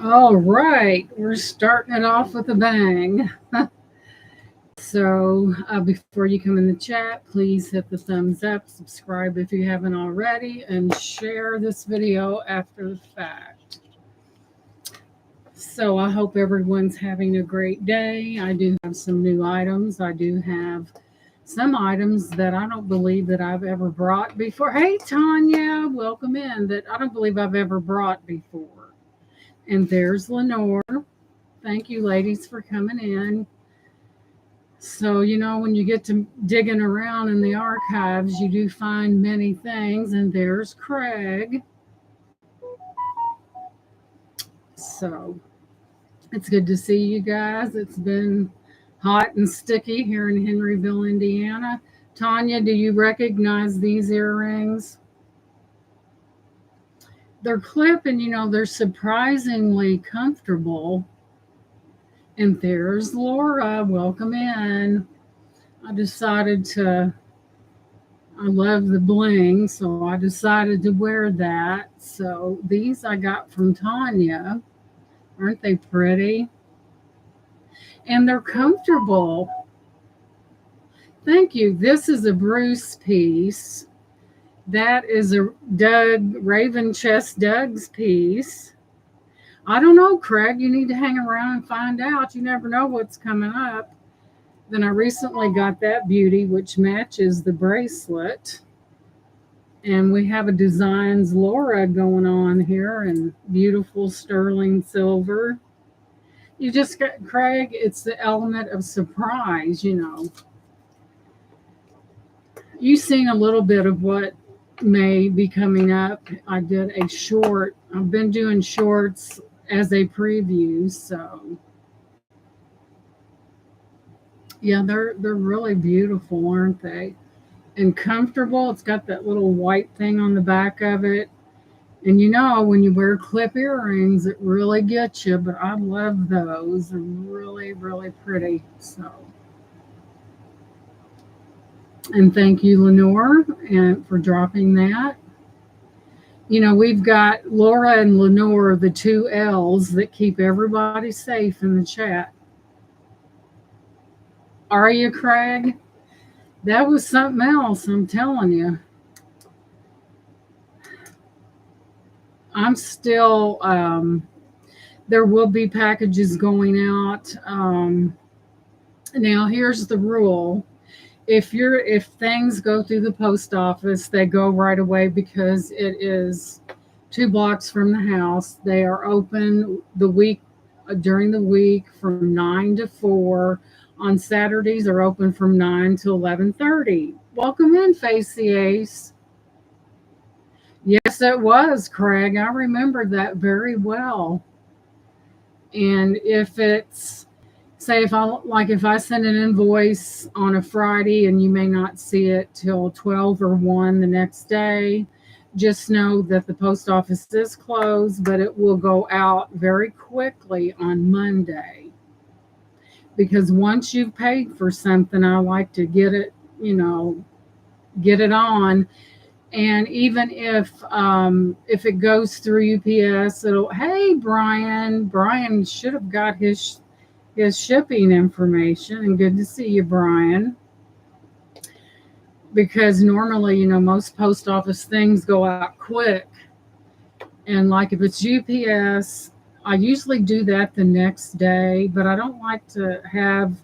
All right, we're starting it off with a bang. So, before you come in the chat, please hit the thumbs up, subscribe if you haven't already, and share this video after the fact. So, I hope everyone's having a great day. I do have some new items. I do have some items that I don't believe that I've ever brought before. Hey, Tanya, welcome in. That I don't believe I've ever brought before. And there's Lenore. Thank you, ladies, for coming in. So, when you get to digging around in the archives, you do find many things. And there's Craig. So, it's good to see you guys. It's been hot and sticky here in Henryville, Indiana. Tanya, do you recognize these earrings? They're clip and, they're surprisingly comfortable. And there's Laura. Welcome in. I love the bling, so I decided to wear that. So these I got from Tanya. Aren't they pretty? And they're comfortable. Thank you. This is a Bruce piece. That is a Raven Chest Doug's piece. I don't know, Craig. You need to hang around and find out. You never know what's coming up. Then I recently got that beauty, which matches the bracelet. And we have a Designs Laura going on here in beautiful sterling silver. You just got, Craig, it's the element of surprise, You've seen a little bit of what may be coming up. I did a short. I've been doing shorts as a preview, so yeah, they're really beautiful, aren't they? And comfortable. It's got that little white thing on the back of it. And when you wear clip earrings, it really gets you, but I love those. They're really, really pretty. So, and thank you, Lenore, and for dropping that. We've got Laura and Lenore, the two L's that keep everybody safe in the chat. Are you, Craig? That was something else, I'm telling you. I'm still, there will be packages going out. Now, here's the rule. If things go through the post office, they go right away because it is 2 blocks from the house. They are open during the week from 9 to 4. On Saturdays are open from 9 to 11:30. Welcome in, Facey Ace. Yes, it was, Craig. I remember that very well. And if it's, say, if I send an invoice on a Friday and you may not see it till 12 or 1 the next day, just know that the post office is closed, but it will go out very quickly on Monday. Because once you've paid for something, I like to get it on. And even if it goes through UPS, hey, Brian should have got his shipping information, and good to see you, Brian. Because normally, most post office things go out quick. And like if it's UPS, I usually do that the next day, but I don't like to have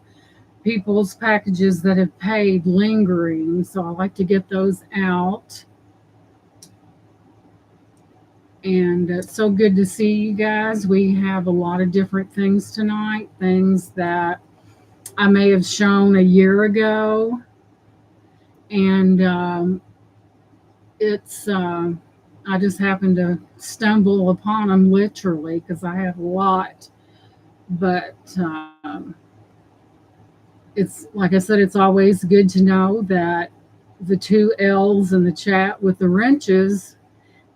people's packages that have paid lingering. So I like to get those out. And it's so good to see you guys. We have a lot of different things tonight, things that I may have shown a year ago. And I just happened to stumble upon them literally because I have a lot. But it's, like I said, it's always good to know that the 2 L's in the chat with the wrenches,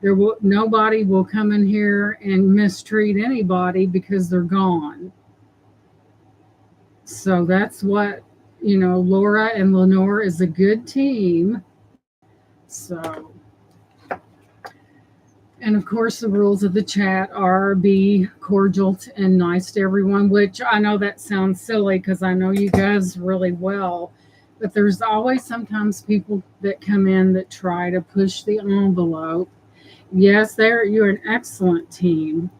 nobody will come in here and mistreat anybody because they're gone. So that's what, Laura and Lenore is a good team. So And of course, the rules of the chat are be cordial and nice to everyone, which I know that sounds silly because I know you guys really well. But there's always sometimes people that come in that try to push the envelope. Yes, you're an excellent team.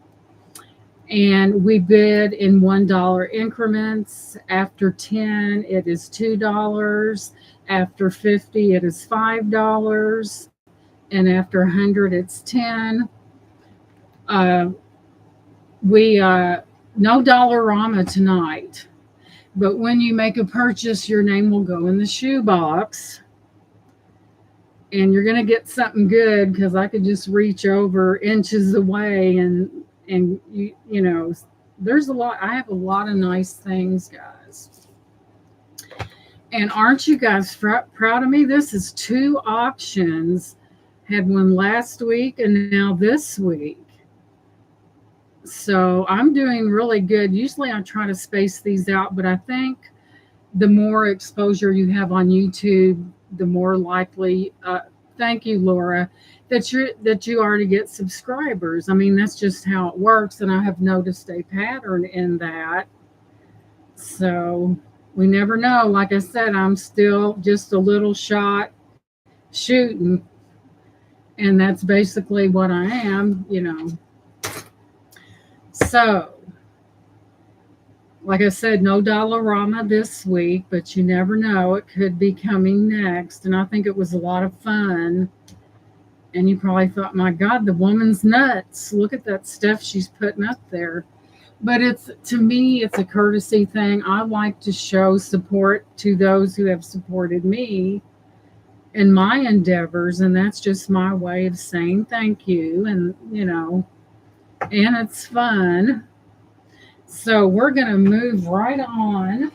And we bid in $1 increments. After 10, it is $2. After 50, it is $5. And after 100, it's 10. Uh, we no dollarama tonight, but when you make a purchase, your name will go in the shoebox, and you're gonna get something good because I could just reach over inches away, and you know, there's a lot. I have a lot of nice things, guys. And aren't you guys proud of me? This is 2 auctions. Had one last week and now this week. So I'm doing really good. Usually I try to space these out, but I think the more exposure you have on YouTube, the more likely. Thank you, Laura, that you already get subscribers. I mean, that's just how it works, and I have noticed a pattern in that. So we never know. Like I said, I'm still just a little shot shooting, and that's basically what I am, you know. So, like I said, no Dollarama this week, but you never know. It could be coming next. And I think it was a lot of fun. And you probably thought, my God, the woman's nuts. Look at that stuff she's putting up there. But to me, it's a courtesy thing. I like to show support to those who have supported me in my endeavors. And that's just my way of saying thank you. And, you know, and it's fun. So we're going to move right on.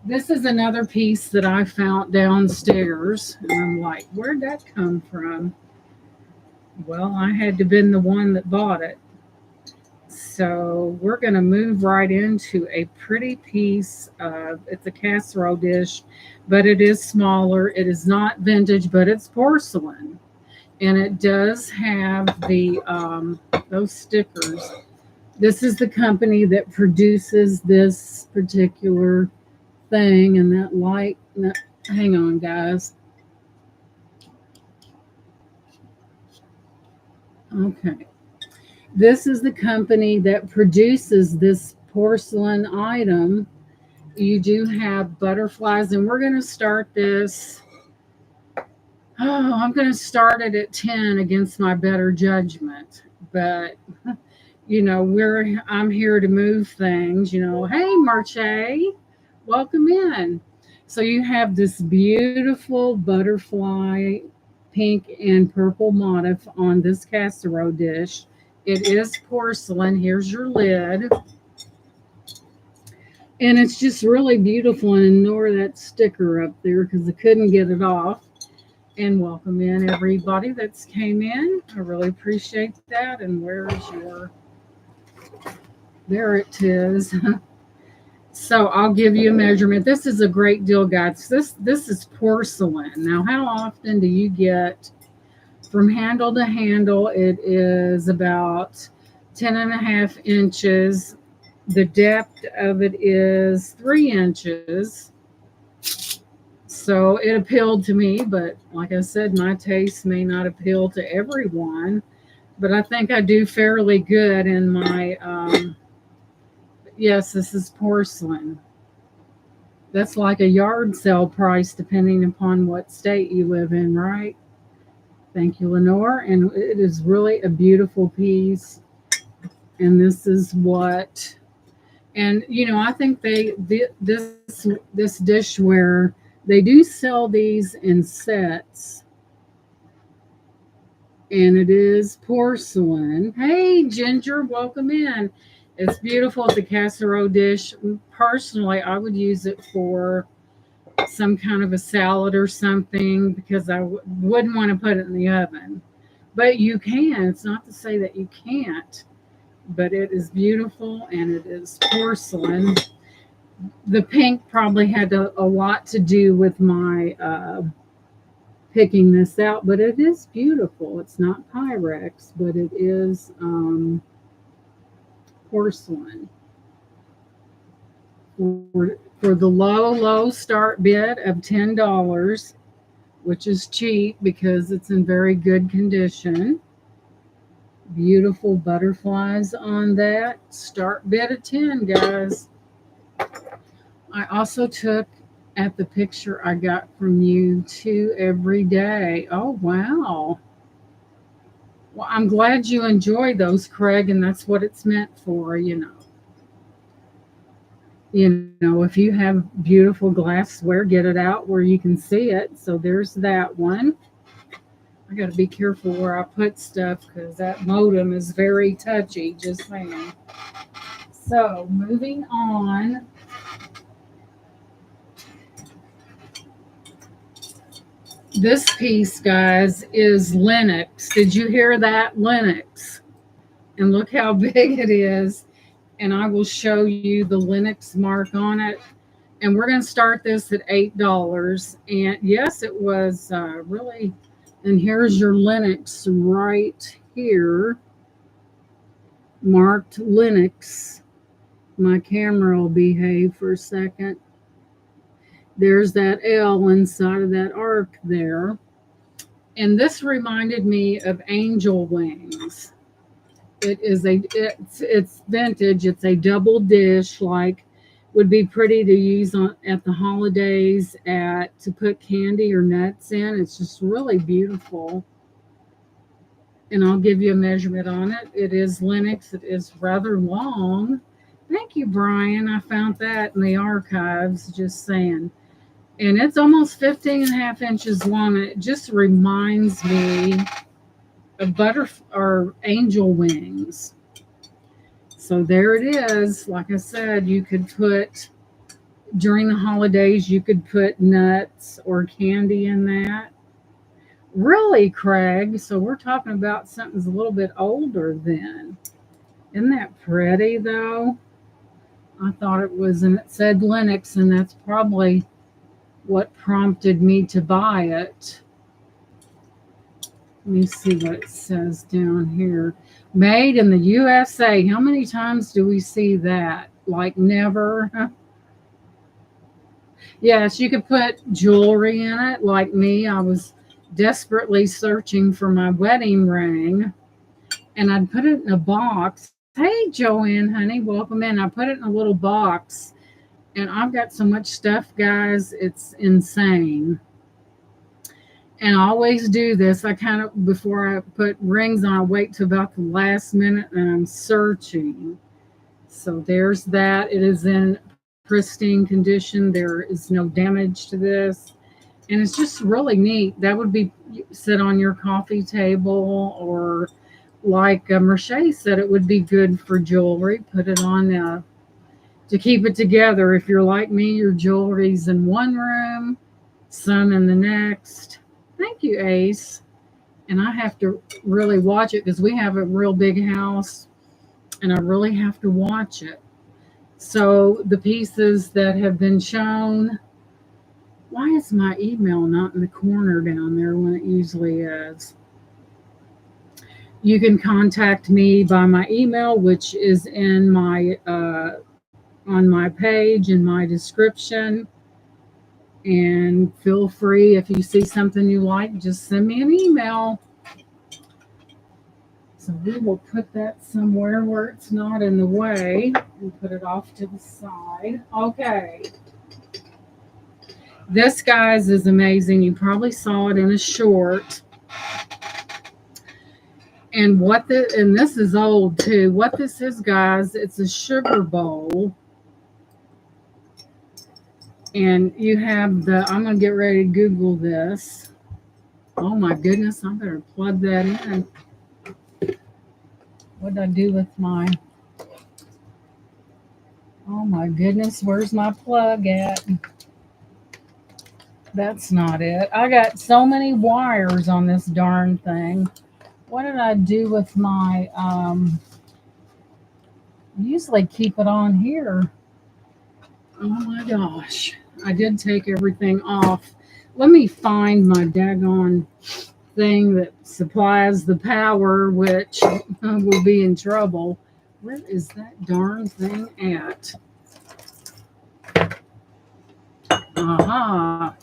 This is another piece that I found downstairs. And I'm like, where'd that come from? Well, I had to have been the one that bought it. So we're going to move right into a pretty piece of, it's a casserole dish, but it is smaller. It is not vintage, but it's porcelain. And it does have the those stickers. This is the company that produces this particular thing, and that light. Hang on, guys. Okay. This is the company that produces this porcelain item. You do have butterflies, and we're going to start this. Oh, I'm going to start it at 10 against my better judgment. But, you know, I'm here to move things. You know, hey, Marche, welcome in. So you have this beautiful butterfly pink and purple motif on this casserole dish. It is porcelain. Here's your lid. And it's just really beautiful. And ignore that sticker up there because I couldn't get it off. And welcome in everybody that's came in. I really appreciate that. And where's your... There it is. So I'll give you a measurement. This is a great deal, guys. This is porcelain. Now, how often do you get from handle to handle? It is about 10.5 inches. The depth of it is 3 inches. So it appealed to me, but like I said, my taste may not appeal to everyone. But I think I do fairly good in my... Yes, this is porcelain. That's like a yard sale price depending upon what state you live in, right? Thank you, Lenore. And it is really a beautiful piece. And this is what... And, you know, I think this dishware, they do sell these in sets. And it is porcelain. Hey, Ginger, welcome in. It's beautiful. It's a casserole dish. Personally, I would use it for some kind of a salad or something because I wouldn't want to put it in the oven. But you can. It's not to say that you can't. But it is beautiful, and it is porcelain. The pink probably had a lot to do with my picking this out, but it is beautiful. It's not Pyrex, but it is porcelain. For the low start bid of $10, which is cheap because it's in very good condition. Beautiful butterflies on that. Start bid of 10, guys. I also took at the picture I got from you too every day. Oh, wow. Well, I'm glad you enjoy those, Craig, and that's what it's meant for, you know. If you have beautiful glassware, get it out where you can see it. So there's that one. I got to be careful where I put stuff because that modem is very touchy, just saying. So moving on. This piece, guys, is Linux. Did you hear that? Linux. And look how big it is. And I will show you the Linux mark on it. And we're going to start this at $8. And yes, it was really. And here's your Linux right here. Marked Linux. My camera will behave for a second. There's that L inside of that arc there. And this reminded me of angel wings. It's vintage. It's a double dish, like would be pretty to use at the holidays to put candy or nuts in. It's just really beautiful. And I'll give you a measurement on it. It is Linux. It is rather long. Thank you, Brian. I found that in the archives, just saying. And it's almost 15 and a half inches long. And it just reminds me of or angel wings. So there it is. Like I said, you could put, during the holidays, you could put nuts or candy in that. Really, Craig? So we're talking about something's a little bit older then. Isn't that pretty, though? I thought it was, and it said Linux, and that's probably what prompted me to buy it. Let me see what it says down here. Made in the USA. How many times do we see that? Like never? Yes, you could put jewelry in it. Like me, I was desperately searching for my wedding ring, and I'd put it in a box. Hey, Joanne, honey, welcome in. I put it in a little box, and I've got so much stuff, guys. It's insane. And I always do this. I kind of, before I put rings on, I wait till about the last minute and I'm searching. So there's that. It is in pristine condition. There is no damage to this. And it's just really neat. That would be sit on your coffee table, or like Merche said, it would be good for jewelry. Put it on to keep it together. If you're like me, your jewelry's in one room, some in the next. Thank you, Ace. And I have to really watch it because we have a real big house and I really have to watch it. So the pieces that have been shown, why is my email not in the corner down there when it usually is? You can contact me by my email, which is in my on my page in my description. And feel free, if you see something you like, just send me an email. So we will put that somewhere where it's not in the way and put it off to the side. Okay. This, guys, is amazing. You probably saw it in a short. And and this is old too. What this is, guys, it's a sugar bowl. And you have I'm going to get ready to Google this. Oh my goodness, I better plug that in. What did I do with oh my goodness, where's my plug at? That's not it. I got so many wires on this darn thing. What did I do with my, usually keep it on here. Oh my gosh. I did take everything off. Let me find my daggone thing that supplies the power, which will be in trouble. Where is that darn thing at? Aha.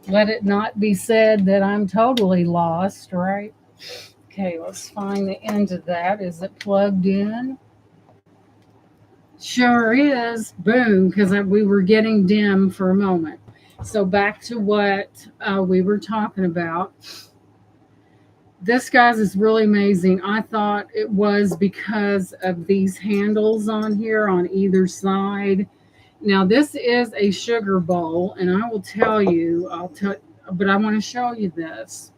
Let it not be said that I'm totally lost, right? Okay, let's find the end of that. Is it plugged in? Sure is. Boom, because we were getting dim for a moment. So back to what we were talking about. This, guys, is really amazing. I thought it was because of these handles on here on either side. Now, this is a sugar bowl, and I will tell you, but I want to show you this.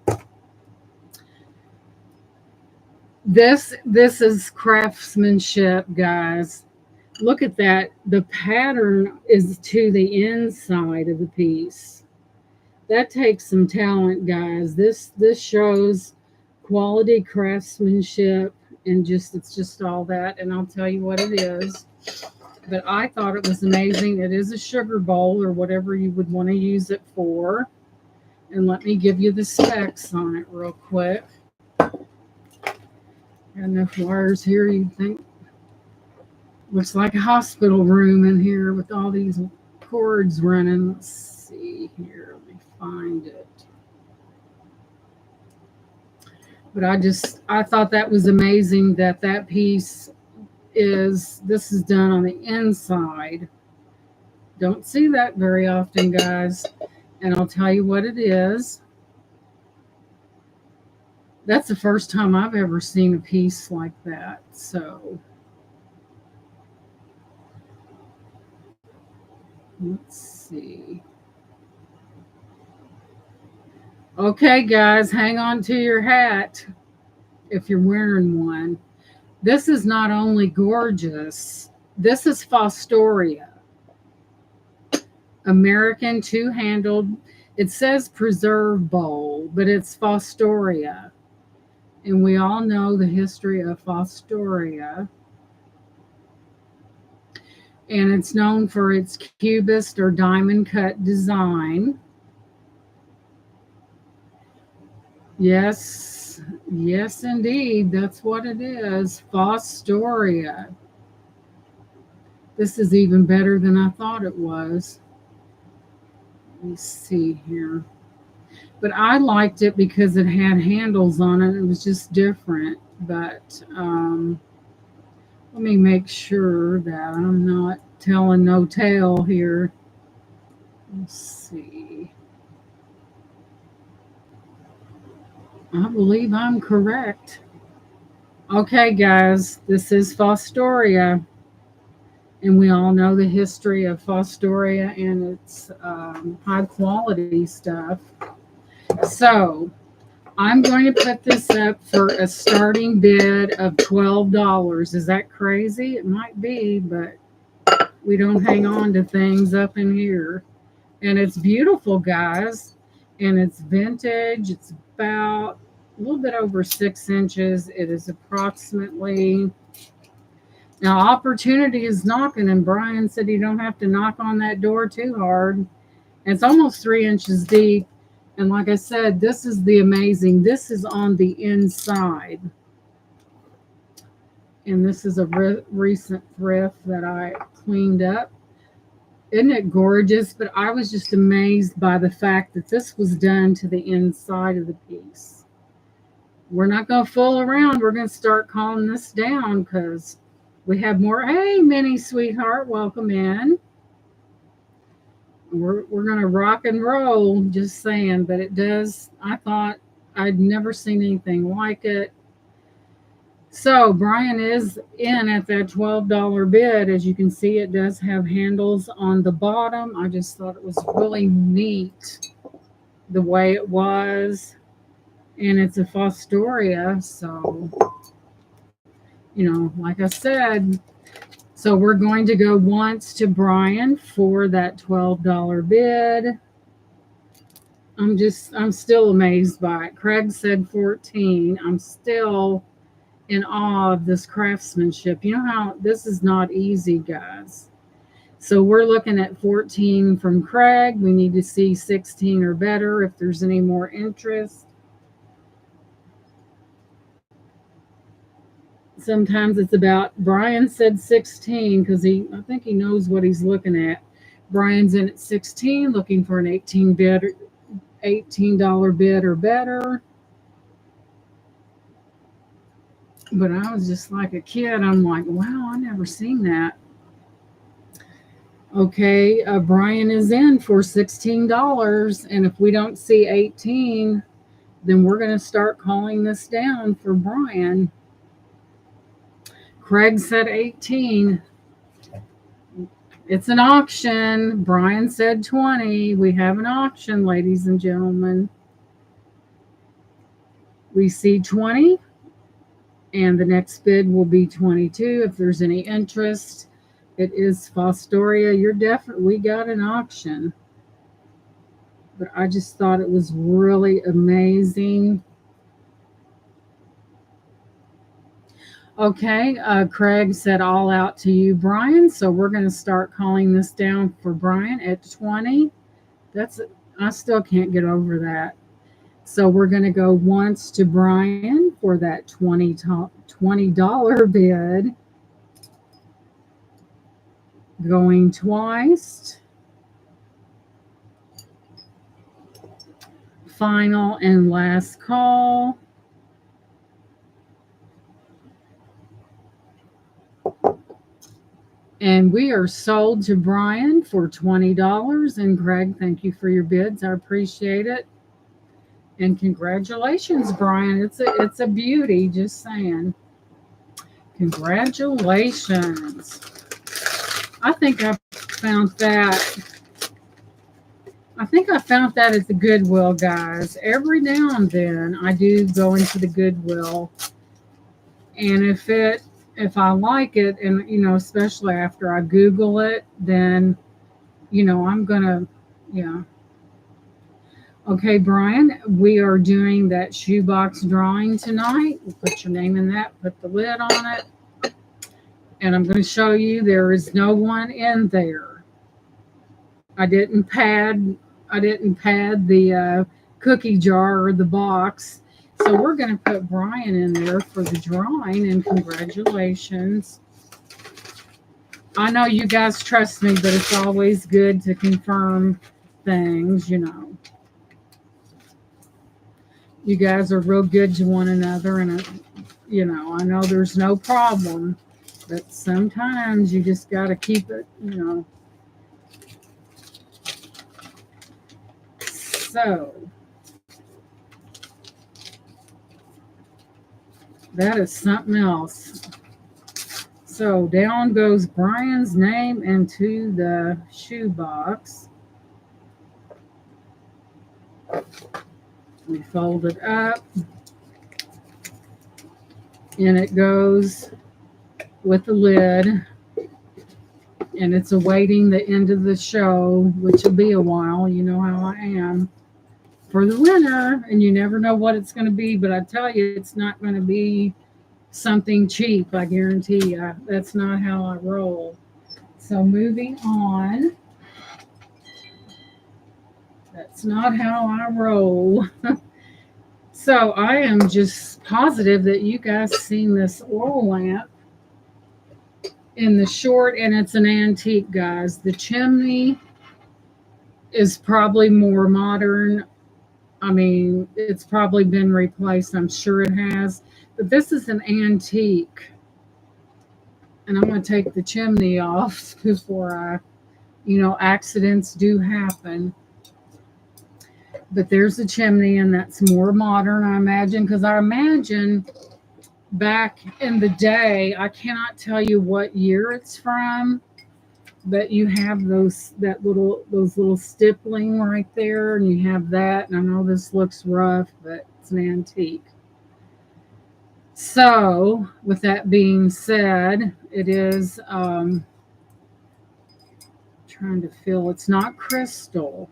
This is craftsmanship, guys. Look at that. The pattern is to the inside of the piece. That takes some talent, guys. This shows quality craftsmanship, and it's just all that. And I'll tell you what it is. But I thought it was amazing. It is a sugar bowl or whatever you would want to use it for. And let me give you the specs on it real quick. Got enough wires here, you'd think. Looks like a hospital room in here with all these cords running. Let's see here. Let me find it. But I thought that was amazing that piece this is done on the inside. Don't see that very often, guys. And I'll tell you what it is. That's the first time I've ever seen a piece like that. So let's see. Okay, guys, hang on to your hat if you're wearing one. This is not only gorgeous, this is Fostoria. American two-handled. It says preserve bowl, but it's Fostoria. And we all know the history of Fostoria. And it's known for its cubist or diamond cut design. Yes, yes, indeed. That's what it is. Fostoria. This is even better than I thought it was. Let me see here. But I liked it because it had handles on it. It was just different. But let me make sure that I'm not telling no tale here. Let's see. I believe I'm correct. Okay, guys, this is Fostoria. And we all know the history of Fostoria and its high quality stuff. So I'm going to put this up for a starting bid of $12. Is that crazy? It might be, but we don't hang on to things up in here. And it's beautiful, guys. And it's vintage. It's about a little bit over 6 inches. It is approximately... Now, opportunity is knocking, and Brian said you don't have to knock on that door too hard. And it's almost 3 inches deep. And like I said, this is the amazing. This is on the inside. And this is a recent thrift that I cleaned up. Isn't it gorgeous? But I was just amazed by the fact that this was done to the inside of the piece. We're not going to fool around. We're going to start calling this down because we have more. Hey, Minnie, sweetheart, welcome in. We're going to rock and roll, just saying. But it does, I thought I'd never seen anything like it. So Brian is in at that $12 bid. As you can see, it does have handles on the bottom. I just thought it was really neat the way it was. And it's a Fostoria, so, you know, like I said, so we're going to go once to Brian for that $12 bid. I'm still amazed by it. Craig said 14. I'm still in awe of this craftsmanship. You know how this is not easy, guys. So we're looking at 14 from Craig. We need to see 16 or better if there's any more interest. Sometimes it's about, Brian said 16 because I think he knows what he's looking at. Brian's in at 16, looking for an $18 bid or better. But I was just like a kid. I'm like, wow, I never seen that. Okay, Brian is in for $16, and if we don't see 18, then we're going to start calling this down for Brian. Craig said 18. It's an auction. Brian said 20. We have an auction, ladies and gentlemen. We see 20, and the next bid will be 22. If there's any interest, it is Fostoria. We got an auction. But I just thought it was really amazing. Okay, Craig said all out to you, Brian. So we're going to start calling this down for Brian at 20. I still can't get over that. So we're going to go once to Brian for that $20 bid. Going twice. Final and last call. And we are sold to Brian for $20. And Greg, thank you for your bids. I appreciate it. And congratulations, Brian. It's a beauty, just saying. Congratulations. I think I found that. I think I found that at the Goodwill, guys. Every now and then I do go into the Goodwill. And if I like it, and especially after I Google it, then I'm gonna, yeah. Okay, Brian, we are doing that shoebox drawing tonight. We'll put your name in that, put the lid on it. And I'm going to show you there is no one in there. I didn't pad the cookie jar or the box. So we're going to put Brian in there for the drawing, and congratulations. I know you guys trust me, but it's always good to confirm things, You guys are real good to one another, and I know there's no problem, but sometimes you just got to keep it, So that is something else. So down goes Brian's name into the shoebox. We fold it up, and it goes with the lid, and it's awaiting the end of the show, which will be a while. You know how I am, for the winner, and you never know what it's going to be, but I tell you, it's not going to be something cheap, I guarantee you. That's not how I roll. So moving on. That's not how I roll. So I am just positive that you guys seen this oil lamp in the short, and it's an antique, guys. The chimney is probably more modern. I mean, it's probably been replaced. I'm sure it has. But this is an antique. And I'm going to take the chimney off before accidents do happen. But there's a chimney, and that's more modern, I imagine, because I imagine back in the day, I cannot tell you what year it's from, but you have those little stippling right there, and you have that. And I know this looks rough, but it's an antique. So, with that being said, it is trying to feel. It's not crystal.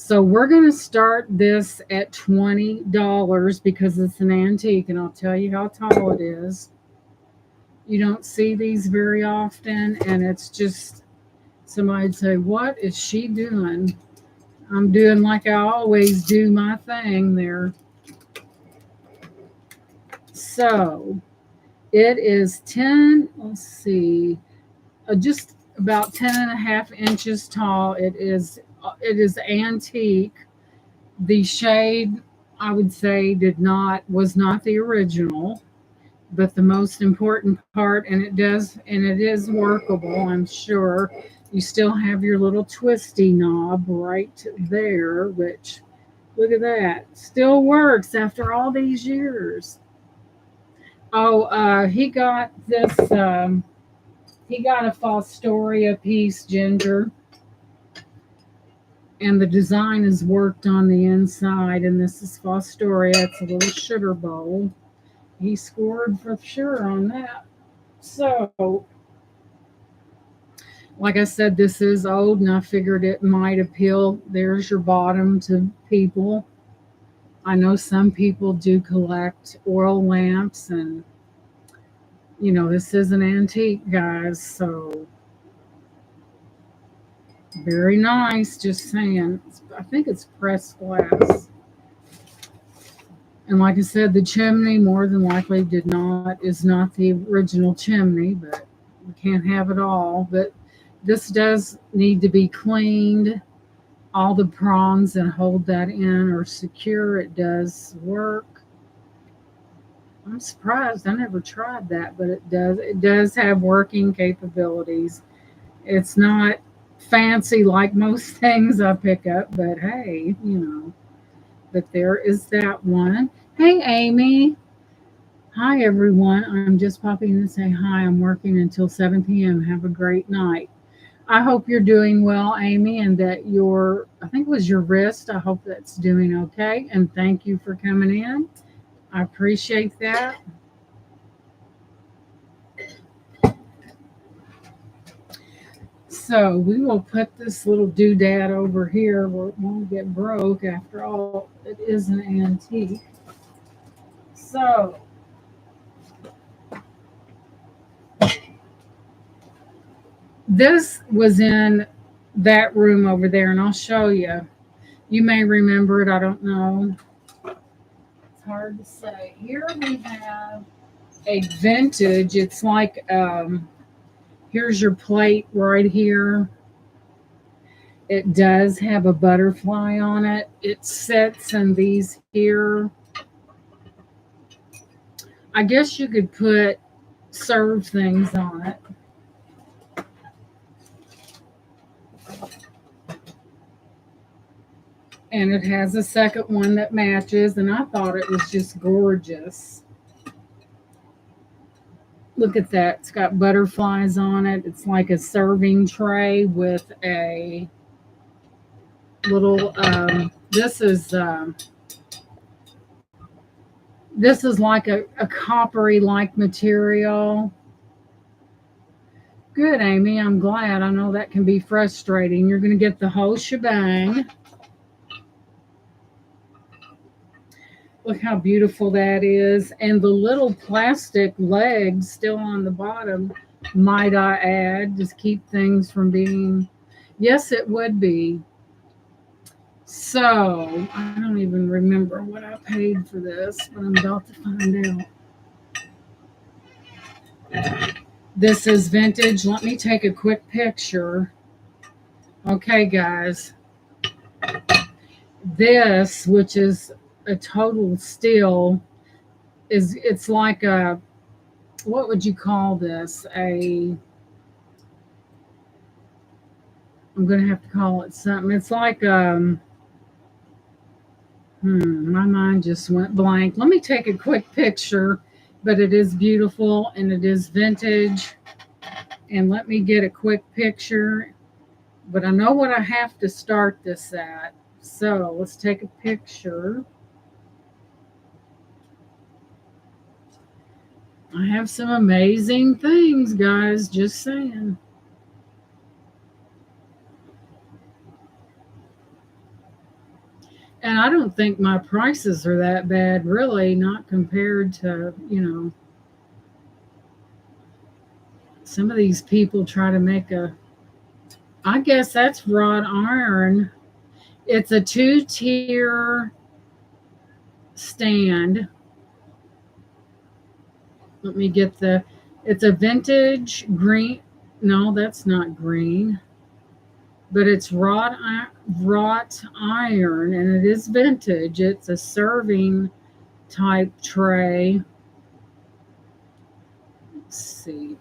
So we're going to start this at $20 because it's an antique, and I'll tell you how tall it is. You don't see these very often, and it's just Somebody'd say, what is she doing? I'm doing like I always do my thing there. So it is 10, let's see, just about 10.5 inches tall. It is antique. The shade, I would say, was not the original, but the most important part, and it is workable, I'm sure. You still have your little twisty knob right there, which, look at that, still works after all these years. Oh, he got a Fostoria piece, Ginger, and the design is worked on the inside, and this is Fostoria. It's a little sugar bowl. He scored for sure on that. So, like I said, this is old, and I figured it might appeal. There's your bottom to people. I know some people do collect oil lamps, and this is an antique, guys. So, very nice. Just saying. I think it's pressed glass. And like I said, the chimney more than likely is not the original chimney, but we can't have it all. But this does need to be cleaned. All the prongs that hold that in are secure. It does work. I'm surprised. I never tried that, but it does. It does have working capabilities. It's not fancy like most things I pick up, but hey, But there is that one. Hey, Amy. Hi, everyone. I'm just popping in to say hi. I'm working until 7 p.m. Have a great night. I hope you're doing well, Amy, and that I think it was your wrist. I hope that's doing okay. And thank you for coming in. I appreciate that. So we will put this little doodad over here where it won't get broke. After all, it is an antique. So this was in that room over there, and I'll show you. You may remember it. I don't know. It's hard to say. Here we have a vintage. It's like here's your plate right here. It does have a butterfly on it. It sits in these here. I guess you could serve things on it. And it has a second one that matches, and I thought it was just gorgeous. Look at that. It's got butterflies on it. It's like a serving tray with a little this is like a coppery like material. Good, Amy. I'm glad. I know that can be frustrating. You're going to get the whole shebang. Look how beautiful that is. And the little plastic legs still on the bottom, might I add, just keep things from being. Yes, it would be. So, I don't even remember what I paid for this, but I'm about to find out. This is vintage. Let me take a quick picture. Okay, guys. This, which is a total steal, it's like what would you call this? I'm going to have to call it something. It's like my mind just went blank. Let me take a quick picture, but it is beautiful and it is vintage. And let me get a quick picture, but I know what I have to start this at. So let's take a picture. I have some amazing things, guys, just saying. And I don't think my prices are that bad, really, not compared to, some of these people try to make I guess that's wrought iron. It's a two-tier stand. Let me get the. It's a vintage green. No, that's not green, but it's wrought iron, and it is vintage. It's a serving type tray. Let's see,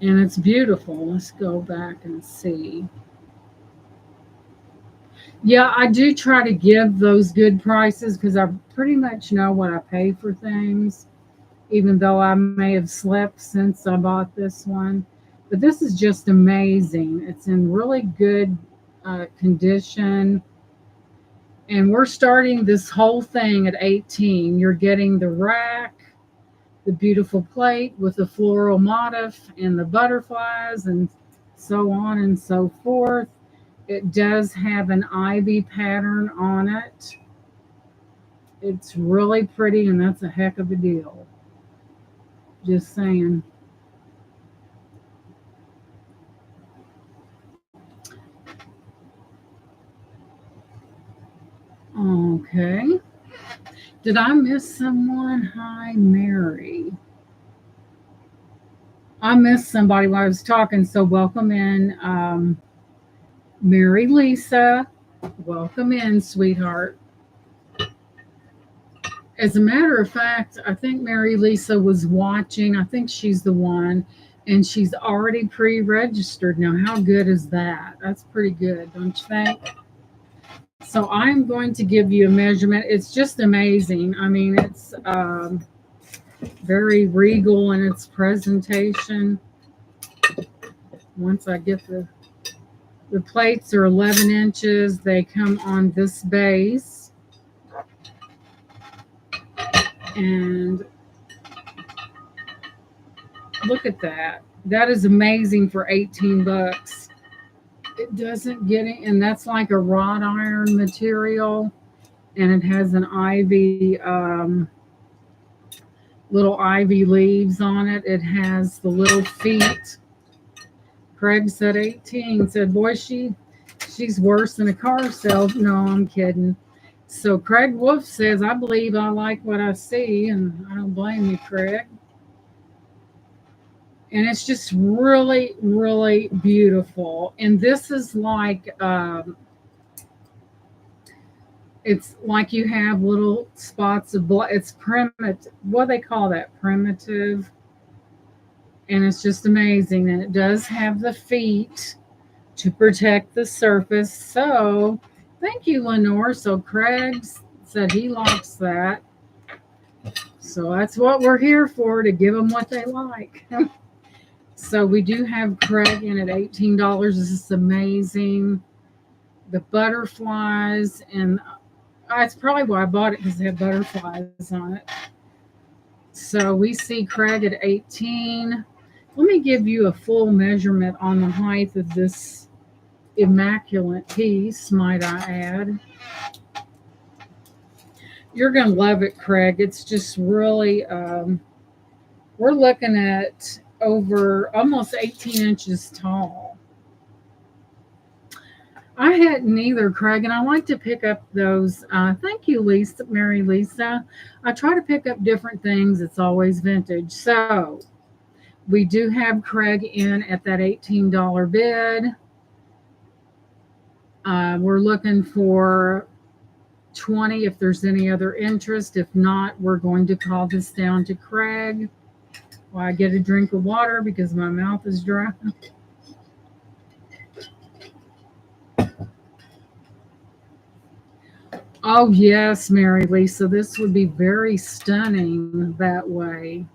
and it's beautiful. Let's go back and see. Yeah, I do try to give those good prices because I pretty much know what I pay for things, even though I may have slept since I bought this one. But this is just amazing. It's in really good condition. And we're starting this whole thing at 18. You're getting the rack, the beautiful plate with the floral motif and the butterflies and so on and so forth. It does have an ivy pattern on it. It's really pretty, and that's a heck of a deal. Just saying. Okay. Did I miss someone? Hi, Mary. I missed somebody while I was talking, so welcome in, Mary Lisa. Welcome in, sweetheart. As a matter of fact, I think Mary Lisa was watching. I think she's the one, and she's already pre registered. Now, how good is that? That's pretty good, don't you think? So, I'm going to give you a measurement. It's just amazing. I mean, it's very regal in its presentation. Once I get the plates are 11 inches, they come on this base. And look at that. That is amazing for 18 bucks. It doesn't get it, and that's like a wrought iron material, and it has an ivy, little ivy leaves on it. It has the little feet. Craig said 18. Said, boy, she's worse than a car salesman. No, I'm kidding. So Craig Wolf says, I believe I like what I see, and I don't blame you, Craig. And it's just really, really beautiful. And this is like, it's like you have little spots of blood. It's primitive. What do they call that? Primitive. And it's just amazing. And it does have the feet to protect the surface. So thank you, Lenore. So Craig said he likes that. So that's what we're here for, to give them what they like. So we do have Craig in at $18. This is amazing. The butterflies, and that's probably why I bought it, because they have butterflies on it. So we see Craig at 18. Let me give you a full measurement on the height of this immaculate piece, might I add. You're going to love it, Craig. It's just really, we're looking at over almost 18 inches tall. I hadn't either, Craig, and I like to pick up those. Thank you, Lisa, Mary Lisa. I try to pick up different things. It's always vintage. So we do have Craig in at that $18 bid. We're looking for 20 if there's any other interest. If not, we're going to call this down to Craig while I get a drink of water because my mouth is dry. Oh, yes, Mary Lisa. This would be very stunning that way.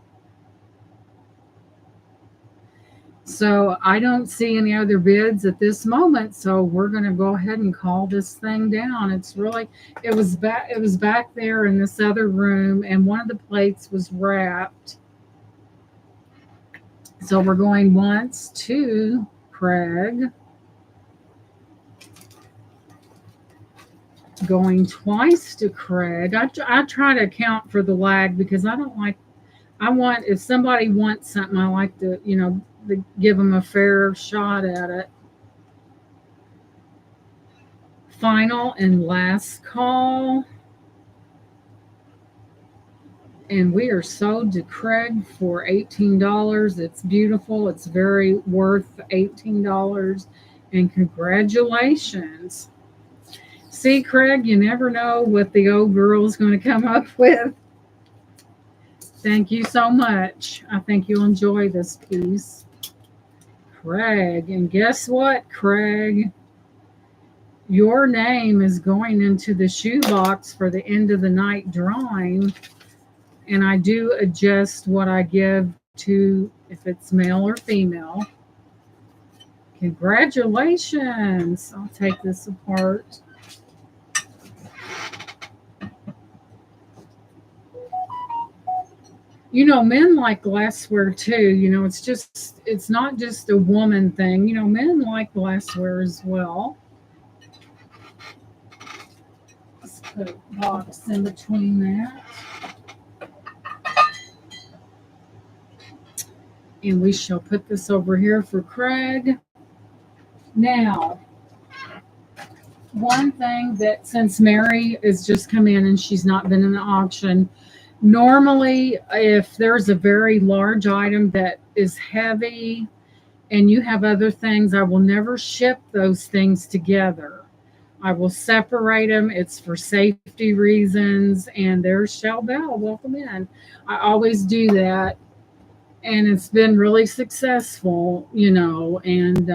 So I don't see any other bids at this moment. So we're going to go ahead and call this thing down. It's really, it was back there in this other room, and one of the plates was wrapped. So we're going once to Craig, going twice to Craig. I try to account for the lag because I don't like, I want, if somebody wants something, I like to, give them a fair shot at it. Final and last call. And we are sold to Craig for $18. It's beautiful. It's very worth $18. And congratulations. See, Craig, you never know what the old girl is going to come up with. Thank you so much. I think you'll enjoy this piece. Craig. And guess what, Craig? Your name is going into the shoebox for the end of the night drawing. And I do adjust what I give to if it's male or female. Congratulations. I'll take this apart. You know, men like glassware too. You know, it's not just a woman thing. You know, men like glassware as well. Let's put a box in between that. And we shall put this over here for Craig. Now, one thing that since Mary has just come in and she's not been in the auction, normally if there's a very large item that is heavy and you have other things, I will never ship those things together. I will separate them. It's for safety reasons. And there's Shell Bell. Welcome in. I always do that. And it's been really successful, you know, and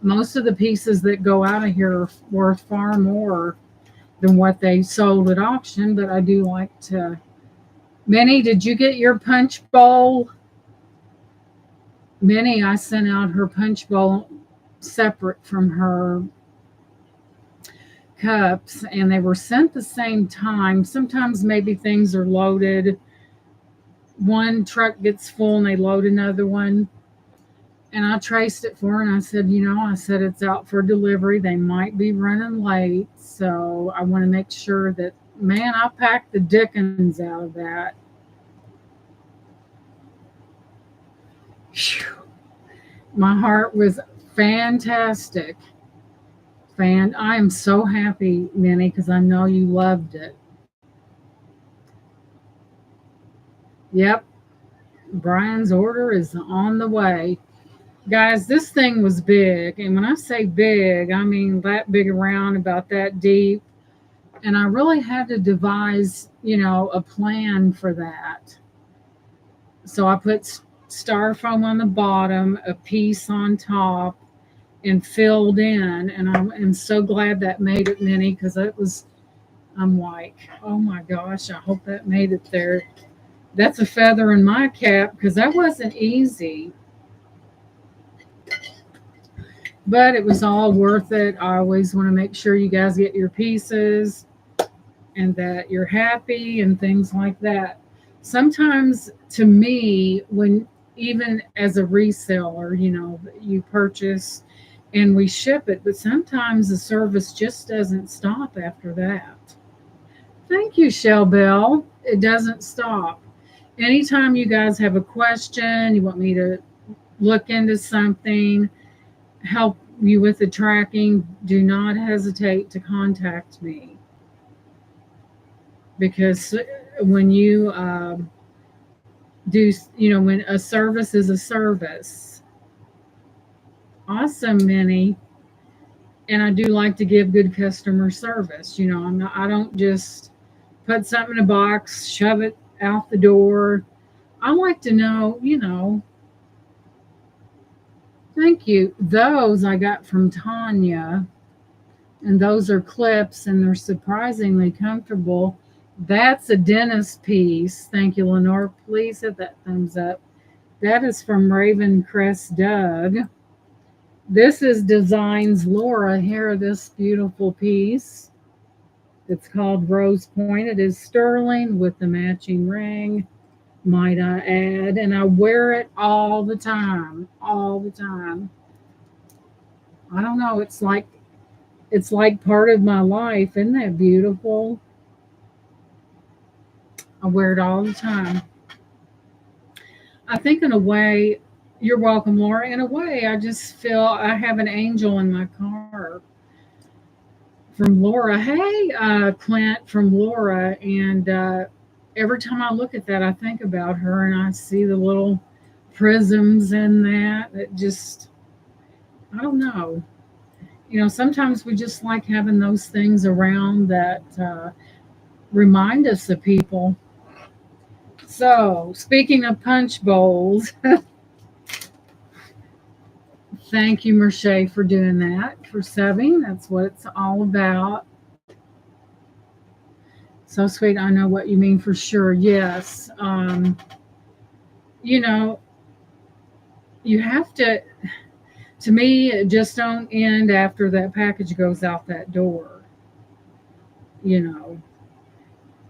most of the pieces that go out of here are worth far more than what they sold at auction. But I do like to. Minnie, did you get your punch bowl? Minnie, I sent out her punch bowl separate from her cups, and they were sent the same time. Sometimes maybe things are loaded. One truck gets full and they load another one. And I traced it for her and I said, you know, I said it's out for delivery. They might be running late. So I want to make sure that, man, I packed the dickens out of that. Whew. My heart was fantastic. I am so happy, Minnie, because I know you loved it. Yep. Brian's order is on the way. Guys, this thing was big. And when I say big, I mean that big around, about that deep. And I really had to devise, you know, a plan for that. So I put styrofoam on the bottom, a piece on top, and filled in. And I'm so glad that made it, Minnie, because I'm like, oh my gosh, I hope that made it there. That's a feather in my cap because that wasn't easy. But it was all worth it. I always want to make sure you guys get your pieces and that you're happy and things like that. Sometimes to me, when even as a reseller, you know, you purchase and we ship it, but sometimes the service just doesn't stop after that. Thank you, Shell Bell. It doesn't stop. Anytime you guys have a question, you want me to look into something, help you with the tracking, do not hesitate to contact me. Because when you do, you know, when a service is a service. Awesome, Minnie. And I do like to give good customer service. You know, I don't just put something in a box, shove it out the door. I like to know, you know. Thank you. Those I got from Tanya, and those are clips, and they're surprisingly comfortable. That's a dentist piece. Thank you, Lenore. Please hit that thumbs up. That is from Raven Crest Doug. This is Designs Laura. Here, this beautiful piece. It's called Rose Point. It is sterling with the matching ring, might I add. And I wear it all the time. All the time. I don't know. It's like part of my life. Isn't that beautiful? I wear it all the time. I think in a way, You're welcome, Laura. In a way, I just feel I have an angel in my car from Laura. Hey, Clint from Laura. And every time I look at that, I think about her and I see the little prisms in that. It just, I don't know. Sometimes we just like having those things around that remind us of people. So, speaking of punch bowls, thank you, Merche, for doing that, for subbing. That's what it's all about. So sweet. I know what you mean for sure. Yes. You know, you have to me, it just don't end after that package goes out that door. You know,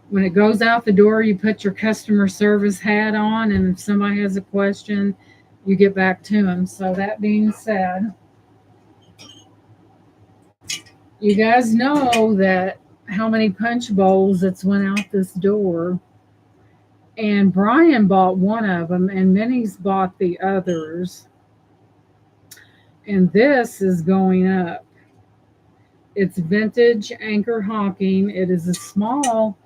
when it goes out the door, you put your customer service hat on, and if somebody has a question, you get back to them. So, that being said, you guys know that how many punch bowls that's went out this door. And Brian bought one of them, and Minnie's bought the others. And this is going up. It's vintage anchor hawking. It is a small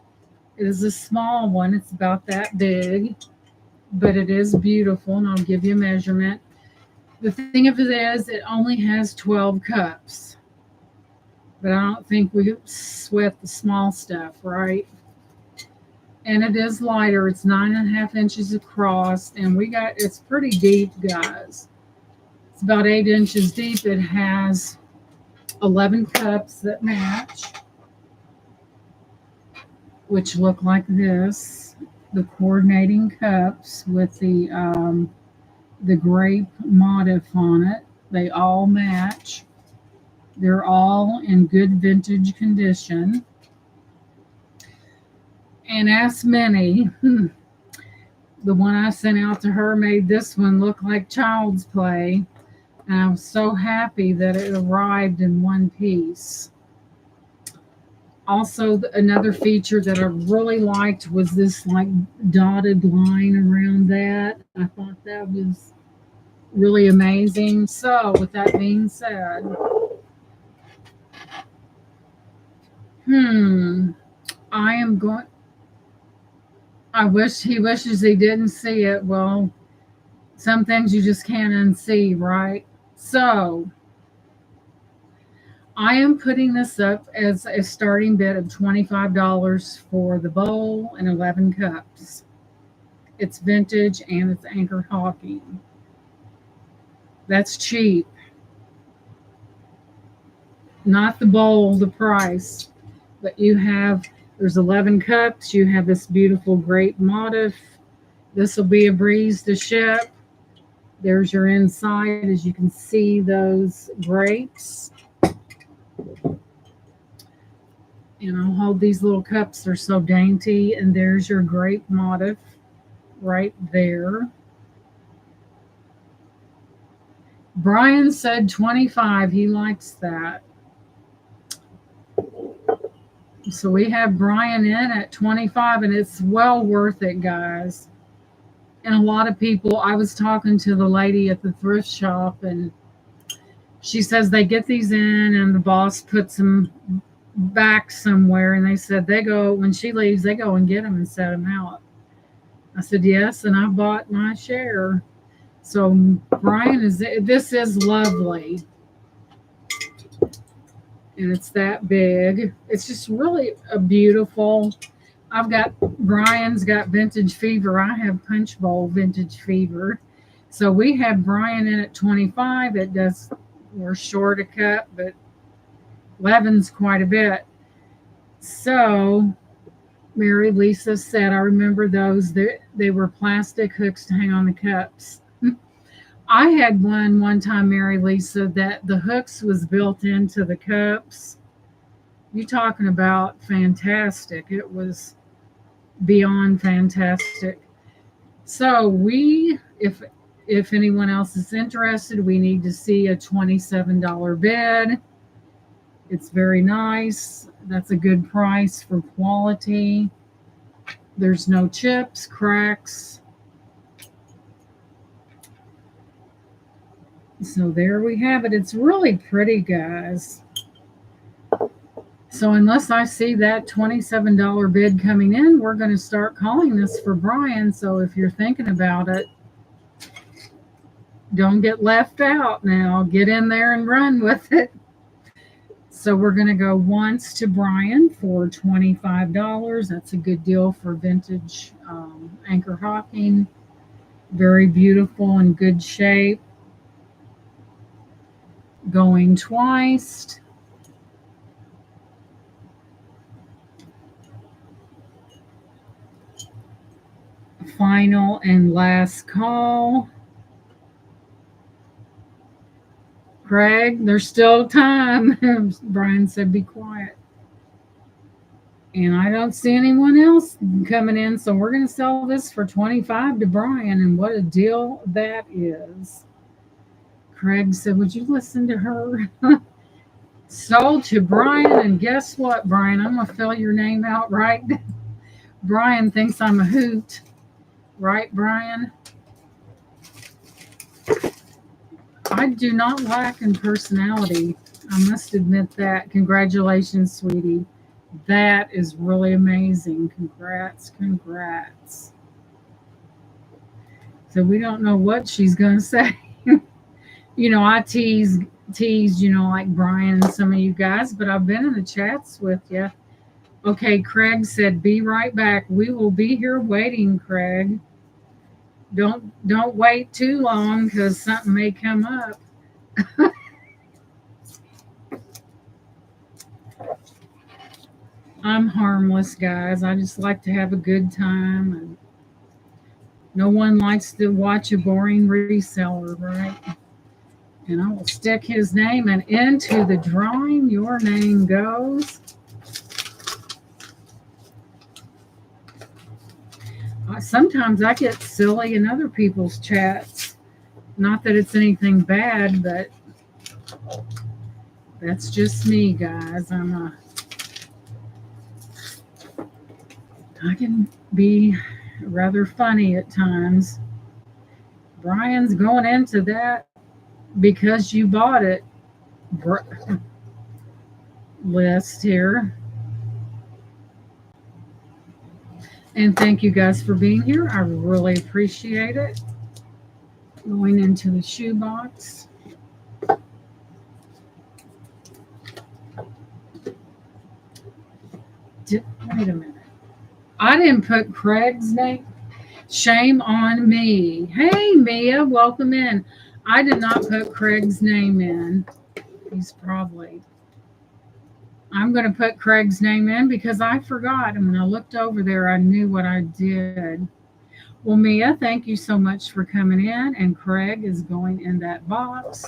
one. It's about that big, but it is beautiful, and I'll give you a measurement. The thing of it is, it only has 12 cups, but I don't think we sweat the small stuff, right? And it is lighter. It's 9.5 inches across, and it's pretty deep, guys. It's about 8 inches deep. It has 11 cups that match, which look like this. The coordinating cups with the grape motif on it. They all match. They're all in good vintage condition. And Ask Minnie, the one I sent out to her made this one look like child's play. And I was so happy that it arrived in one piece. Also, another feature that I really liked was this like dotted line around that. I thought that was really amazing. So, with that being said, hmm, I am going. I wish he wishes he didn't see it. Well, some things you just can't unsee, right? So, I am putting this up as a starting bid of $25 for the bowl and 11 cups. It's vintage and it's anchor hawking. That's cheap. Not the bowl, the price. But there's 11 cups. You have this beautiful grape motif. This will be a breeze to ship. There's your inside, as you can see those grapes. And I'll hold these little cups. They're so dainty. And there's your grape motif right there. Brian said 25. He likes that. So we have Brian in at 25, and it's well worth it, guys. And a lot of people, I was talking to the lady at the thrift shop, and she says they get these in, and the boss puts them back somewhere, and they said when she leaves, they go and get them and set them out. I said, yes, and I bought my share. So Brian, this is lovely. And it's that big. It's just really a beautiful. Brian's got vintage fever. I have punch bowl vintage fever. So we have Brian in at 25. We're short a cup, but 11's quite a bit. So Mary Lisa said, I remember those. They were plastic hooks to hang on the cups. I had one time, Mary Lisa, that the hooks was built into the cups. You talking about fantastic. It was beyond fantastic. So if anyone else is interested, we need to see a $27 bid. It's very nice. That's a good price for quality. There's no chips, cracks. So there we have it. It's really pretty, guys. So unless I see that $27 bid coming in, we're going to start calling this for Brian. So if you're thinking about it, don't get left out now. Get in there and run with it. So we're going to go once to Brian for $25. That's a good deal for vintage anchor hocking. Very beautiful and good shape. Going twice. Final and last call. Craig, there's still time. Brian said, be quiet. And I don't see anyone else coming in, so we're going to sell this for 25 to Brian, and what a deal that is. Craig said, would you listen to her? Sold to Brian, and guess what, Brian? I'm going to fill your name out right. Brian thinks I'm a hoot. Right, Brian? I do not lack in personality. I must admit that. Congratulations, sweetie. That is really amazing. Congrats, congrats. So we don't know what she's going to say. I teased, like Brian and some of you guys, but I've been in the chats with you. Okay, Craig said, be right back. We will be here waiting, Craig. Don't wait too long because something may come up. I'm harmless, guys. I just like to have a good time, and no one likes to watch a boring reseller, right? And I will stick his name, and into the drawing your name goes. Sometimes I get silly in other people's chats. Not that it's anything bad, but that's just me, guys. I can be rather funny at times. Brian's going into that because you bought it list here. And thank you guys for being here. I really appreciate it. Going into the shoebox. Wait a minute. I didn't put Craig's name. Shame on me. Hey, Mia, welcome in. I did not put Craig's name in. He's probably. I'm going to put Craig's name in because I forgot. And when I looked over there, I knew what I did. Well, Mia, thank you so much for coming in. And Craig is going in that box.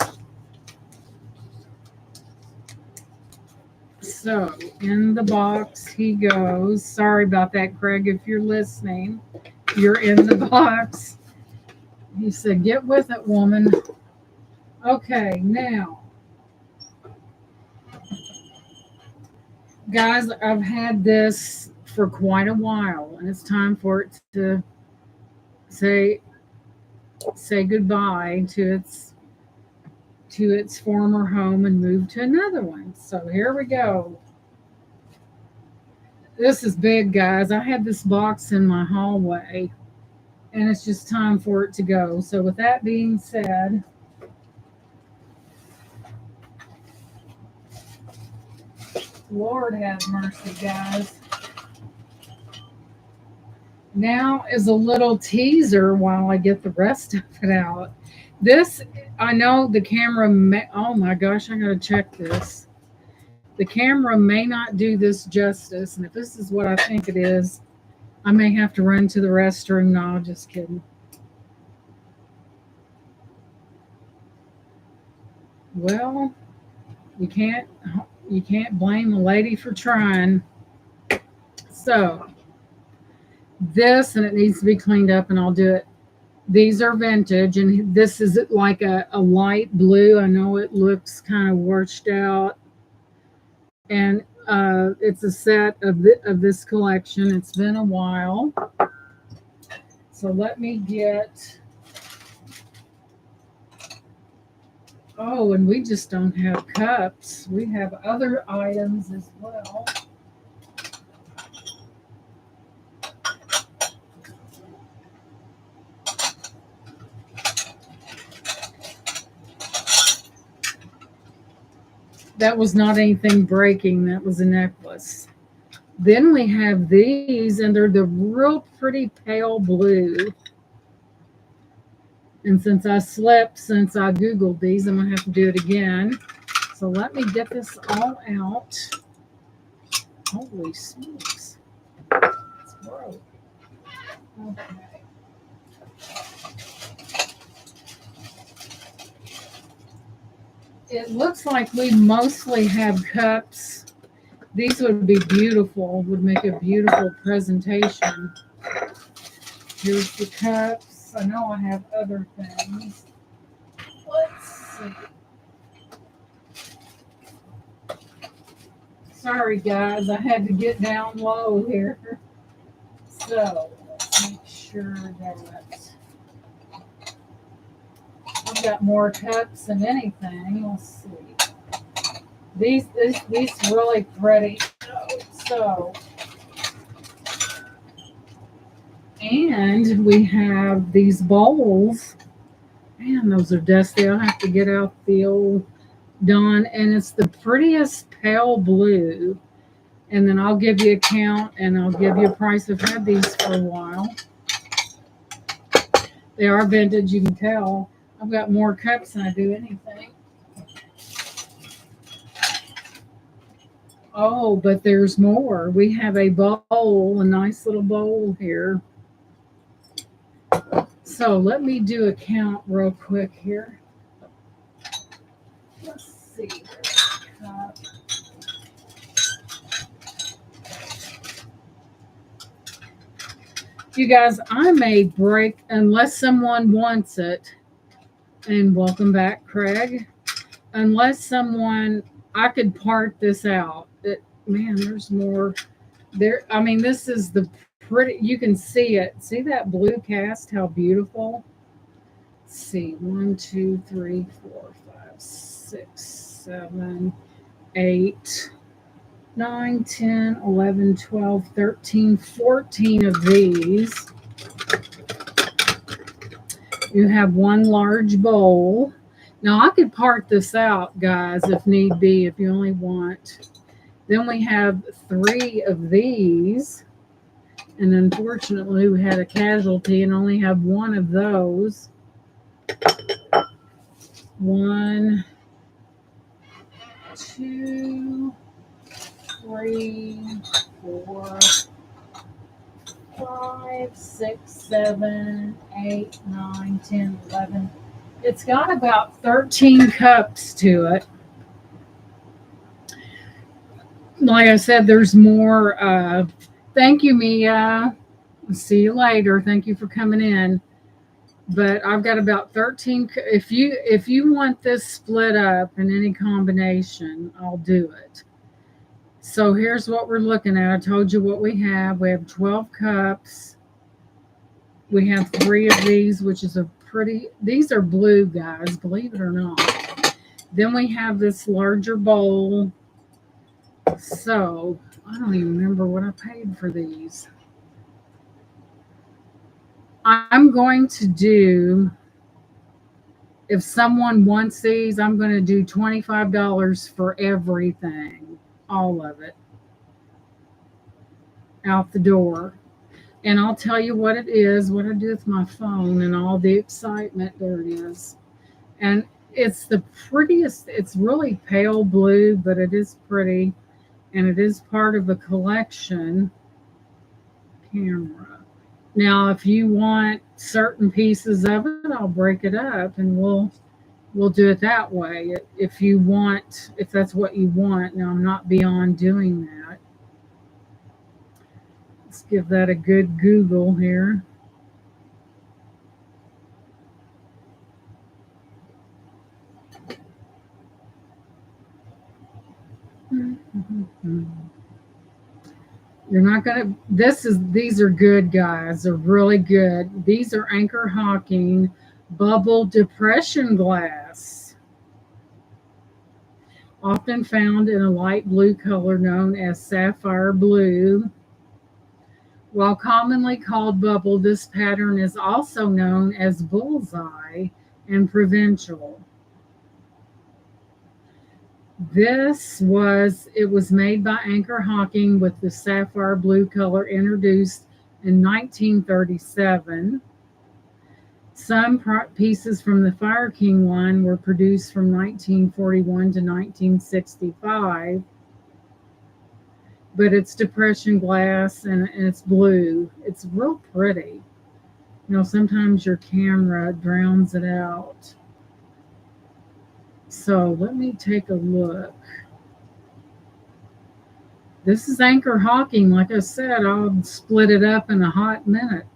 So in the box he goes. Sorry about that, Craig. If you're listening, you're in the box. He said, get with it, woman. Okay, now, guys, I've had this for quite a while, and it's time for it to say goodbye to its former home and move to another one. So here we go. This is big, guys. I had this box in my hallway, and it's just time for it to go. So with that being said, Lord have mercy, guys. Now is a little teaser while I get the rest of it out. This, I know the camera may, oh my gosh, I gotta check this. The camera may not do this justice, and if this is what I think it is, I may have to run to the restroom. No, just kidding. Well, you can't blame a lady for trying. So this, and it needs to be cleaned up, and I'll do it. These are vintage, and this is like a light blue. I know it looks kind of washed out, and it's a set of this collection. It's been a while, so let me get Oh, and we just don't have cups. We have other items as well. That was not anything breaking. That was a necklace. Then we have these, and they're the real pretty pale blue. And since I slipped, since I Googled these, I'm going to have to do it again. So let me get this all out. Holy smokes. It's broke. Okay. It looks like we mostly have cups. These would be beautiful, would make a beautiful presentation. Here's the cups. I know I have other things. Let's see. Sorry, guys, I had to get down low here. So let's make sure that I've got more cups than anything. Let's see. These really pretty. So, and we have these bowls. Man, those are dusty. I'll have to get out the old Dawn, and it's the prettiest pale blue. And then I'll give you a count, and I'll give you a price. I've had these for a while. They are vintage, you can tell. I've got more cups than I do anything. Oh, but there's more. We have a bowl, a nice little bowl here. So let me do a count real quick here. Let's see. You guys, I may break unless someone wants it. And welcome back, Craig. Unless someone, I could part this out. Man, there's more there. I mean, this is the pretty, you can see it. See that blue cast, how beautiful? Let's see, 1, 2, 3, 4, 5, 6, 7, 8, 9, 10, 11, 12, 13, 14 of these. You have one large bowl. Now, I could part this out, guys, if need be, if you only want. Then we have 3 of these. And unfortunately, we had a casualty and only have 1 of those. 1, 2, 3, 4, 5, 6, 7, 8, 9, 10, 11. It's got about 13 cups to it. Like I said, there's more. Thank you, Mia. See you later. Thank you for coming in. But I've got about 13. If you want this split up in any combination, I'll do it. So here's what we're looking at. I told you what we have. We have 12 cups. We have 3 of these, which is a pretty, these are blue, guys, believe it or not. Then we have this larger bowl. So I don't even remember what I paid for these. I'm going to do, if someone wants these, I'm going to do $25 for everything, all of it, out the door. And I'll tell you what it is, what I do with my phone and all the excitement. There it is. And it's the prettiest, it's really pale blue, but it is pretty. And it is part of a collection. Camera. Now, if you want certain pieces of it, I'll break it up and we'll do it that way. If you want, if that's what you want. Now, I'm not beyond doing that. Let's give that a good Google here. You're not going to, these are good, guys. They're really good. These are Anchor Hawking bubble depression glass. often found in a light blue color known as sapphire blue. While commonly called bubble, this pattern is also known as bullseye and provincial. It was made by Anchor Hawking with the sapphire blue color introduced in 1937. Some pieces from the Fire King line were produced from 1941 to 1965, but it's depression glass and it's blue. It's real pretty. Sometimes your camera drowns it out. So let me take a look. This is Anchor Hawking. Like I said, I'll split it up in a hot minute.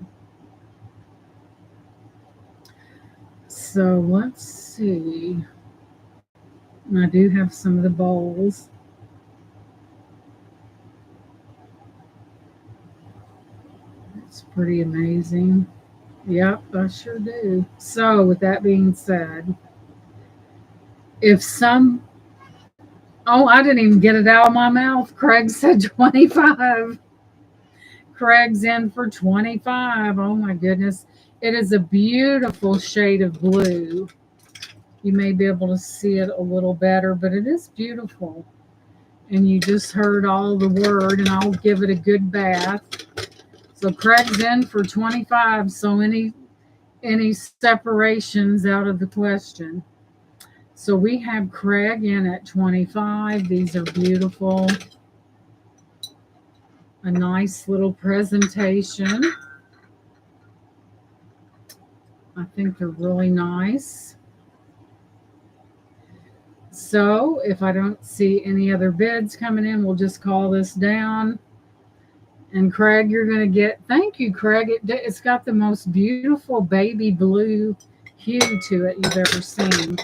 So let's see. I do have some of the bowls. It's pretty amazing. Yep, I sure do. So with that being said, I didn't even get it out of my mouth. Craig said 25. Craig's in for 25. Oh my goodness. It is a beautiful shade of blue. You may be able to see it a little better, but it is beautiful. And you just heard all the word, and I'll give it a good bath. So Craig's in for 25. So any separations out of the question. So we have Craig in at 25. These are beautiful. A nice little presentation. I think they're really nice. So if I don't see any other bids coming in, we'll just call this down. And Craig, you're going to get, thank you, Craig. It's got the most beautiful baby blue hue to it you've ever seen.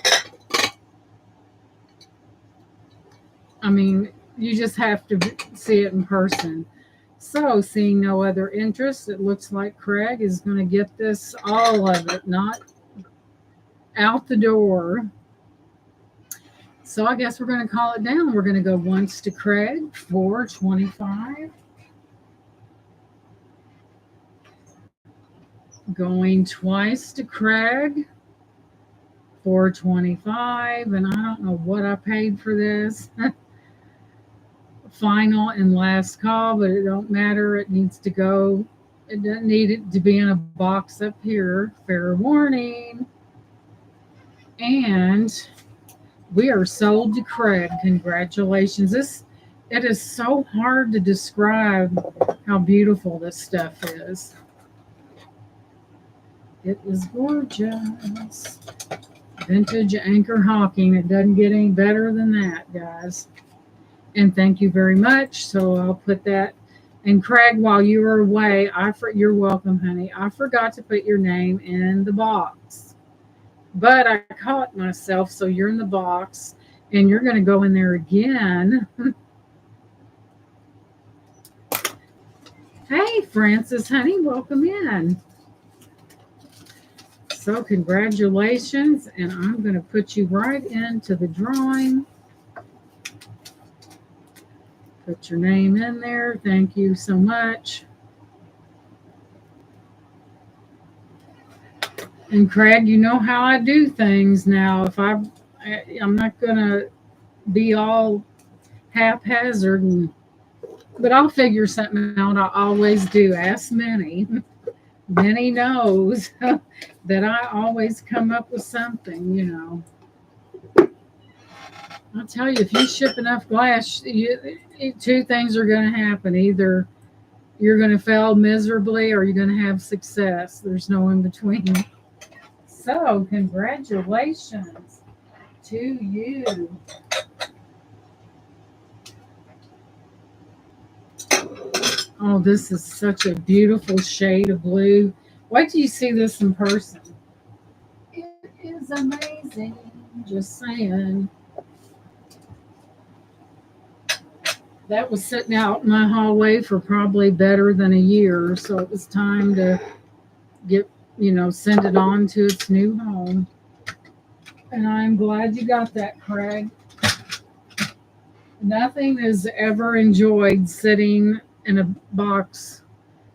I mean, you just have to see it in person. So, seeing no other interest, it looks like Craig is going to get this, all of it, not out the door. So, I guess we're going to call it down. We're going to go once to Craig for 25. Going twice to Craig for 25. And I don't know what I paid for this. Final and last call, but it don't matter. It needs to go. It doesn't need it to be in a box up here. Fair warning. And we are sold to Craig. Congratulations. It is so hard to describe how beautiful this stuff is. It is gorgeous. Vintage Anchor Hawking. It doesn't get any better than that, guys. And thank you very much. So I'll put that. And Craig, while you were away, you're welcome, honey. I forgot to put your name in the box. But I caught myself, so you're in the box. And you're going to go in there again. Hey, Francis, honey, welcome in. So congratulations. And I'm going to put you right into the drawing. Put your name in there. Thank you so much. And Craig, you know how I do things now. I'm not going to be all haphazard, but I'll figure something out. I always do. Ask Minnie. Minnie knows that I always come up with something, I'll tell you, if you ship enough glass, two things are going to happen. Either you're going to fail miserably or you're going to have success. There's no in between. So, congratulations to you. Oh, this is such a beautiful shade of blue. Wait till you see this in person. It is amazing. Just saying. That was sitting out in my hallway for probably better than a year. So it was time to send it on to its new home. And I'm glad you got that, Craig. Nothing is ever enjoyed sitting in a box.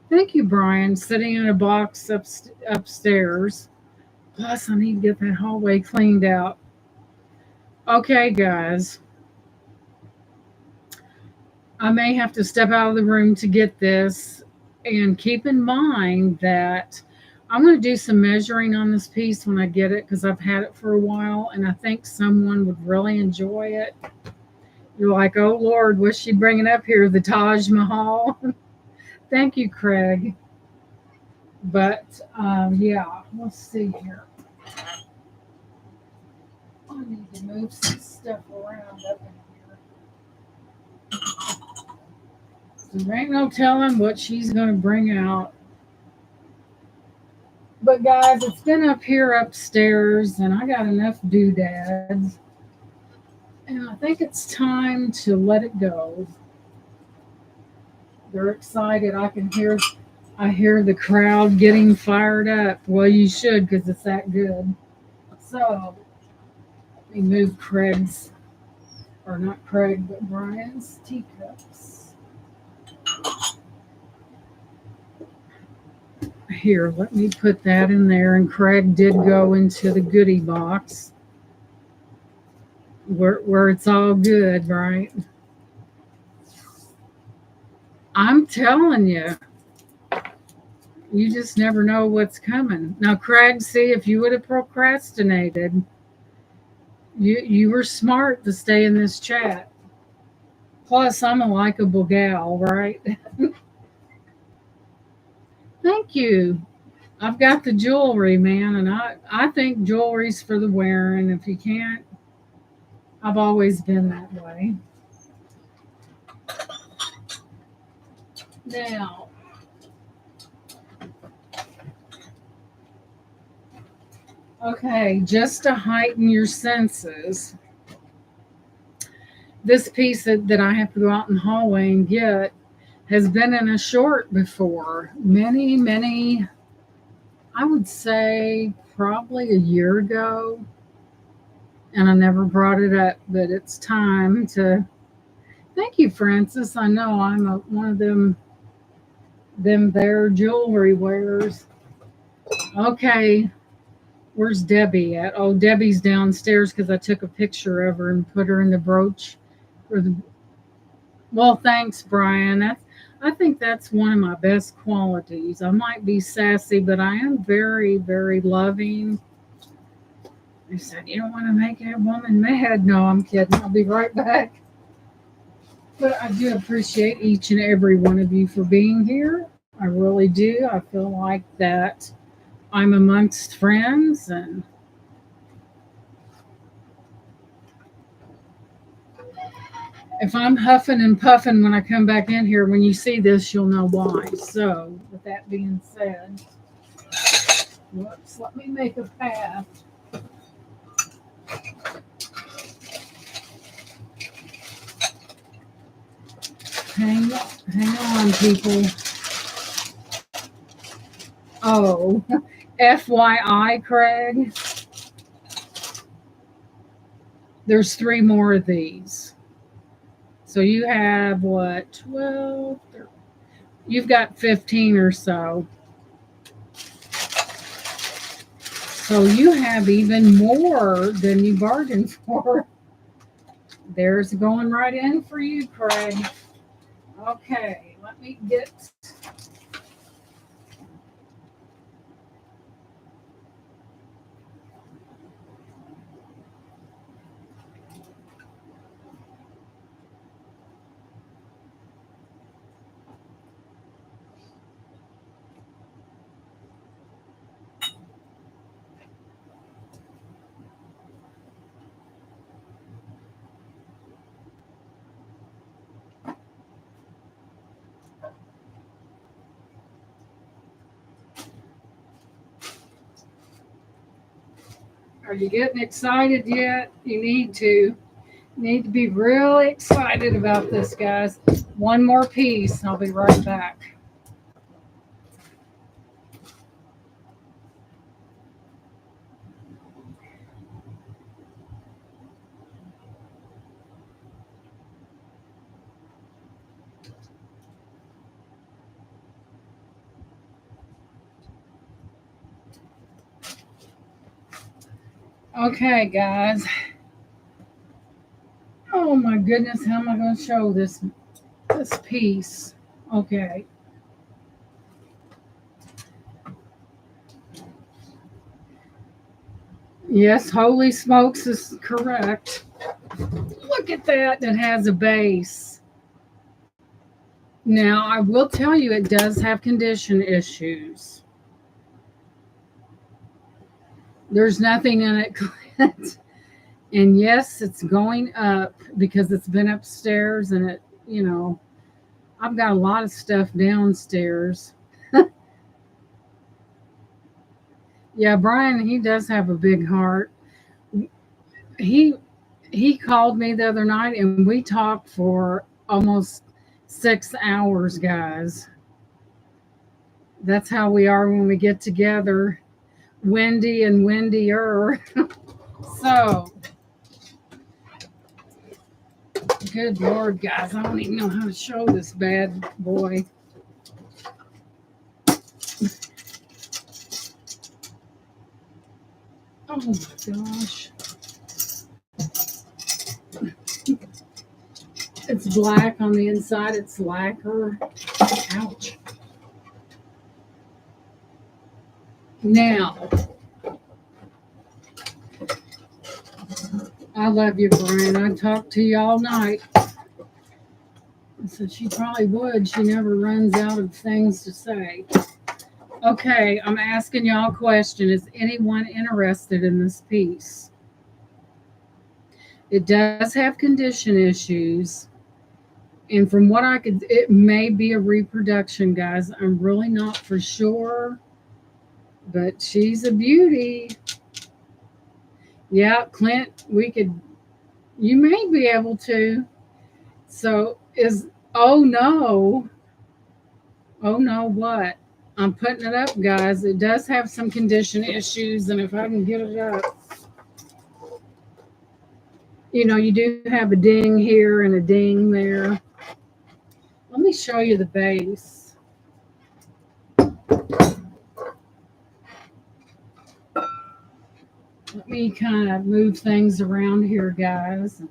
Thank you, Brian. Sitting in a box upstairs. Plus, I need to get that hallway cleaned out. Okay, guys, I may have to step out of the room to get this. And keep in mind that I'm going to do some measuring on this piece when I get it because I've had it for a while and I think someone would really enjoy it. You're like, oh Lord, what's she bringing up here? The Taj Mahal? Thank you, Craig. But yeah, let's see here. I need to move some stuff around up in here. So there ain't no telling what she's going to bring out. But guys, it's been up here upstairs, and I got enough doodads, and I think it's time to let it go. They're excited. I hear the crowd getting fired up. Well, you should, because it's that good. So let me move Craig's, or not Craig, but Brian's teacups. Here, let me put that in there. And Craig did go into the goodie box where it's all good, right? I'm telling you, you just never know what's coming. Now, Craig, see, if you would have procrastinated, you were smart to stay in this chat. Plus, I'm a likable gal, right? Thank you. I've got the jewelry, man, and I think jewelry's for the wearing. If you can't, I've always been that way. Now, okay, just to heighten your senses, this piece that I have to go out in the hallway and get has been in a short before. Many, I would say probably a year ago. And I never brought it up, but it's time to. Thank you, Francis. I know I'm one of them there jewelry wearers. Okay, where's Debbie at? Oh, Debbie's downstairs because I took a picture of her and put her in the brooch. For the well, thanks, Brian. I think that's one of my best qualities. I might be sassy, but I am very, very loving. They said, you don't want to make that woman mad. No, I'm kidding. I'll be right back. But I do appreciate each and every one of you for being here. I really do. I feel like that I'm amongst friends, and if I'm huffing and puffing when I come back in here, when you see this, you'll know why. So, with that being said, whoops, let me make a path. Hang on, people. Oh, FYI, Craig, there's 3 more of these. So you have what, 12? 13, you've got 15 or so. So you have even more than you bargained for. There's going right in for you, Craig. Okay, let me get. Are you getting excited yet? You need to. You need to be really excited about this, guys. One more piece, and I'll be right back. Okay, guys. Oh my goodness, how am I going to show this piece? Okay. Yes, holy smokes is correct. Look at that. That has a base. Now, I will tell you, it does have condition issues. There's nothing in it, Clint. And yes, it's going up because it's been upstairs and I've got a lot of stuff downstairs. Yeah, Brian, he does have a big heart. He he called me the other night and we talked for almost 6 hours, guys. That's how we are when we get together, windy and windier. So, good Lord, guys, I don't even know how to show this bad boy. Oh my gosh. It's black on the inside, it's lacquer. Ouch. Now, I love you, Brian. I talked to you all night. So she probably would. She never runs out of things to say. Okay, I'm asking y'all a question. Is anyone interested in this piece? It does have condition issues. And from what I could, it may be a reproduction, guys. I'm really not for sure. But she's a beauty. Yeah, Clint, you may be able to. So oh no, what? I'm putting it up, guys. It does have some condition issues, and if I can get it up, you do have a ding here and a ding there. Let me show you the base. Let me kind of move things around here, guys.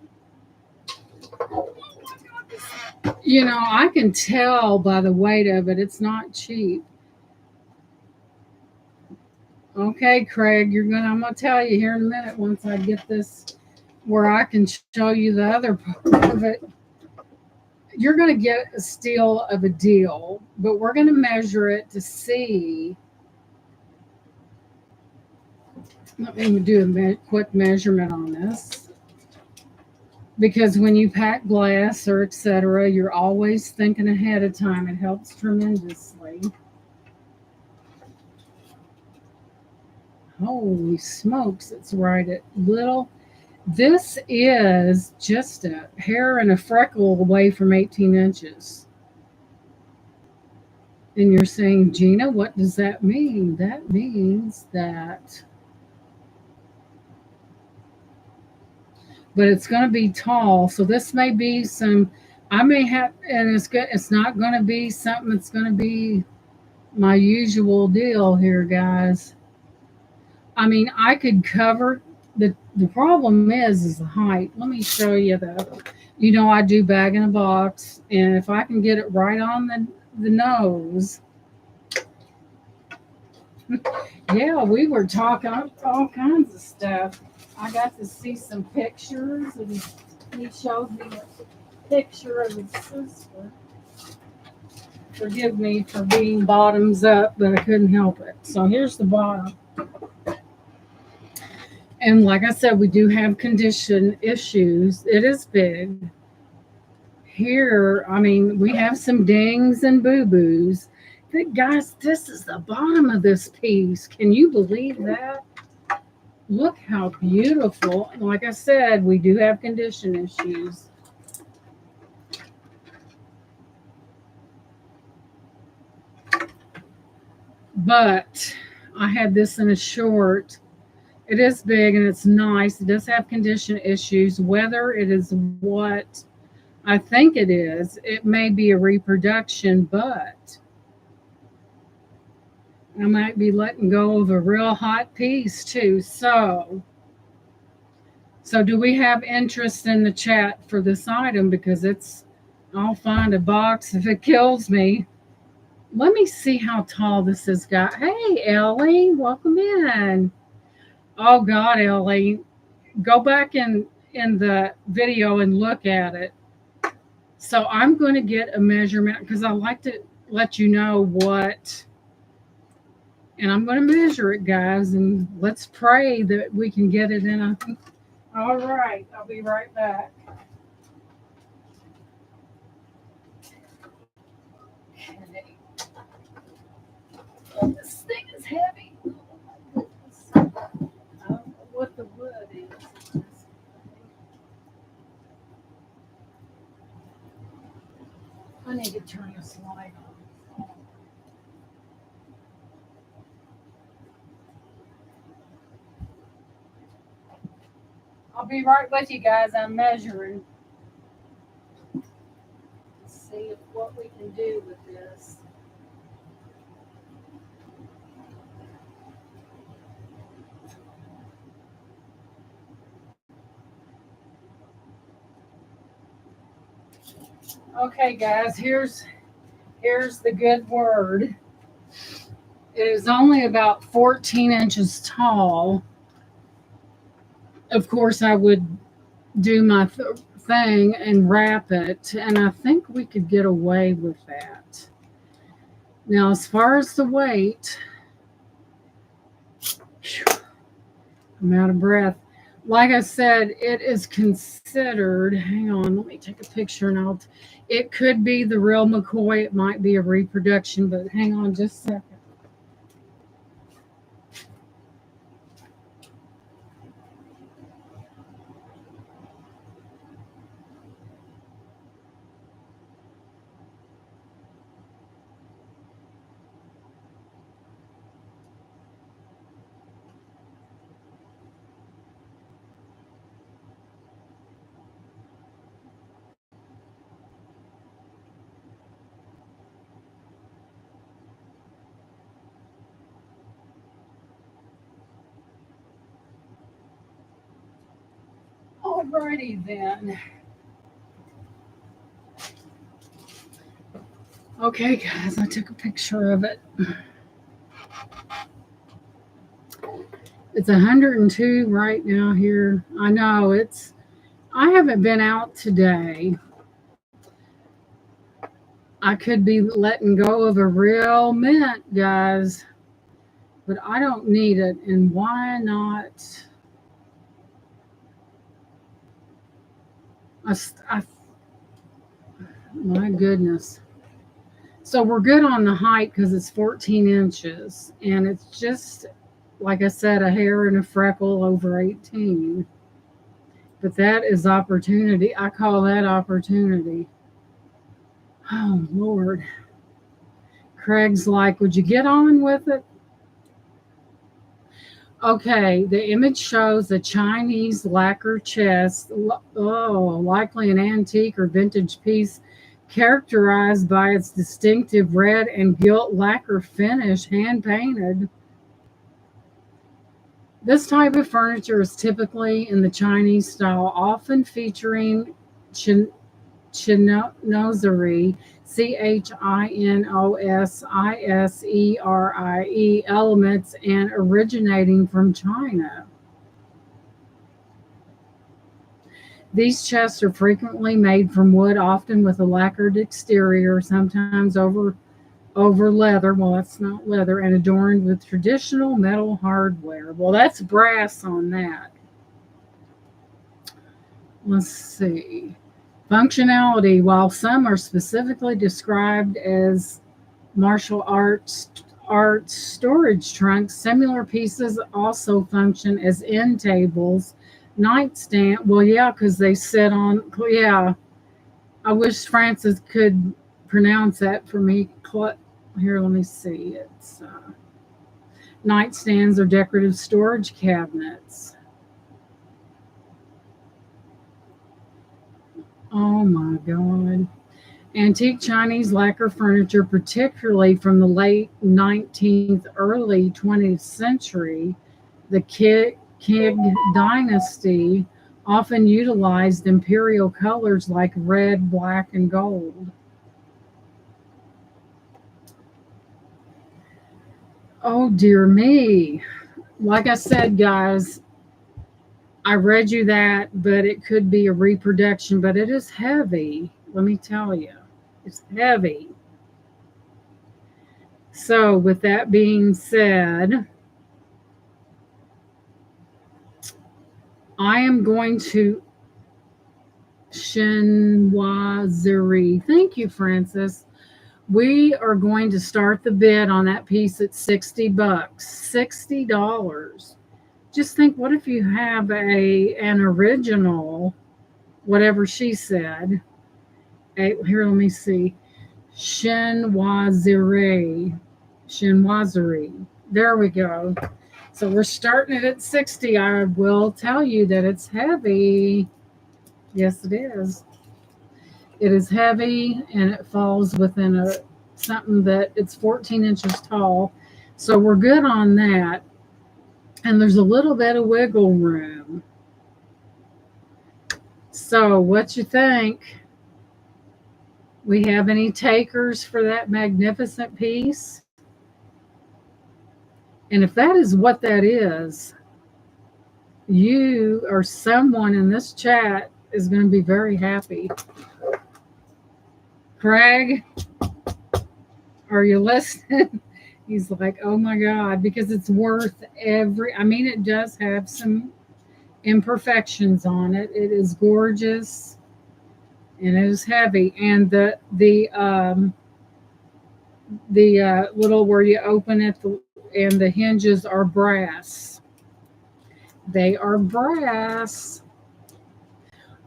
I can tell by the weight of it, it's not cheap. Okay, Craig, I'm gonna tell you here in a minute once I get this where I can show you the other part of it. You're gonna get a steal of a deal, but we're gonna measure it to see. Let me do a quick measurement on this. Because when you pack glass or etc., you're always thinking ahead of time. It helps tremendously. Holy smokes, it's right at little. This is just a hair and a freckle away from 18 inches. And you're saying, Gina, what does that mean? That means that, but it's going to be tall. So this may be I may have, and it's good. It's not going to be something that's going to be my usual deal here, guys. I mean, I could cover the problem is the height. Let me show you though. I do bag in a box, and if I can get it right on the nose. Yeah, we were talking all kinds of stuff. I got to see some pictures, and he showed me a picture of his sister. Forgive me for being bottoms up, but I couldn't help it. So here's the bottom. And like I said, we do have condition issues. It is big. Here, I mean, we have some dings and boo-boos. But guys, this is the bottom of this piece. Can you believe that? Look how beautiful. Like I said, we do have condition issues. But I had this in a short. It is big and it's nice. It does have condition issues. Whether it is what I think it is, it may be a reproduction, but I might be letting go of a real hot piece too. So So do we have interest in the chat for this item? Because I'll find a box if it kills me. Let me see how tall this is, guy. Hey, Ellie, welcome in. Oh God, Ellie, go back in the video and look at it. So I'm going to get a measurement because I like to let you know what, and I'm going to measure it, guys, and let's pray that we can get it in a. All right, I'll be right back. Okay. Well, this thing is heavy. Oh my goodness. I don't know what the wood is. I need to turn this light on. I'll be right with you guys. I'm measuring. Let's see what we can do with this. Okay, guys, here's the good word. It is only about 14 inches tall. Of course, I would do my thing and wrap it, and I think we could get away with that. Now, as far as the weight, I'm out of breath. Like I said, it is considered, hang on, let me take a picture and it could be the real McCoy. It might be a reproduction, but hang on just a second. Alrighty then. Okay, guys, I took a picture of it. It's 102 right now here. I know I haven't been out today. I could be letting go of a real mint, guys, but I don't need it. And why not? My goodness. So we're good on the height because it's 14 inches. And it's just, like I said, a hair and a freckle over 18. But that is opportunity. I call that opportunity. Oh, Lord. Craig's like, would you get on with it? Okay, the image shows a Chinese lacquer chest, likely an antique or vintage piece, characterized by its distinctive red and gilt lacquer finish, hand-painted. This type of furniture is typically in the Chinese style, often featuring chinoiserie, CHINOSISERIE elements and originating from China. These chests are frequently made from wood, often with a lacquered exterior, sometimes over leather. Well, that's not leather, and adorned with traditional metal hardware. Well, that's brass on that. Let's see. Functionality. While some are specifically described as martial arts storage trunks, similar pieces also function as end tables, nightstand. Well, yeah, because they sit on. Yeah, I wish Francis could pronounce that for me. Here, let me see. It's nightstands or decorative storage cabinets. Oh my God. Antique Chinese lacquer furniture, particularly from the late 19th, early 20th century, the Qing dynasty, often utilized imperial colors like red, black, and gold. Oh, dear me. Like I said, guys, I read you that, but it could be a reproduction, but it is heavy. Let me tell you, it's heavy. So, with that being said, I am going to chinoiserie. Thank you, Francis. We are going to start the bid on that piece at 60 bucks. $60. Just think, what if you have an original, whatever she said. Here, let me see. Chinoiserie. Chinoiserie. There we go. So we're starting it at 60. I will tell you that it's heavy. Yes, it is. It is heavy and it falls within something that it's 14 inches tall. So we're good on that. And there's a little bit of wiggle room. So what you think? We have any takers for that magnificent piece? And if that is what that is, you or someone in this chat is going to be very happy. Craig, are you listening? He's like, oh my God, because it's worth I mean, it does have some imperfections on it. It is gorgeous and it is heavy. And the little where you open it and the hinges are brass. They are brass.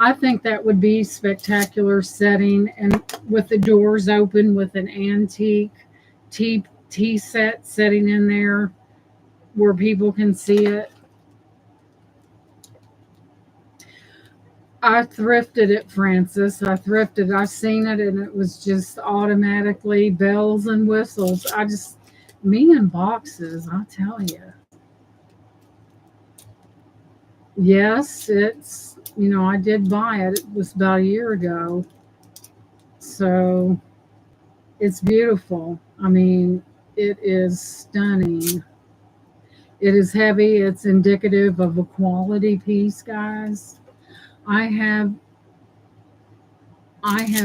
I think that would be spectacular setting, and with the doors open with an antique tea set setting in there where people can see it. I thrifted it, Francis. I thrifted. I seen it, and it was just automatically bells and whistles. Me and boxes, I tell you. Yes, I did buy it. It was about a year ago. So it's beautiful. I mean, it is stunning. It is heavy. It's indicative of a quality piece, guys. I have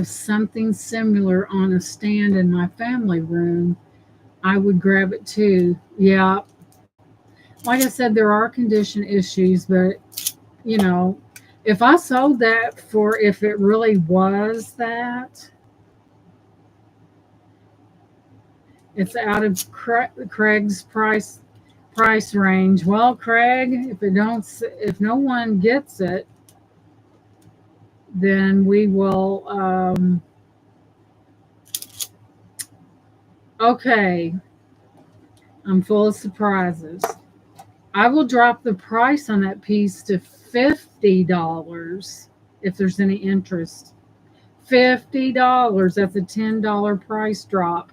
something similar on a stand in my family room. I would grab it too. Yeah. Like I said, there are condition issues, but you know, if I sold that for, if it really was that, it's out of Craig's price range. Well, Craig, if no one gets it, then we will. Okay, I'm full of surprises. I will drop the price on that piece to $50 if there's any interest. $50. That's a $10 price drop.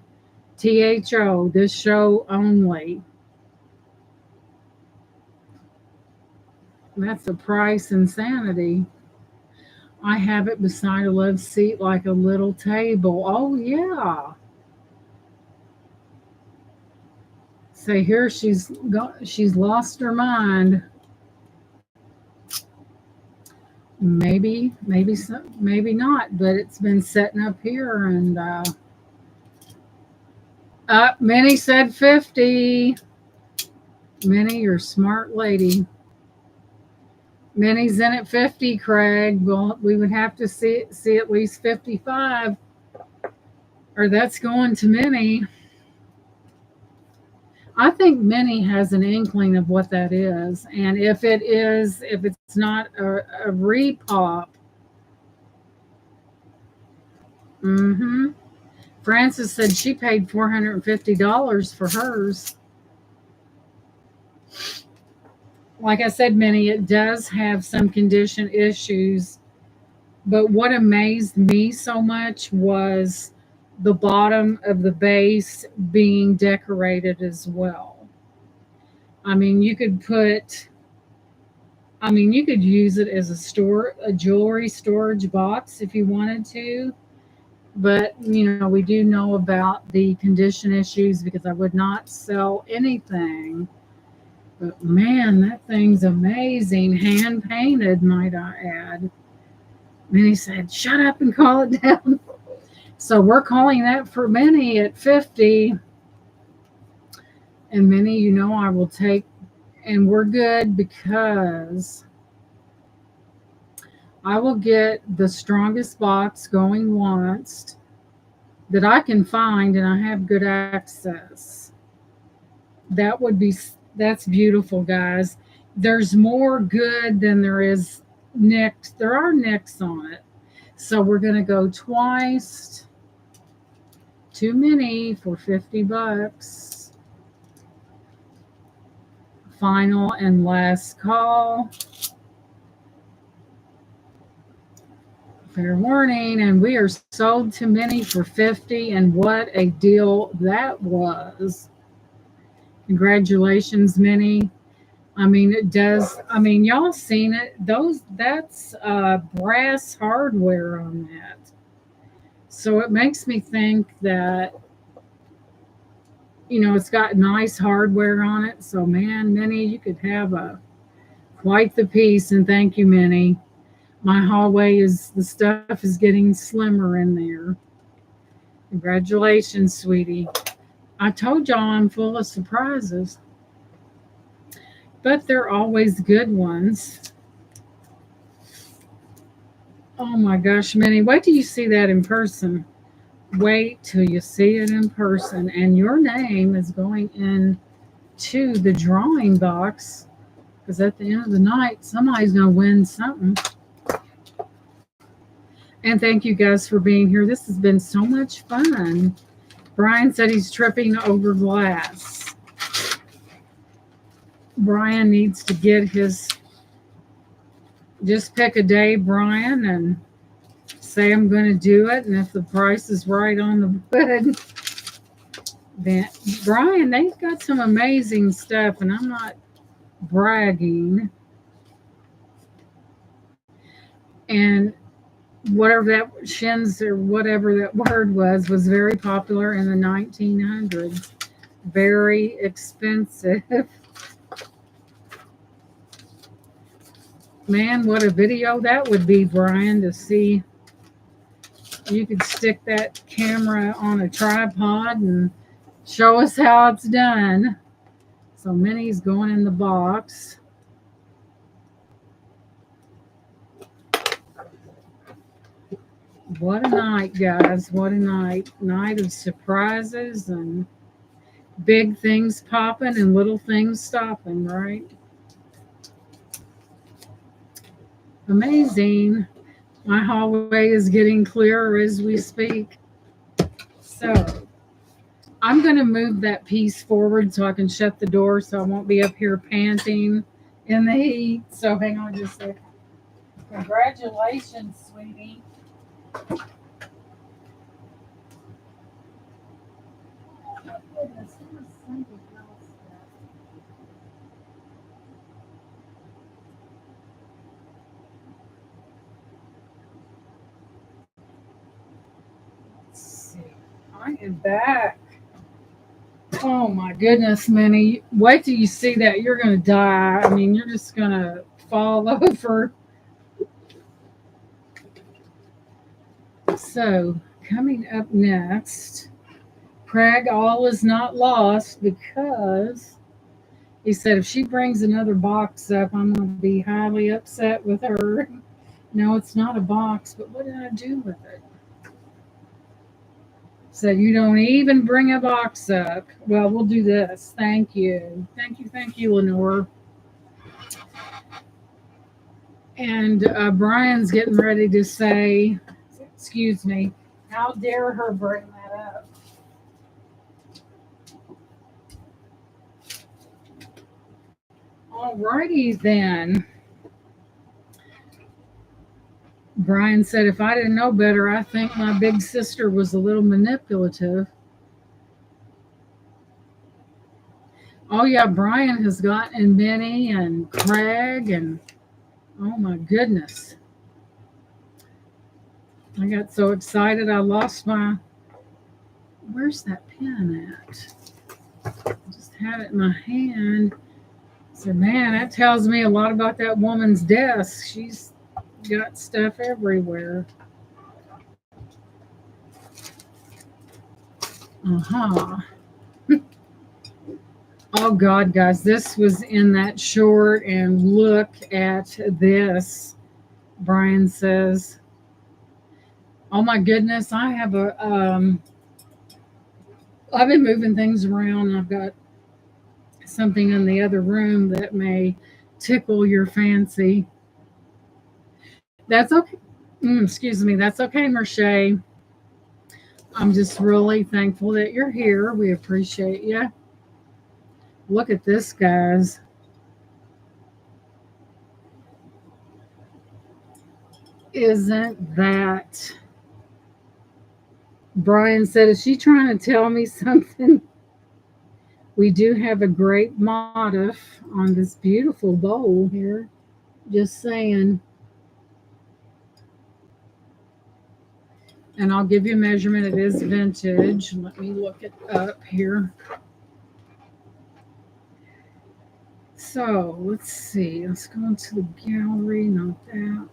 THO, this show only. That's a price insanity. I have it beside a love seat like a little table. Oh, yeah. So here she's lost her mind. Maybe not, but it's been setting up here, and Minnie said 50. Minnie, you're a smart lady. Minnie's in at 50, Craig. Well, we would have to see at least 55, or that's going to Minnie. I think Minnie has an inkling of what that is, and if it's not a repop. Frances said she paid $450 for hers. Like I said, Minnie, it does have some condition issues, but what amazed me so much was the bottom of the base being decorated as well. I mean, you could put I mean, you could use it as a jewelry storage box if you wanted to. But, we do know about the condition issues because I would not sell anything. But man, that thing's amazing. Hand painted, might I add. And he said, shut up and call it down. So we're calling that for Minnie at 50. And Minnie, I will take, and we're good because I will get the strongest box going once that I can find and I have good access. That's beautiful, guys. There's more good than there is nicks. There are nicks on it. So we're going to go twice. Too many for $50. Final and last call. Fair warning, and we are sold to many for 50, and what a deal that was. Congratulations, Minnie. I mean, it does. I mean, y'all seen it. That's brass hardware on that. So it makes me think that, it's got nice hardware on it. So man, Minnie, you could have quite the piece. And thank you, Minnie. My hallway the stuff is getting slimmer in there. Congratulations, sweetie. I told y'all I'm full of surprises. But they're always good ones. Oh my gosh, Minnie, wait till you see that in person. Wait till you see it in person. And your name is going into the drawing box because at the end of the night, somebody's going to win something. And thank you guys for being here. This has been so much fun. Brian said he's tripping over glass. Brian needs to get just pick a day, Brian, and say I'm going to do it. And if the price is right on the wood, then Brian, they've got some amazing stuff, and I'm not bragging. And whatever that shins or whatever that word was very popular in the 1900s. Very expensive. Man, what a video that would be, Brian, to see. You could stick that camera on a tripod and show us how it's done. So Minnie's going in the box. What a night, guys. What a night. Night of surprises and big things popping and little things stopping, right? Amazing. My hallway is getting clearer as we speak. So I'm going to move that piece forward so I can shut the door so I won't be up here panting in the heat. So hang on just a second. Congratulations, sweetie. Let's see. I am back. Oh my goodness, Minnie. Wait till you see that. You're going to die. I mean, you're just going to fall over. So, coming up next, Craig, all is not lost because he said if she brings another box up, I'm going to be highly upset with her. No, it's not a box, but what did I do with it? Said you don't even bring a box up. Well, we'll do this. Thank you. Thank you, Lenore. And Brian's getting ready to say, excuse me, how dare her bring that up? Alrighty then. Brian said, if I didn't know better, I think my big sister was a little manipulative. Oh, yeah, Brian has gotten Minnie and Craig and Oh my goodness. I got so excited I lost my. Where's that pen at? I just had it in my hand. So, man, that tells me a lot about that woman's desk. She's got stuff everywhere. Uh-huh. Oh, God, guys, this was in that short, and look at this, Brian says. Oh, my goodness, I've been moving things around, and I've got something in the other room that may tickle your fancy. That's okay. Excuse me. That's okay, Merche. I'm just really thankful that you're here. We appreciate you. Look at this, guys. Isn't that? Brian said, is she trying to tell me something? We do have a great motif on this beautiful bowl here. Just saying. And I'll give you a measurement. It is vintage. Let me look it up here. So let's see. Let's go into the gallery. Not that.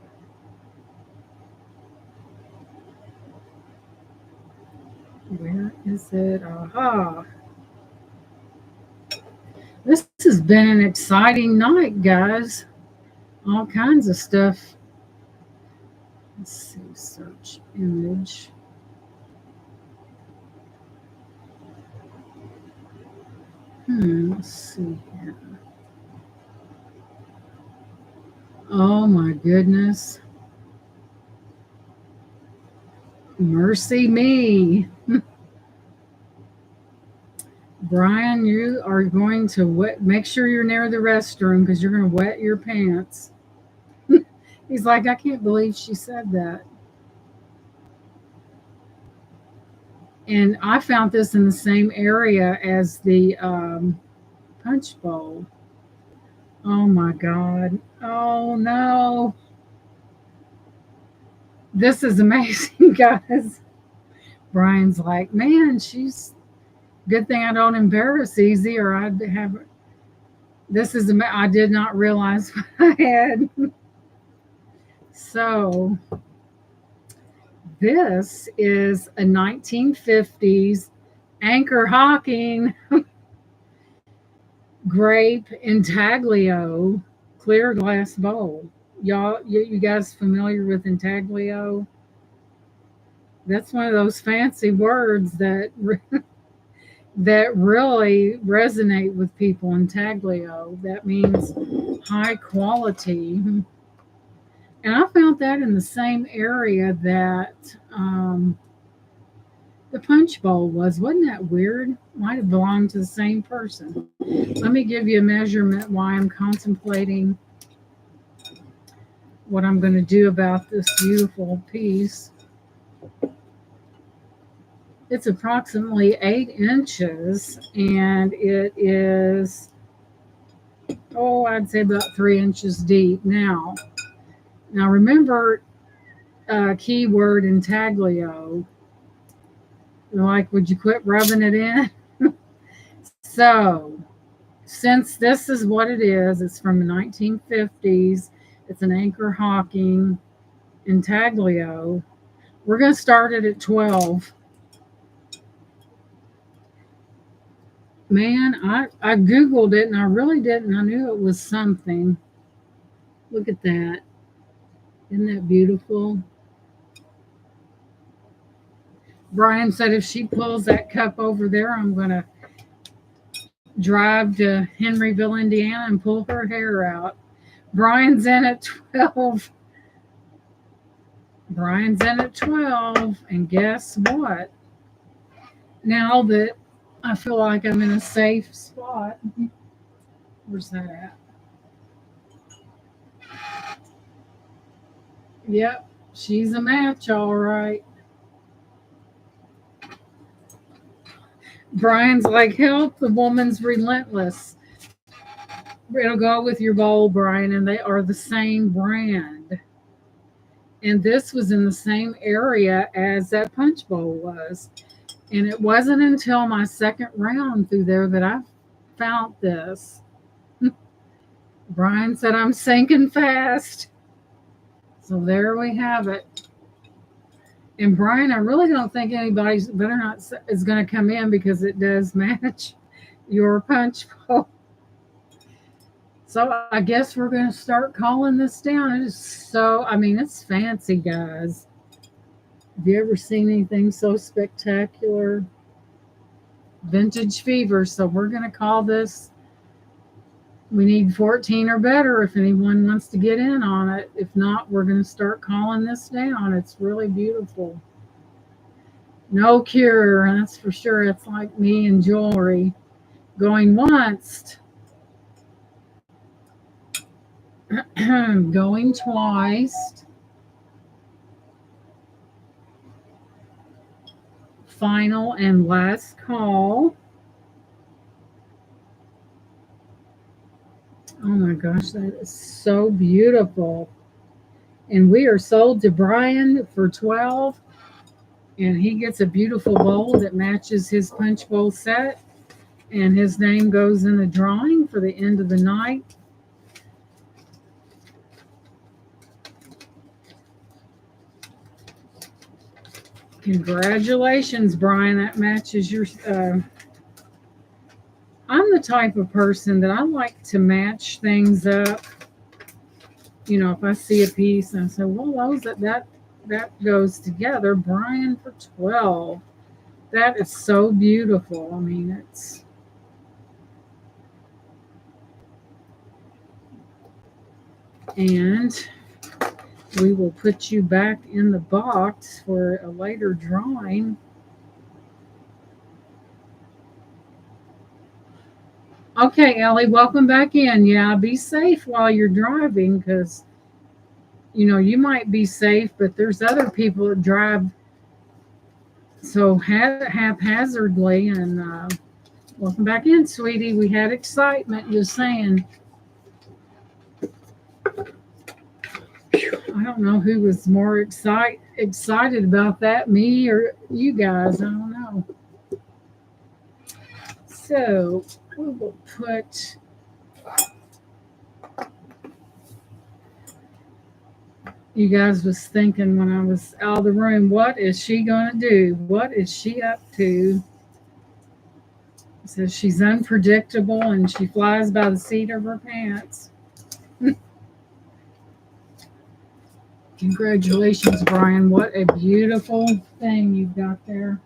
Where is it? Aha. This has been an exciting night, guys. All kinds of stuff. Let's see. Search image. Let's see here. Oh my goodness. Mercy me. Brian, you are going to make sure you're near the restroom because you're going to wet your pants. He's like, I can't believe she said that. And I found this in the same area as the punch bowl. Oh my God. Oh no. This is amazing, guys. Brian's like, man, she's good thing I don't embarrass easy, or I'd have. This is I did not realize what I had. So this is a 1950s Anchor Hocking grape intaglio clear glass bowl. Y'all, you guys familiar with intaglio? That's one of those fancy words that that really resonate with people. Intaglio, that means high quality. And I found that in the same area that the punch bowl was. Wasn't that weird? Might have belonged to the same person. Let me give you a measurement why I'm contemplating what I'm going to do about this beautiful piece. It's approximately 8 inches, and it is, I'd say about 3 inches deep. Now remember, keyword intaglio. Like, would you quit rubbing it in? So, since this is what it is, it's from the 1950s. It's an Anchor Hocking intaglio. We're going to start it at 12. Man, I Googled it and I really didn't. I knew it was something. Look at that. Isn't that beautiful? Brian said if she pulls that cup over there, I'm going to drive to Henryville, Indiana and pull her hair out. Brian's in at 12. Brian's in at 12. And guess what? Now that I feel like I'm in a safe spot. Where's that at? Yep, she's a match, all right. Brian's like, help, the woman's relentless. It'll go with your bowl, Brian, and they are the same brand. And this was in the same area as that punch bowl was. And it wasn't until my second round through there that I found this. Brian said, I'm sinking fast. So there we have it. And Brian, I really don't think anybody's better not is going to come in because it does match your punch bowl. So I guess we're going to start calling this down. It is so, I mean, it's fancy, guys. Have you ever seen anything so spectacular? Vintage fever. So we're going to call this. We need 14 or better if anyone wants to get in on it. If not, we're going to start calling this down. It's really beautiful. No cure, that's for sure. It's like me and jewelry. Going once. Going twice. Final and last call. Oh my gosh, that is so beautiful. And we are sold to Brian for 12. And he gets a beautiful bowl that matches his punch bowl set. And his name goes in the drawing for the end of the night. Congratulations, Brian. That matches your. I'm the type of person that I like to match things up. You know, if I see a piece and I say, well, that goes together. Brian for 12. That is so beautiful. I mean, it's. And we will put you back in the box for a later drawing. Okay, Ellie, welcome back in. Yeah, be safe while you're driving because, you know, you might be safe, but there's other people that drive so haphazardly. And welcome back in, sweetie. We had excitement, just saying. I don't know who was more excited about that, me or you guys. I don't know. So we will put you guys was thinking when I was out of the room, what is she gonna do? What is she up to? So she's unpredictable and she flies by the seat of her pants. Congratulations, Brian. What a beautiful thing you've got there.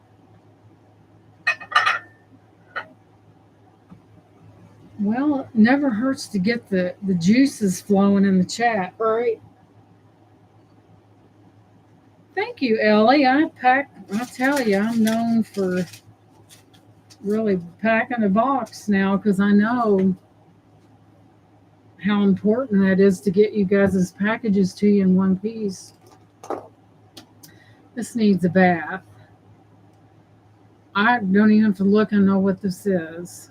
Well, it never hurts to get the juices flowing in the chat, right? Thank you, Ellie. I tell you, I'm known for really packing a box now because I know how important that is to get you guys' packages to you in one piece. This needs a bath. I don't even have to look and know what this is.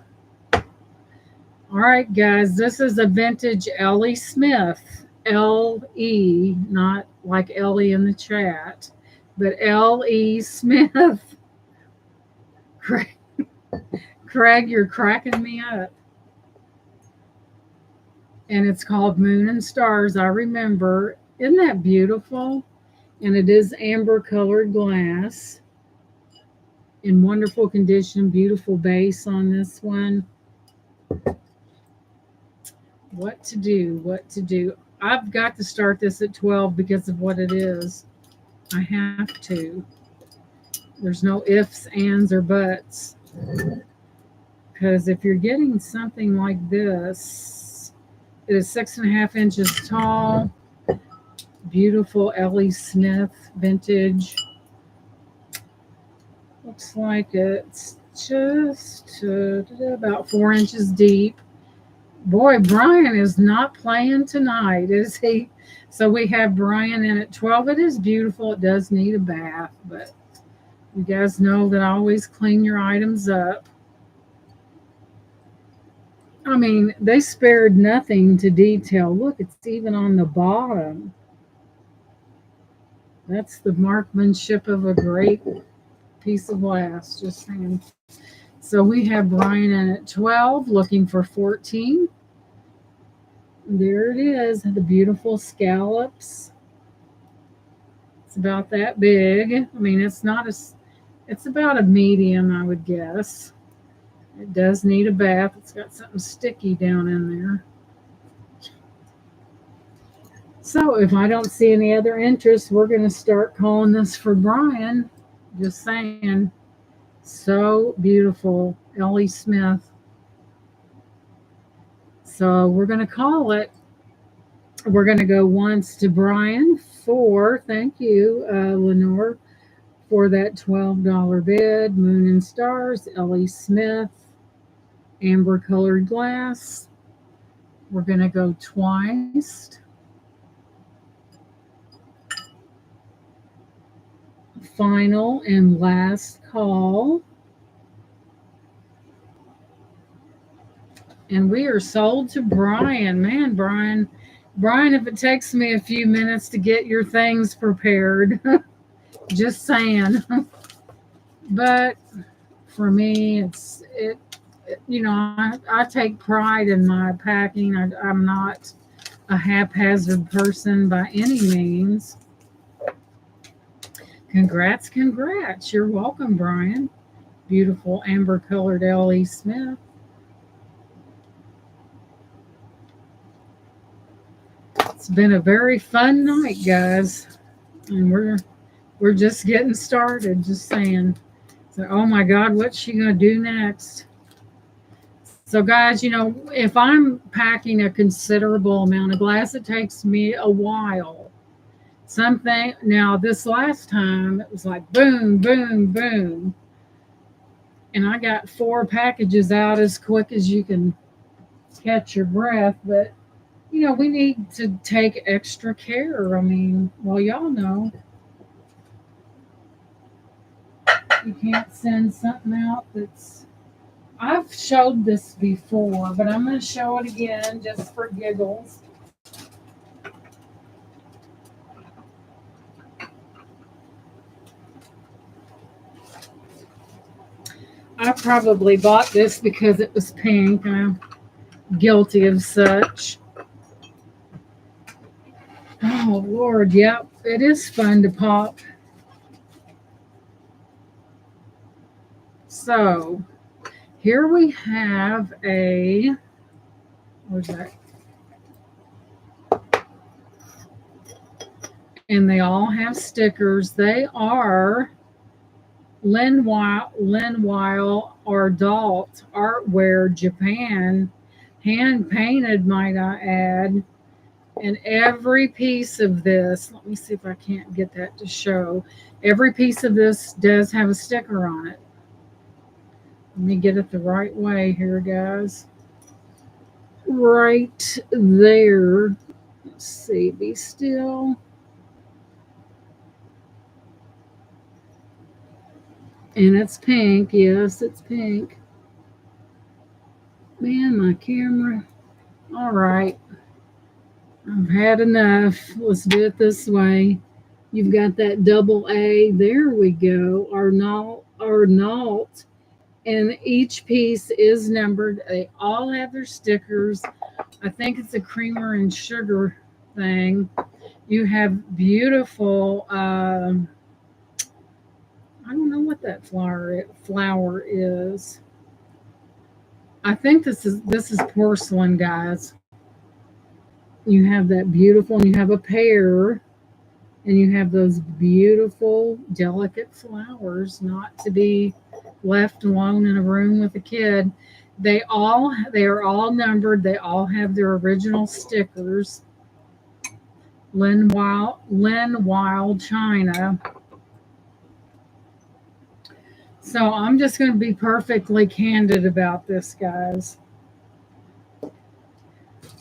All right, guys, this is a vintage Ellie Smith. L-E, not like Ellie in the chat, but L-E Smith. Craig, you're cracking me up. And it's called Moon and Stars. I remember. Isn't that beautiful? And it is amber colored glass in wonderful condition. Beautiful base on this one. What to do? I've got to start this at 12 because of what it is. I have to. There's no ifs, ands, or buts. Because if you're getting something like this, it is 6.5 inches tall. Beautiful Ellie Smith vintage. Looks like it's just about 4 inches deep. Boy, Brian is not playing tonight, is he? So we have Brian in at 12. It is beautiful. It does need a bath, but you guys know that I always clean your items up. I mean, they spared nothing to detail. Look, it's even on the bottom. That's the markmanship of a great piece of glass. Just saying. So we have Brian in at 12, looking for 14. There it is, the beautiful scallops. It's about that big. I mean, it's about a medium, I would guess. It does need a bath. It's got something sticky down in there. So if I don't see any other interest, we're going to start calling this for Brian. Just saying. So beautiful. Ellie Smith. So we're going to call it. We're going to go once to Brian for, thank you, Lenore, for that $12 bid. Moon and Stars, Ellie Smith, amber colored glass. We're going to go twice. Final and last call. And we are sold to Brian. Man, Brian, if it takes me a few minutes to get your things prepared, just saying. But for me, I take pride in my packing. I'm not a haphazard person by any means. Congrats. You're welcome, Brian. Beautiful amber colored L.E. Smith. It's been a very fun night, guys. And we're just getting started, just saying. So, oh my God, what's she going to do next? So, guys, if I'm packing a considerable amount of glass, it takes me a while. Now, this last time, it was like boom, boom, boom. And I got 4 packages out as quick as you can catch your breath. But, we need to take extra care. I mean, well, y'all know. You can't send something out that's. I've showed this before, but I'm going to show it again just for giggles. I probably bought this because it was pink. I'm guilty of such. Oh, Lord, yep. It is fun to pop. So, here we have what's that? And they all have stickers. They are Linwile or Adult Artwear Japan, hand painted, might I add. And every piece of this, let me see if I can't get that to show. Every piece of this does have a sticker on it. Let me get it the right way here, guys. Right there. Let's see, be still. And it's pink. Yes, it's pink. Man, my camera. All right. I've had enough. Let's do it this way. You've got that double A. There we go. Arnault. And each piece is numbered. They all have their stickers. I think it's a creamer and sugar thing. You have beautiful. I don't know what that flower is. I think this is porcelain, guys. You have that beautiful, and you have a pear, and you have those beautiful, delicate flowers, not to be left alone in a room with a kid. They are all numbered. They all have their original stickers. Lynn Wild China. So I'm just going to be perfectly candid about this, guys.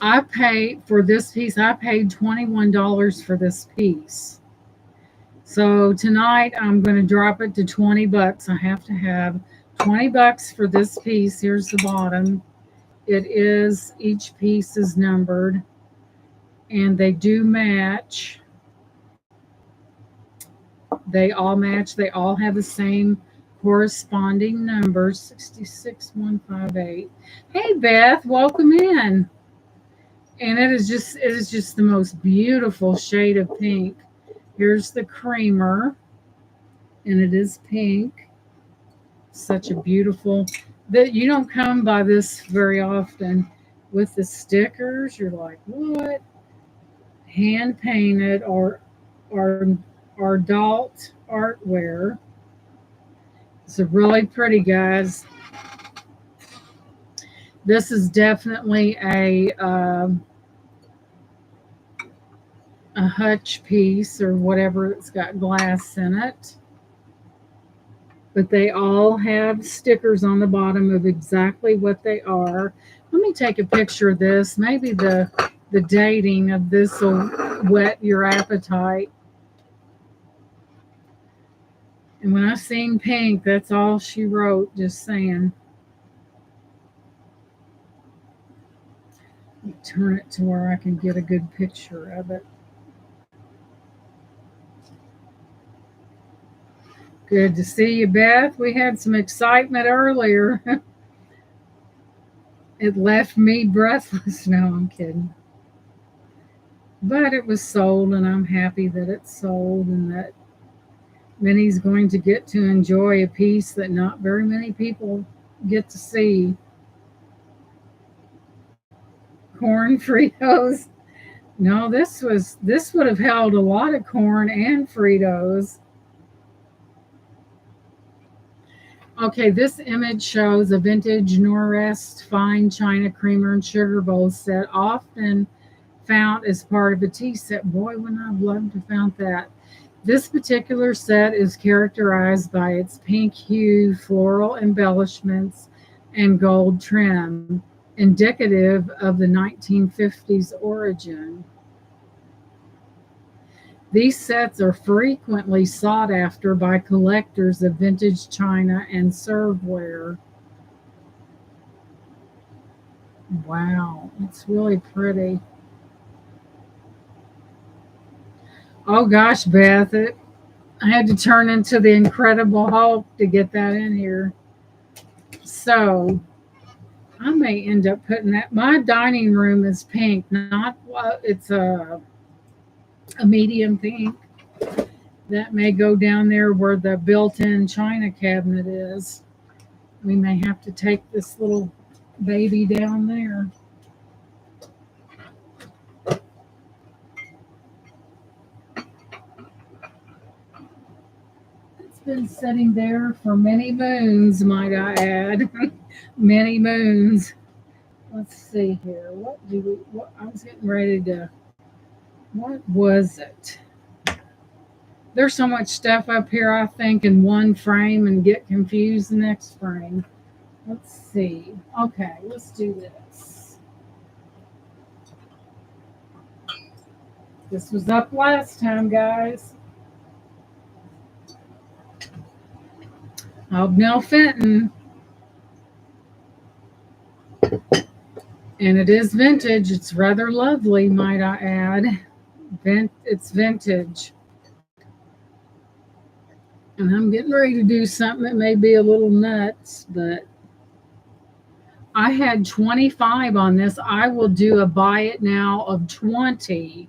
I paid for this piece. I paid $21 for this piece. So tonight I'm going to drop it to $20. I have to have $20 for this piece. Here's the bottom. each piece is numbered, and they do match. They all match. They all have the same corresponding numbers, 66158. Hey Beth, welcome in. And it is just the most beautiful shade of pink. Here's the creamer, and it is pink. Such a beautiful, that you don't come by this very often. With the stickers, you're like, what? Hand painted or adult artware. It's really pretty, guys. This is definitely a hutch piece or whatever. It's got glass in it. But they all have stickers on the bottom of exactly what they are. Let me take a picture of this. Maybe the dating of this will whet your appetite. And when I seen pink, that's all she wrote, just saying. Turn it to where I can get a good picture of it. Good to see you, Beth. We had some excitement earlier. It left me breathless. No, I'm kidding. But it was sold, and I'm happy that it's sold and that Minnie's going to get to enjoy a piece that not very many people get to see. Corn Fritos. No, this would have held a lot of corn and Fritos. Okay, this image shows a vintage Norest fine china creamer and sugar bowl set, often found as part of a tea set. Boy, wouldn't I have loved to have found that. This particular set is characterized by its pink hue, floral embellishments, and gold trim, indicative of the 1950s origin. These sets are frequently sought after by collectors of vintage china and serveware. Wow, it's really pretty. Oh gosh, Beth, I had to turn into the Incredible Hulk to get that in here. So I may end up putting that. My dining room is pink, not it's a medium pink. That may go down there where the built-in china cabinet is. We may have to take this little baby down there. It's been sitting there for many moons, might I add. Many moons. Let's see here. What I was getting ready to, what was it? There's so much stuff up here, I think, in one frame and get confused the next frame. Let's see. Okay, let's do this. This was up last time, guys. Hobnail Fenton. And it is vintage. It's rather lovely, might I add. It's vintage. And I'm getting ready to do something that may be a little nuts, but I had 25 on this. I will do a buy it now of 20.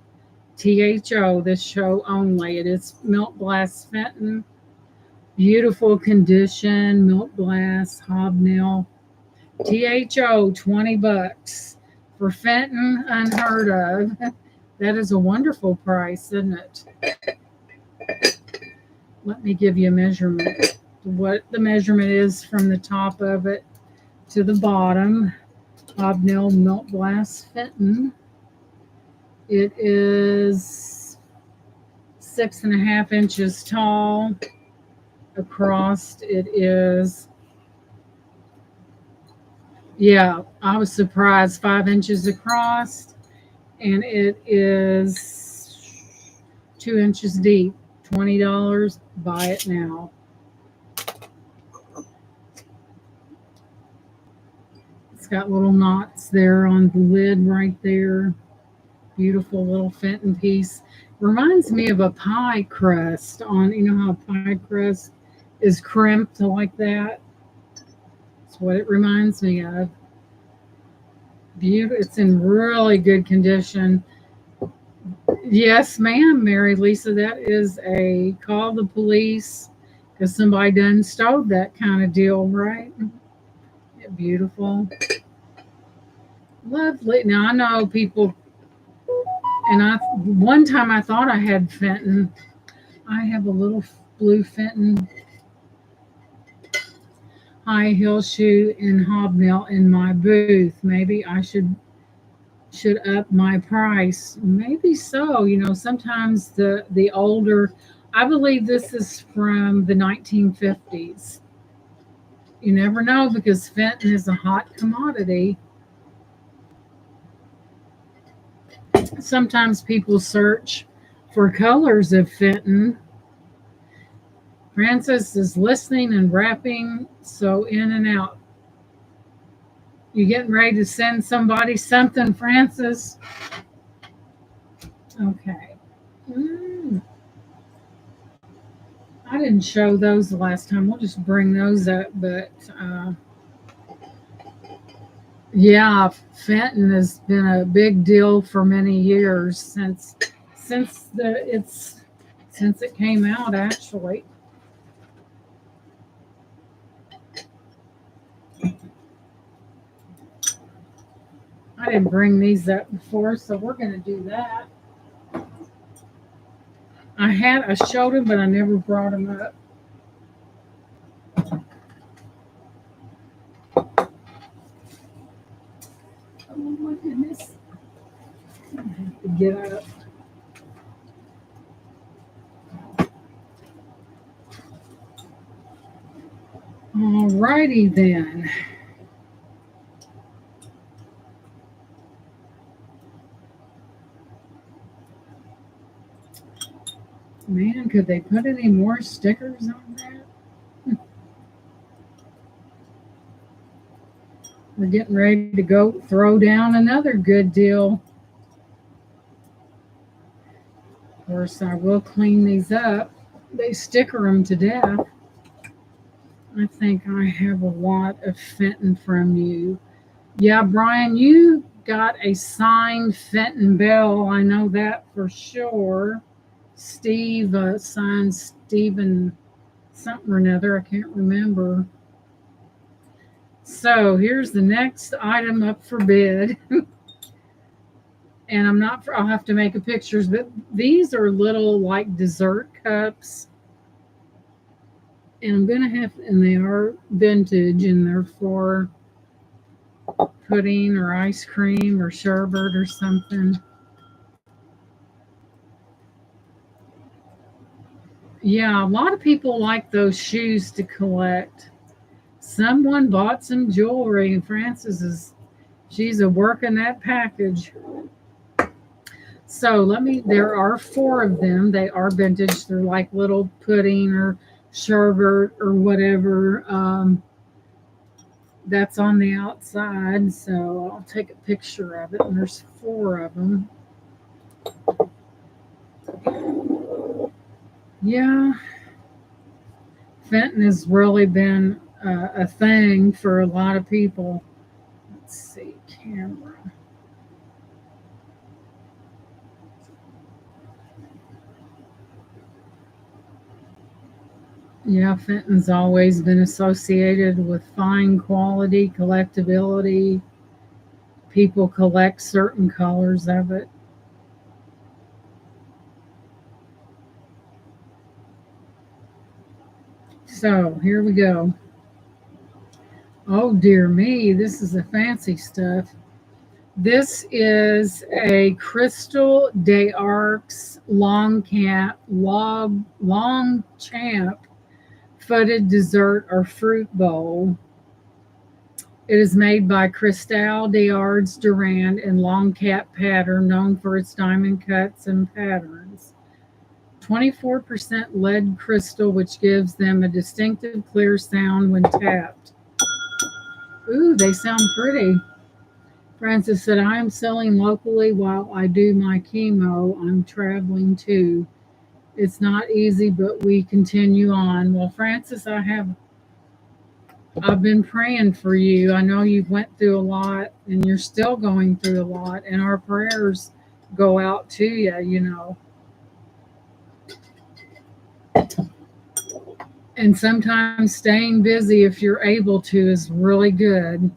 THO, this show only. It is Milk Glass Fenton. Beautiful condition, milk glass, hobnail. THO, 20 bucks. For Fenton, unheard of. That is a wonderful price, isn't it? Let me give you a measurement. What the measurement is from the top of it to the bottom. Hobnail milk glass Fenton. It is 6.5 inches tall. Across it is, yeah, I was surprised, 5 inches across, and it is 2 inches deep. $20. Buy it now. It's got little knots there on the lid right there. Beautiful little Fenton piece. Reminds me of a pie crust on, you know how pie crust is crimped like that? That's what it reminds me of. Beautiful. It's in really good condition. Yes, ma'am, Mary Lisa. That is a call the police because somebody done stole that kind of deal, right? Yeah, beautiful. Lovely. Now I know people, and I one time I thought I had Fenton. I have a little blue Fenton high heel shoe and hobnail in my booth. Maybe I should up my price. Maybe so. You know, sometimes the older. I believe this is from the 1950s. You never know because Fenton is a hot commodity. Sometimes people search for colors of Fenton. Francis is listening and rapping, so in and out. You getting ready to send somebody something, Francis? Okay. I didn't show those the last time. We'll just bring those up, but yeah, Fenton has been a big deal for many years since it came out actually. I didn't bring these up before, so we're going to do that. I showed them, but I never brought them up. Oh my goodness! I have to get up. Alrighty then. Man, could they put any more stickers on that? We're getting ready to go throw down another good deal. Of course, I will clean these up. They sticker them to death. I think I have a lot of Fenton from you. Yeah, Brian, you got a signed Fenton Bell. I know that for sure. Steve signed Stephen something or another. I can't remember. So here's the next item up for bid. And I'll have to make a pictures, but these are little like dessert cups. And and they are vintage and they're for pudding or ice cream or sherbet or something. Yeah, a lot of people like those shoes to collect. Someone bought some jewelry, and she's a working that package. So there are four of them. They are vintage. They're like little pudding or sherbet or whatever. That's on the outside. So I'll take a picture of it. And there's four of them. Yeah. Fenton has really been a thing for a lot of people. Let's see, camera. Yeah, Fenton's always been associated with fine quality, collectability. People collect certain colors of it. So here we go. Oh dear me, this is the fancy stuff. This is a Crystal des Arcs long champ footed dessert or fruit bowl. It is made by Cristal des Arts Durand in long cap pattern, known for its diamond cuts and patterns. 24% lead crystal, which gives them a distinctive clear sound when tapped. Ooh, they sound pretty. Francis said, I am selling locally while I do my chemo. I'm traveling too. It's not easy, but we continue on. Well, Francis, I've been praying for you. I know you've went through a lot and you're still going through a lot, and our prayers go out to you, you know. And sometimes staying busy if you're able to is really good.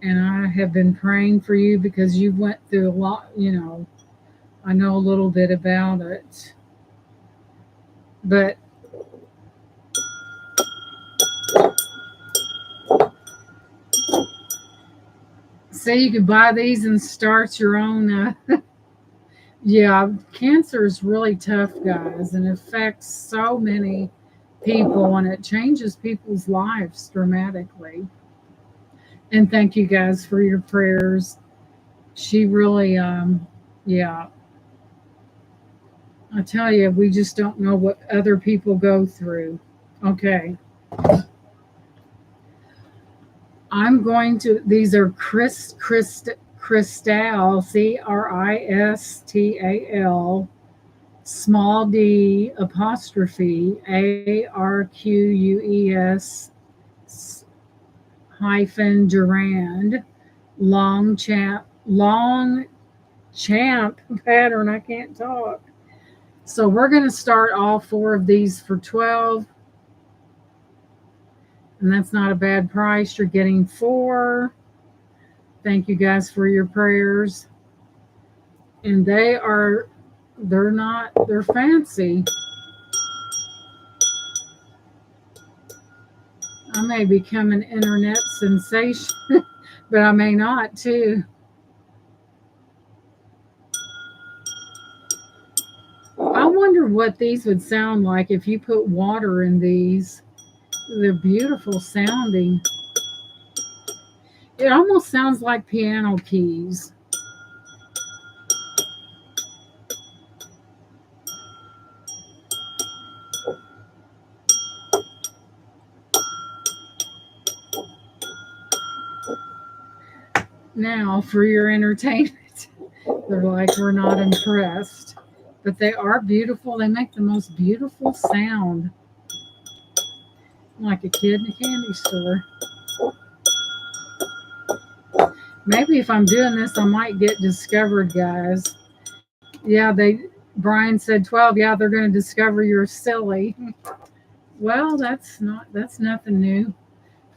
And I have been praying for you because you went through a lot, you know. I know a little bit about it. But say you could buy these and start your own. Yeah, cancer is really tough, guys, and affects so many people, and it changes people's lives dramatically. And thank you guys for your prayers. She really, yeah, I tell you, we just don't know what other people go through. Okay, I'm going to. These are Cristal, Cristal, small d apostrophe ARQUES hyphen Durand, long champ pattern. I can't talk. So we're going to start all four of these for 12, and that's not a bad price. You're getting four. Thank you guys for your prayers. And they're fancy. I may become an internet sensation, but I may not too. I wonder what these would sound like if you put water in these. They're beautiful sounding. It almost sounds like piano keys. Now, for your entertainment, they're like, we're not impressed. But they are beautiful. They make the most beautiful sound, like a kid in a candy store. Maybe if I'm doing this, I might get discovered, guys. Yeah, Brian said 12. Yeah, they're going to discover you're silly. Well, that's nothing new.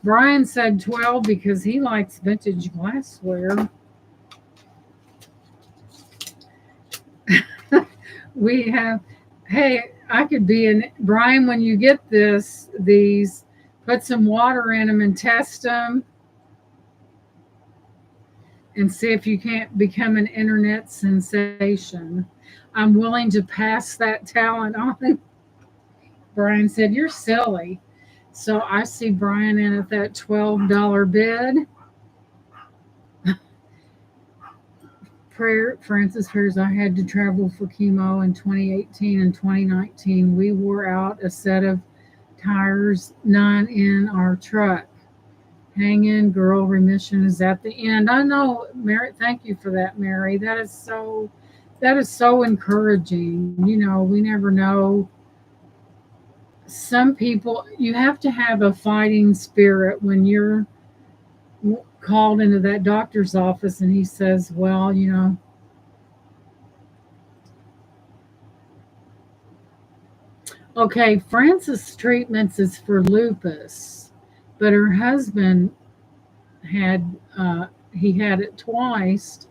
Brian said 12 because he likes vintage glassware. We have, hey, I could be in, Brian, when you get these, put some water in them and test them and see if you can't become an internet sensation. I'm willing to pass that talent on. Brian said, you're silly. So I see Brian in at that $12 bid. Prayer, Francis Fears, I had to travel for chemo in 2018 and 2019. We wore out a set of tires, none in our truck. Hang in, girl. Remission is at the end. I know, Mary. Thank you for that, Mary. That is so encouraging. You know, we never know. Some people, you have to have a fighting spirit when you're called into that doctor's office and he says, well, you know, okay, Frances' treatments is for lupus, but her husband had he had it twice,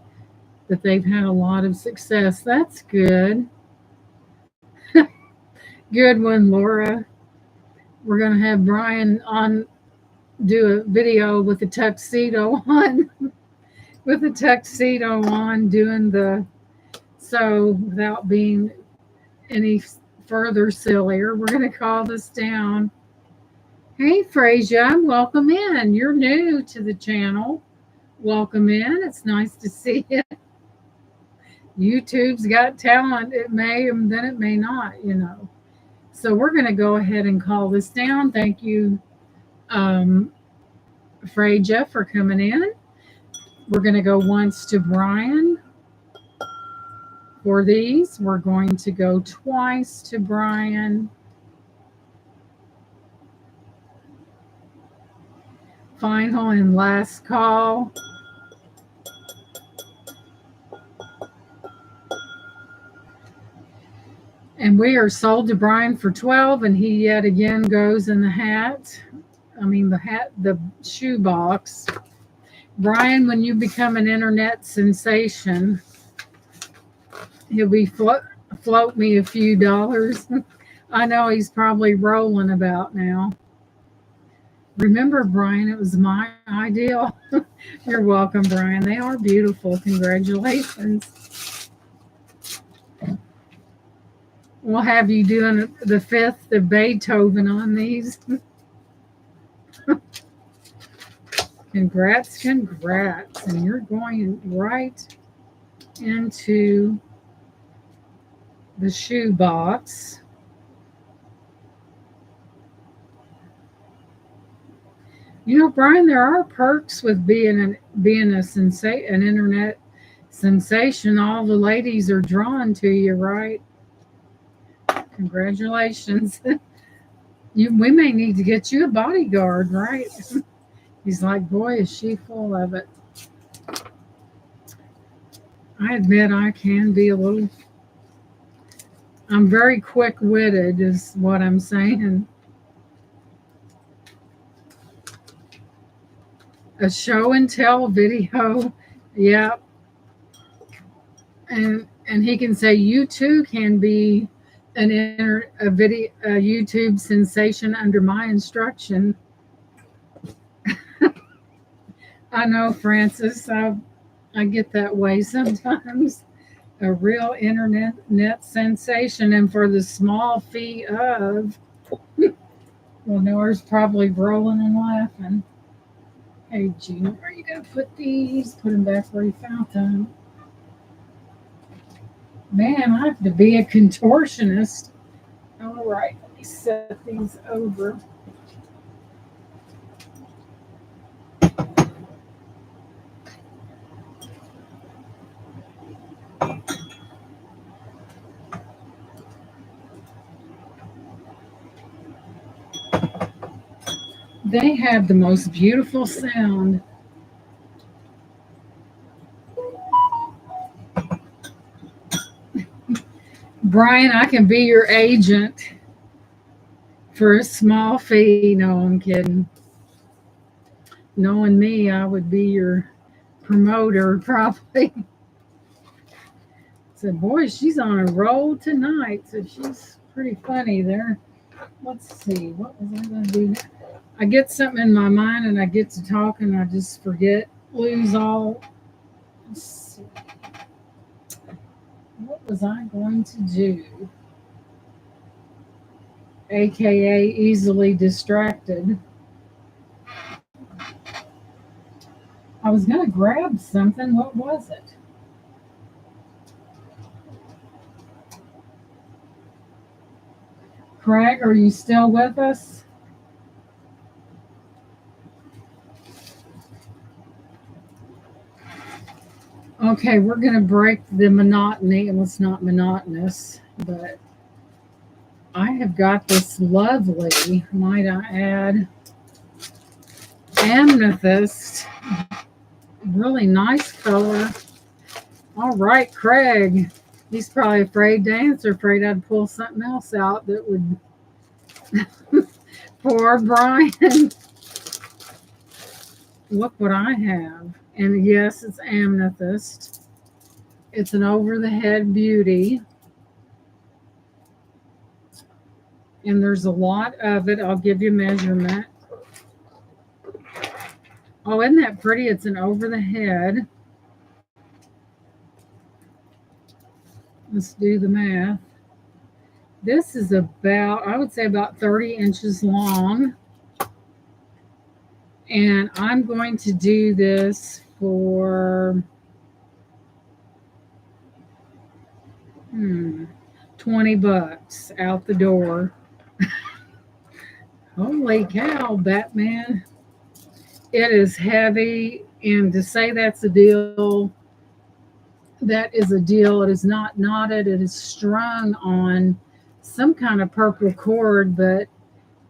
but they've had a lot of success. That's good. Good one, Laura. We're gonna have Brian on do a video with a tuxedo on, with a tuxedo on, doing the so without being any further sillier. We're gonna call this down. Hey, Frasia, welcome in. You're new to the channel. Welcome in. It's nice to see you. YouTube's got talent. It may, and then it may not, you know. So we're going to go ahead and call this down. Thank you, Freja for coming in. We're going to go once to Brian for these. We're going to go twice to Brian. Final and last call. And we are sold to Brian for 12, and he yet again goes in the hat. The shoe box. Brian, when you become an internet sensation, he'll be float me a few dollars. I know he's probably rolling about now. Remember, Brian, it was my idea. You're welcome, Brian. They are beautiful. Congratulations. We'll have you doing the fifth of Beethoven on these. Congrats. And you're going right into the shoe box. You know, Brian, there are perks with being an internet sensation. All the ladies are drawn to you, right? Congratulations. We may need to get you a bodyguard, right? He's like, boy, is she full of it. I admit I can be I'm very quick-witted is what I'm saying. A show and tell video. Yep. And he can say you too can be a YouTube sensation under my instruction. I know, Francis. I get that way sometimes. A real internet sensation, and for the small fee of, well, Noah's probably rolling and laughing. Hey, Gina, where are you going to put these? Put them back where you found them. Man, I have to be a contortionist. All right, let me set these over. They have the most beautiful sound. Brian, I can be your agent for a small fee. No, I'm kidding. Knowing me, I would be your promoter probably. Said, boy, she's on a roll tonight. So she's pretty funny there. Let's see. What was I going to do now? I get something in my mind and I get to talk and I just lose all. Let's see. What was I going to do? AKA easily distracted. I was going to grab something. What was it? Craig, are you still with us? Okay, we're going to break the monotony. Well, it's not monotonous, but I have got this lovely, might I add, amethyst. Really nice color. All right, Craig. He's probably afraid to answer, afraid I'd pull something else out that would. Poor Brian. Look what I have. And yes, it's amethyst. It's an over-the-head beauty. And there's a lot of it. I'll give you a measurement. Oh, isn't that pretty? It's an over-the-head. Let's do the math. This is I would say about 30 inches long. And I'm going to do this for 20 bucks out the door. Holy cow, Batman. It is heavy, and to say that's a deal, that is a deal. It is not knotted, it is strung on some kind of purple cord, but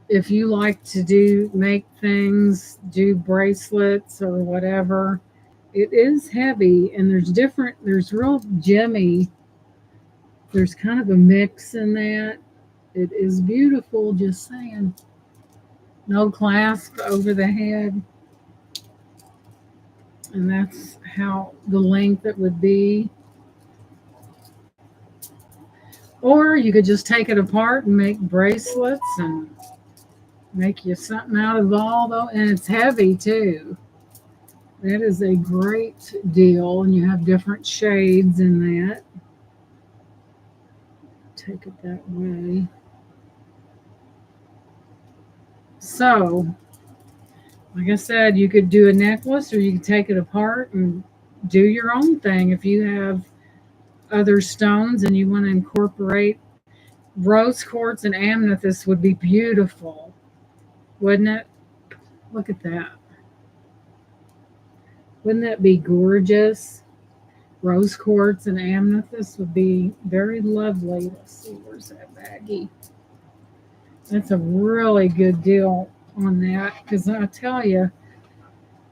if you like to make things, do bracelets or whatever, it is heavy, and there's real gemmy, there's kind of a mix in that. It is beautiful, just saying. No clasp over the head, and that's how the length it would be. Or you could just take it apart and make bracelets and make you something out of all though, and it's heavy too. That is a great deal, and you have different shades in that. Take it that way. So, like I said, you could do a necklace or you could take it apart and do your own thing. If you have other stones and you want to incorporate rose quartz and amethyst would be beautiful, wouldn't it? Look at that. Wouldn't that be gorgeous? Rose quartz and amethyst would be very lovely. Let's see, where's that baggie? That's a really good deal on that because I tell you,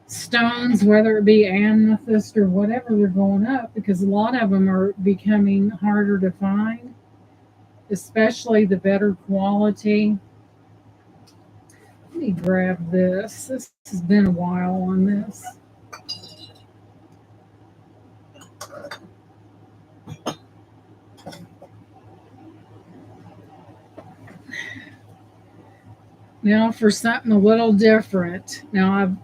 stones, whether it be amethyst or whatever, they're going up because a lot of them are becoming harder to find, especially the better quality. Let me grab this. This has been a while on this. Now for something a little different. Now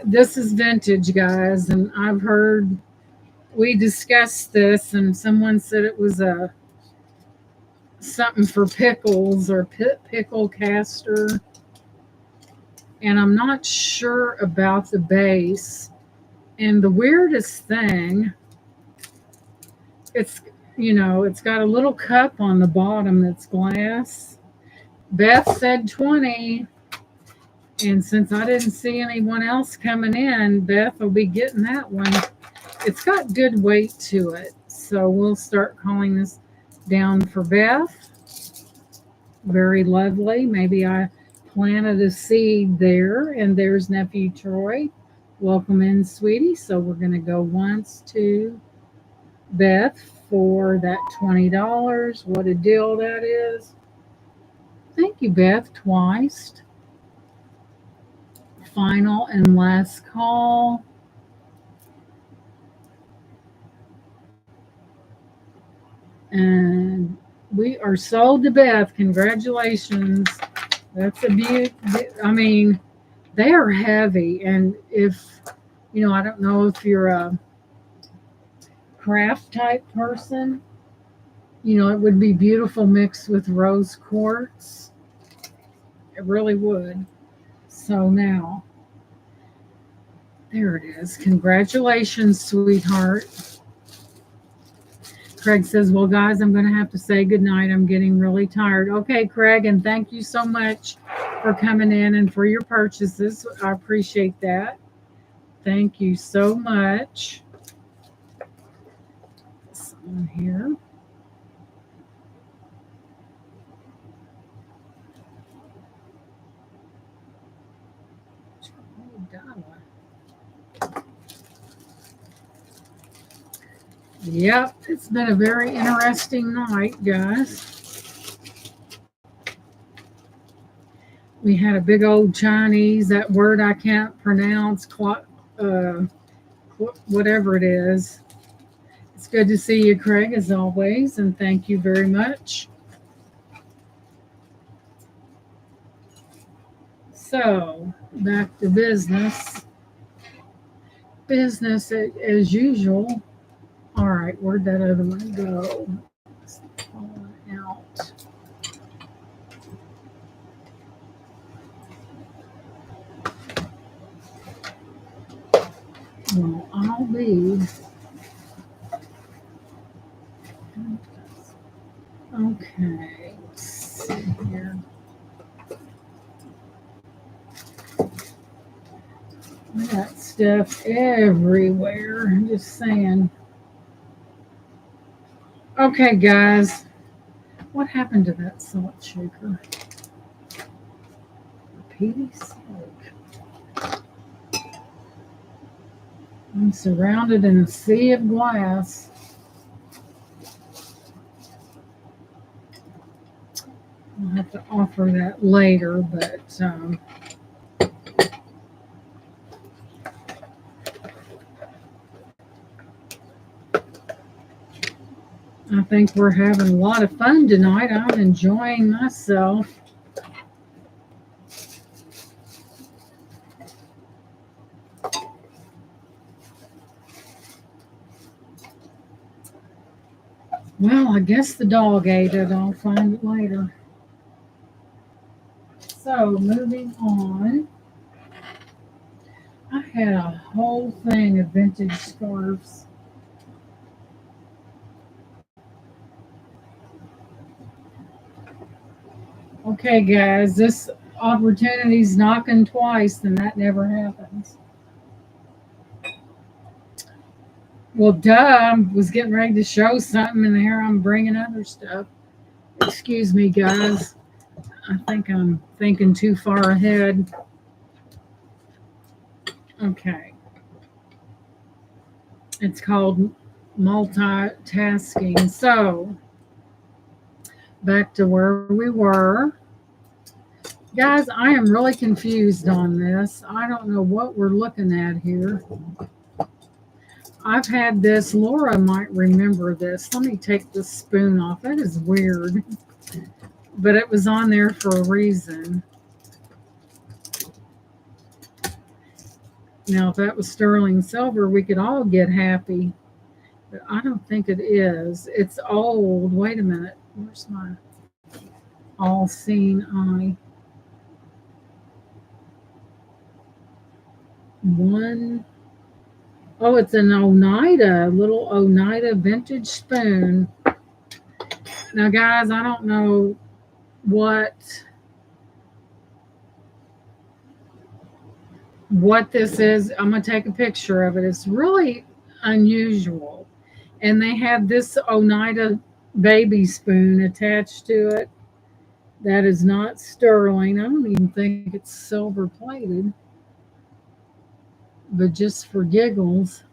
this is vintage, guys, and I've heard we discussed this, and someone said it was a something for pickles or pickle caster, and I'm not sure about the base. And the weirdest thing, it's it's got a little cup on the bottom that's glass. Beth said 20. And since I didn't see anyone else coming in, Beth will be getting that one. It's got good weight to it. So we'll start calling this down for Beth. Very lovely. Maybe I planted a seed there. And there's nephew Troy. Welcome in, sweetie. So we're going to go once to Beth for that $20. What a deal that is. Thank you, Beth, twice. Final and last call. And we are sold to Beth. Congratulations. That's a beaut. I mean, they are heavy. And if, I don't know if you're a craft type person, it would be beautiful mixed with rose quartz. It really would. So now, there it is. Congratulations, sweetheart. Craig says, well, guys, I'm going to have to say goodnight. I'm getting really tired. Okay, Craig, and thank you so much for coming in and for your purchases. I appreciate that. Thank you so much. This one here. Yep, it's been a very interesting night, guys. We had a big old Chinese, that word I can't pronounce, whatever it is. It's good to see you, Craig, as always, and thank you very much. So, back to business. Business as usual. All right, where'd that other one go? It's falling out. Well, I'll be. Okay, let's see here. stuff everywhere. I'm just saying. Okay, guys. What happened to that salt shaker? For Pete's sake. I'm surrounded in a sea of glass. I'll have to offer that later, but I think we're having a lot of fun tonight. I'm enjoying myself. Well, I guess the dog ate it. I'll find it later. So, moving on. I had a whole thing of vintage scarves. Okay, guys, this opportunity's knocking twice, and that never happens. Well, duh, I was getting ready to show something, and here I'm bringing other stuff. Excuse me, guys. I think I'm thinking too far ahead. Okay. It's called multitasking. So, back to where we were. Guys, I am really confused on this. I don't know what we're looking at here. I've had this. Laura might remember this. Let me take this spoon off. That is weird. But it was on there for a reason. Now, if that was sterling silver, we could all get happy. But I don't think it is. It's old. Wait a minute. Where's my all-seeing eye? One. Oh, it's an Oneida, little Oneida vintage spoon. Now, guys, I don't know what this is. I'm going to take a picture of it. It's really unusual. And they have this Oneida baby spoon attached to it. That is not sterling. I don't even think it's silver plated. But just for giggles,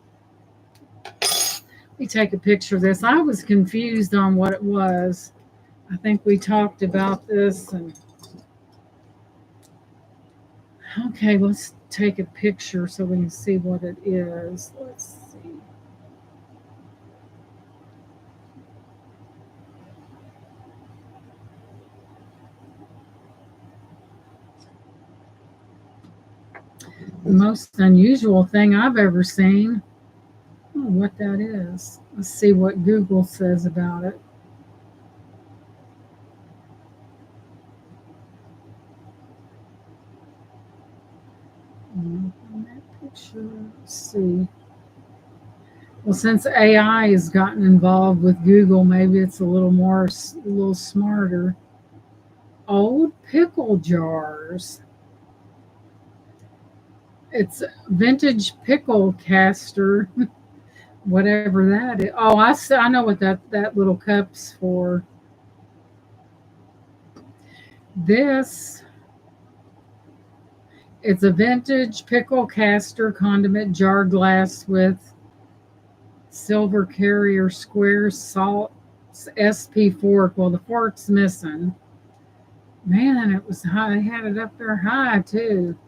let me take a picture of this. I was confused on what it was. I think we talked about this. And okay, let's take a picture so we can see what it is. Let's see. The most unusual thing I've ever seen. I don't know what that is. Let's see what Google says about it. Let's see. Well, since AI has gotten involved with Google, maybe it's a little smarter. Old pickle jars. It's vintage pickle caster, whatever that is. Oh, I know what that little cup's for. This, it's a vintage pickle caster condiment jar glass with silver carrier square salt SP fork. Well, the fork's missing. Man, it was high. I had it up there high too.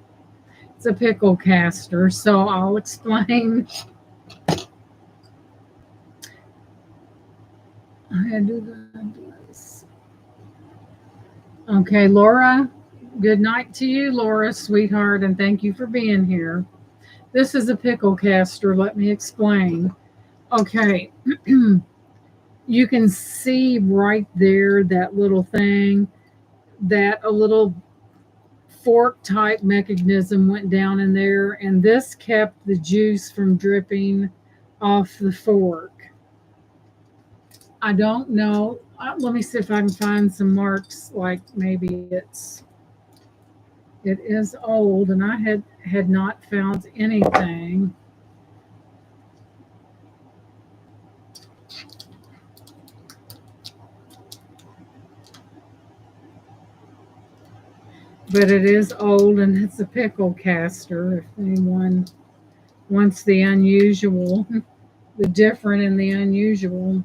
It's a pickle caster, so I'll explain. I had to do this. Okay, Laura, good night to you, Laura, sweetheart, and thank you for being here. This is a pickle caster. Let me explain. Okay, you can see right there that little thing, that a little fork type mechanism went down in there, and this kept the juice from dripping off the fork. I don't know. Let me see if I can find some marks, like maybe it is old, and I had not found anything. But it is old and it's a pickle caster if anyone wants the unusual, the different and the unusual.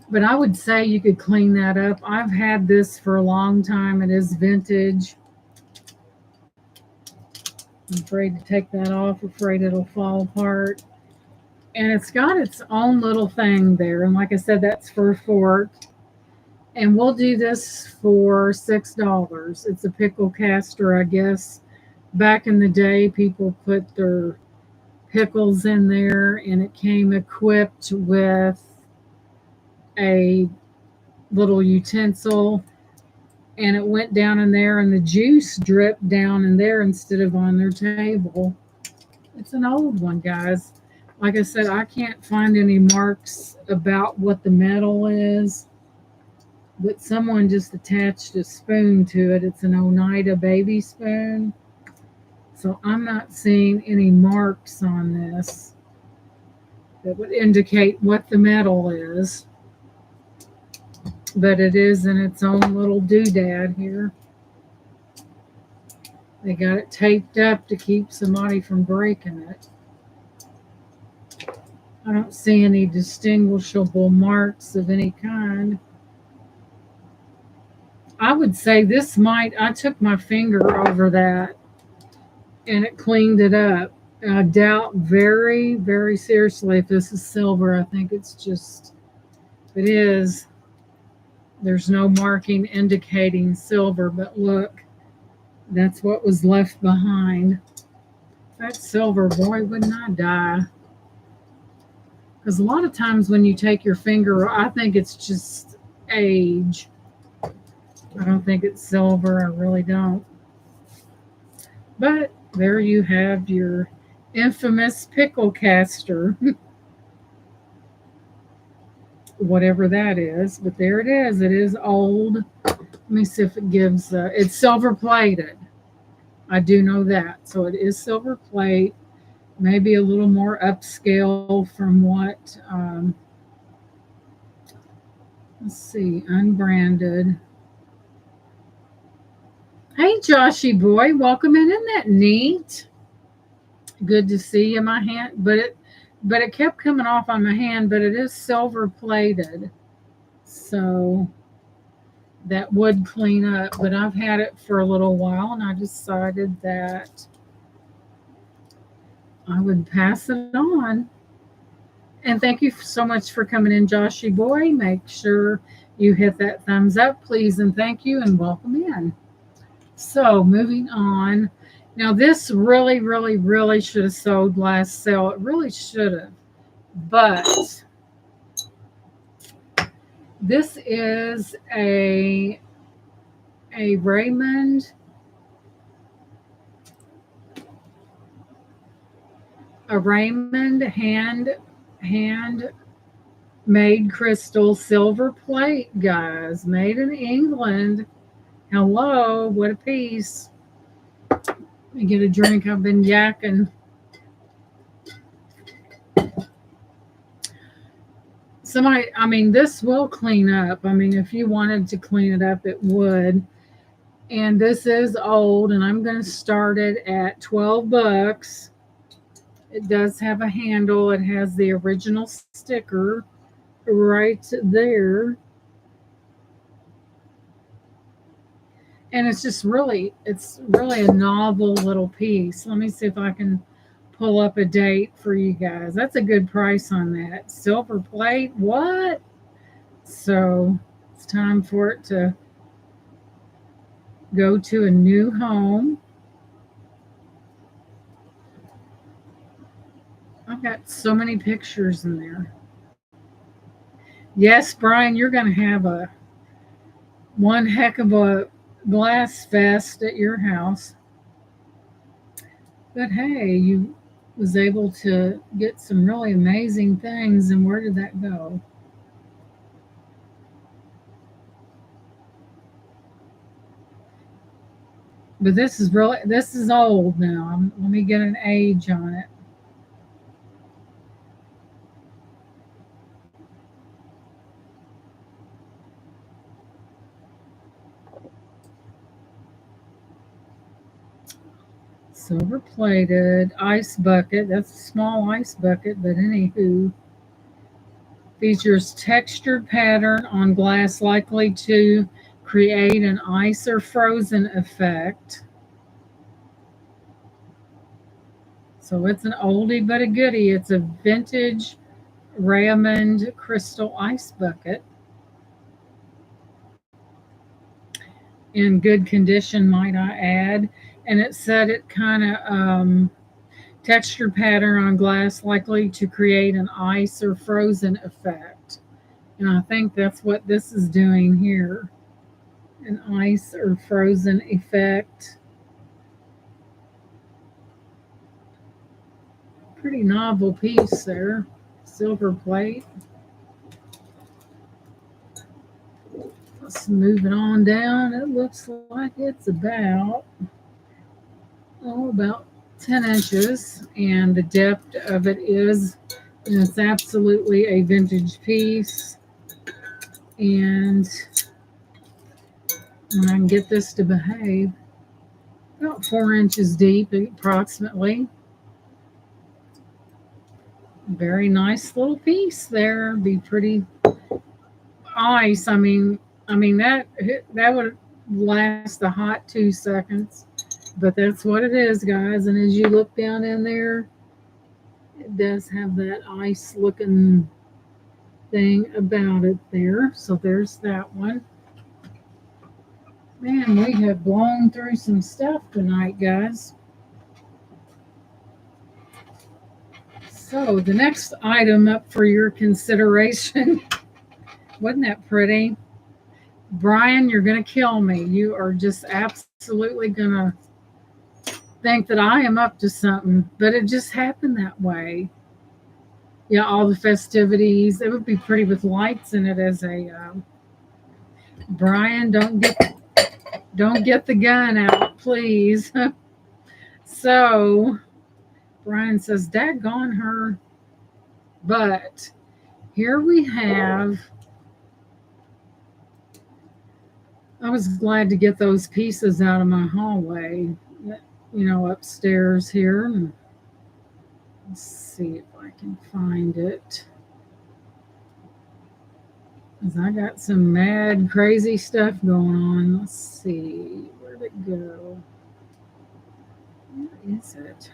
But I would say you could clean that up. I've had this for a long time. It is vintage. I'm afraid to take that off, afraid it'll fall apart. And it's got its own little thing there. And like I said, that's for a fork. And we'll do this for $6. It's a pickle caster, I guess. Back in the day, people put their pickles in there, and it came equipped with a little utensil, and it went down in there, and the juice dripped down in there instead of on their table. It's an old one, guys. Like I said, I can't find any marks about what the metal is, but someone just attached a spoon to it. It's an Oneida baby spoon. So I'm not seeing any marks on this that would indicate what the metal is. But it is in its own little doodad here. They got it taped up to keep somebody from breaking it. I don't see any distinguishable marks of any kind. I would say this might, I took my finger over that and it cleaned it up. I doubt very, very seriously if this is silver. I think it's just, it is. There's no marking indicating silver, but look, that's what was left behind. If that's silver, boy, wouldn't I die. Because a lot of times when you take your finger, I think it's just age. I don't think it's silver. I really don't. But there you have your infamous pickle caster. Whatever that is. But there it is. It is old. Let me see if it gives, it's silver plated. I do know that. So it is silver plate. Maybe a little more upscale from what, let's see, unbranded. Hey, Joshy boy, welcome in. Isn't that neat? Good to see you. My hand, but it kept coming off on my hand. But it is silver plated, so that would clean up. But I've had it for a little while, and I decided that I would pass it on. And thank you so much for coming in, Joshy boy. Make sure you hit that thumbs up, please, and thank you, and welcome in. So moving on. Now this really, really, really should have sold last sale. It really should have. But this is a Raymond hand made crystal silver plate, guys, made in England. Hello, what a piece. Let me get a drink. I've been yakking. Somebody, I mean, this will clean up. I mean, if you wanted to clean it up, it would. And this is old, and I'm going to start it at $12. It does have a handle. It has the original sticker right there. And it's really a novel little piece. Let me see if I can pull up a date for you guys. That's a good price on that. Silver plate, what? So it's time for it to go to a new home. I've got so many pictures in there. Yes, Brian, you're going to have one heck of a glass fest at your house. But hey, you was able to get some really amazing things. And where did that go? But this is old now. Let me get an age on it. Silver plated ice bucket. That's a small ice bucket, but anywho, features textured pattern on glass likely to create an ice or frozen effect. So it's an oldie but a goodie. It's a vintage Raymond crystal ice bucket in good condition, might I add. And it said it kind of textured pattern on glass likely to create an ice or frozen effect. And I think that's what this is doing here, an ice or frozen effect. Pretty novel piece there. Silver plate. Let's move it on down. It looks like it's about 10 inches, and the depth of it is, and it's absolutely a vintage piece. And when I can get this to behave, about 4 inches deep, approximately. Very nice little piece there. Be pretty ice. That would last a hot 2 seconds, but that's what it is, guys. And as you look down in there, it does have that ice looking thing about it there. So there's that one. Man, we have blown through some stuff tonight, guys. So the next item up for your consideration, wasn't that pretty? Brian, you're going to kill me. You are just absolutely going to think that I am up to something, but it just happened that way. Yeah, all the festivities. It would be pretty with lights in it as a Brian. Don't get the gun out, please. So Brian says, "Daggone her!" But here we have. I was glad to get those pieces out of my hallway. Upstairs here. Let's see if I can find it. Because I got some mad, crazy stuff going on. Let's see. Where'd it go? Where is it?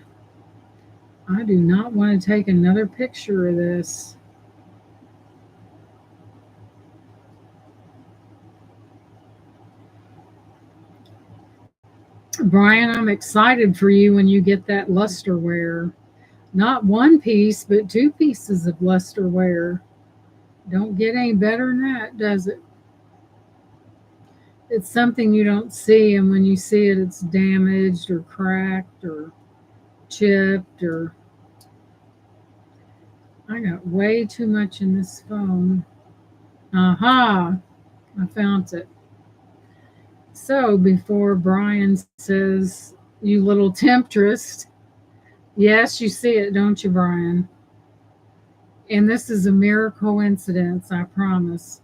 I do not want to take another picture of this. Brian, I'm excited for you when you get that lusterware. Not one piece, but two pieces of lusterware. Don't get any better than that, does it? It's something you don't see, and when you see it, it's damaged or cracked or chipped or. I got way too much in this phone. Aha! I found it. So before Brian says, "You little temptress," yes, you see it, don't you, Brian? And this is a mere coincidence, I promise.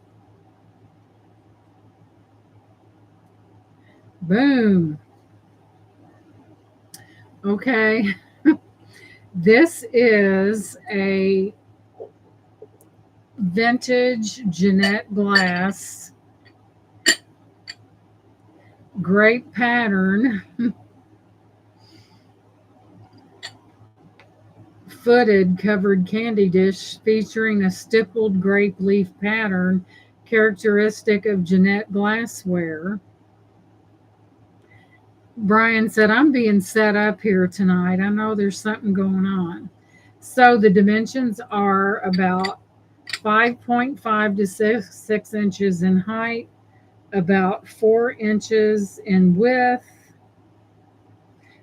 Boom. Okay. This is a vintage Jeanette glass, great pattern, footed covered candy dish featuring a stippled grape leaf pattern characteristic of Jeanette glassware. Brian said, "I'm being set up here tonight. I know there's something going on." So the dimensions are about 5.5 to 6 inches in height, about 4 inches in width,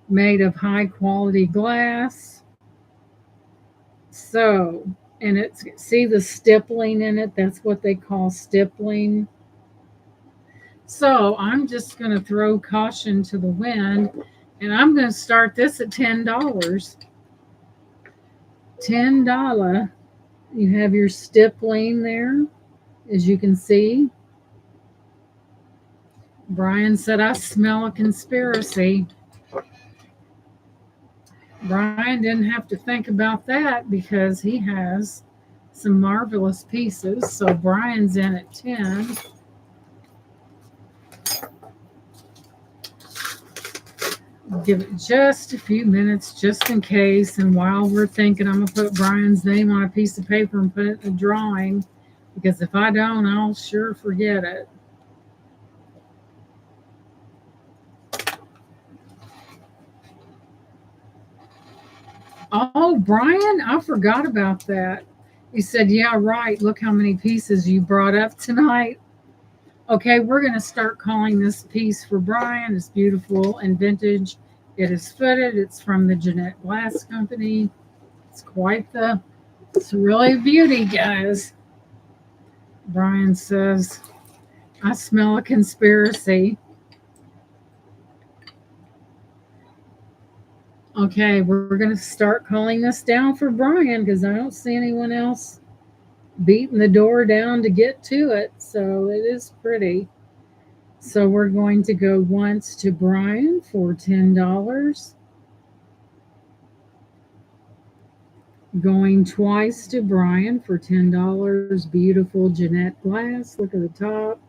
made of high quality glass. So, and see the stippling in it? That's what they call stippling. So I'm just going to throw caution to the wind, and I'm going to start this at $10. $10. You have your stippling there, as you can see. Brian said, I smell a conspiracy. Brian didn't have to think about that because he has some marvelous pieces. So Brian's in at 10. Give it just a few minutes just in case. And while we're thinking, I'm going to put Brian's name on a piece of paper and put it in the drawing, because if I don't, I'll sure forget it. Oh, Brian, I forgot about that. He said, yeah, right. Look how many pieces you brought up tonight. Okay, we're going to start calling this piece for Brian. It's beautiful and vintage. It is footed. It's from the Jeanette Glass Company. It's really a beauty, guys. Brian says, I smell a conspiracy. Okay, we're going to start calling this down for Brian because I don't see anyone else beating the door down to get to it. So it is pretty. So we're going to go once to Brian for $10. Going twice to Brian for $10. Beautiful Jeanette Glass. Look at the top.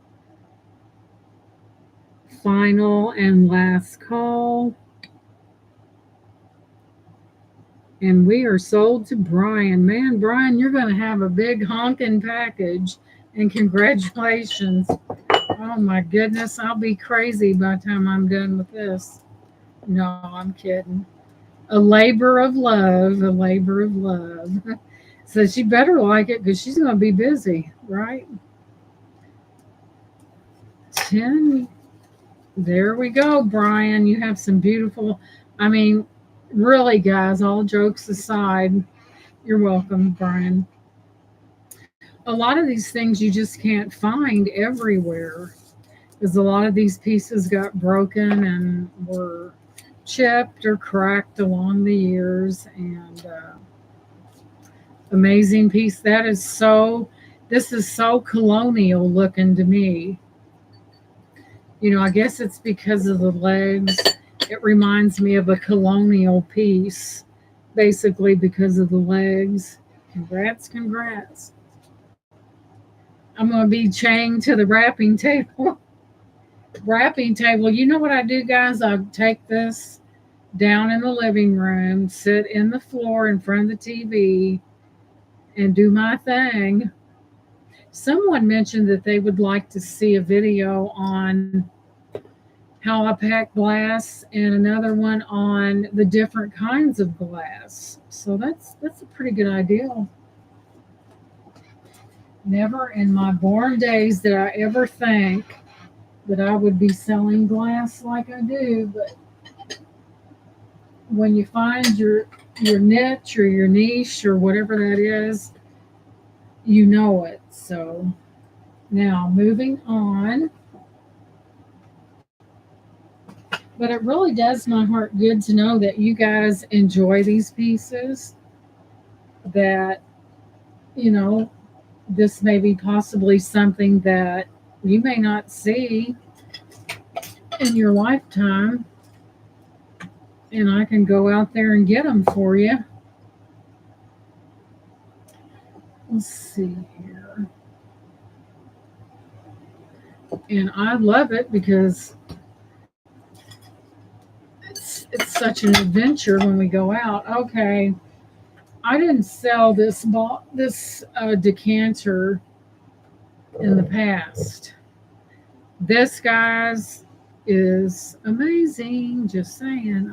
Final and last call. And we are sold to Brian. Man, Brian, you're going to have a big honking package. And congratulations. Oh my goodness, I'll be crazy by the time I'm done with this. No, I'm kidding. A labor of love, a labor of love. So she better like it because she's going to be busy, right? 10. There we go, Brian. You have some beautiful, I mean, really, guys, all jokes aside, you're welcome, Brian. A lot of these things you just can't find everywhere because a lot of these pieces got broken and were chipped or cracked along the years. And amazing piece. This is so colonial looking to me. You know, I guess it's because of the legs. It reminds me of a colonial piece, basically because of the legs. Congrats, congrats. I'm going to be chained to the wrapping table. Wrapping table. You know what I do, guys? I take this down in the living room, sit in the floor in front of the TV, and do my thing. Someone mentioned that they would like to see a video on how I pack glass and another one on the different kinds of glass. So that's a pretty good idea. Never in my born days did I ever think that I would be selling glass like I do, but when you find your niche or your niche or whatever that is, you know it. So now moving on. But it really does my heart good to know that you guys enjoy these pieces, that, you know, this may be possibly something that you may not see in your lifetime, and I can go out there and get them for you. Let's see here. And I love it because it's such an adventure when we go out. Okay, I didn't sell this decanter in the past. This, guys, is amazing. Just saying.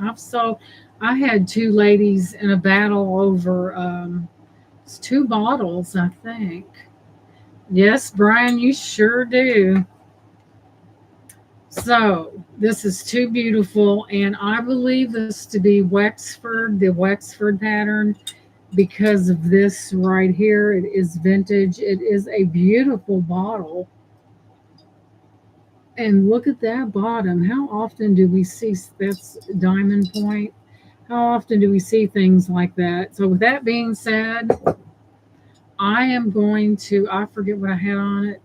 I had two ladies in a battle over it's 2 bottles, I think. Yes, Brian, you sure do. So this is too beautiful, and I believe this to be Wexford, the Wexford pattern, because of this right here. It is vintage. It is a beautiful bottle. And look at that bottom. How often do we see that's diamond point? How often do we see things like that? So with that being said, I am going to, I forget what I had on it,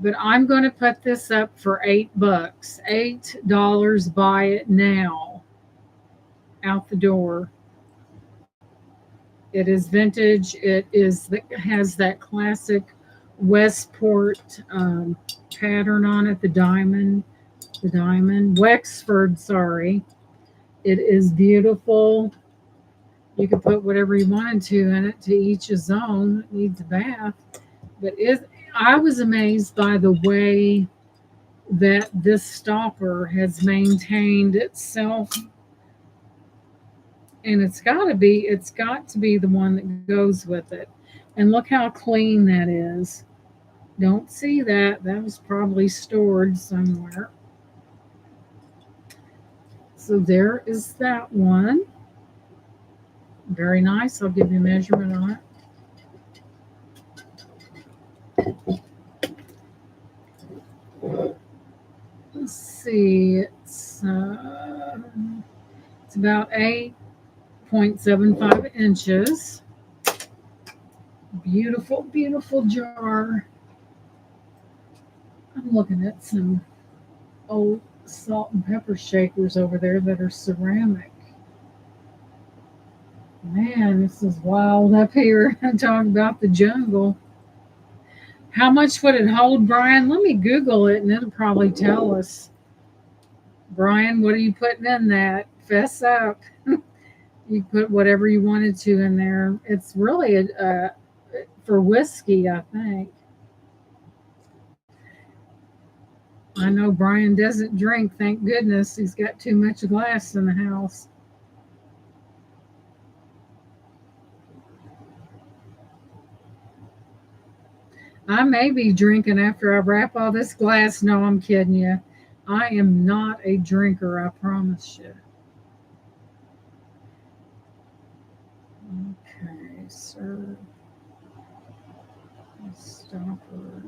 but I'm going to put this up for $8. $8, buy it now. Out the door. It is vintage. It has that classic Westport pattern on it, the diamond, Wexford, sorry. It is beautiful. You could put whatever you wanted to in it, to each his own. It needs a bath. But I was amazed by the way that this stopper has maintained itself, and it's got to be the one that goes with it. And look how clean that is. Don't see that. That was probably stored somewhere. So there is that one. Very nice. I'll give you a measurement on it. Let's see. It's about 8.75 inches. Beautiful, beautiful jar. I'm looking at some old salt and pepper shakers over there that are ceramic. Man, this is wild up here. Talk about the jungle. How much would it hold, Brian? Let me Google it and it'll probably tell us. Brian, what are you putting in that? Fess up. You put whatever you wanted to in there. It's really for whiskey, I think. I know Brian doesn't drink, thank goodness. He's got too much glass in the house. I may be drinking after I wrap all this glass. No, I'm kidding you. I am not a drinker, I promise you. Okay, sir. Stopper.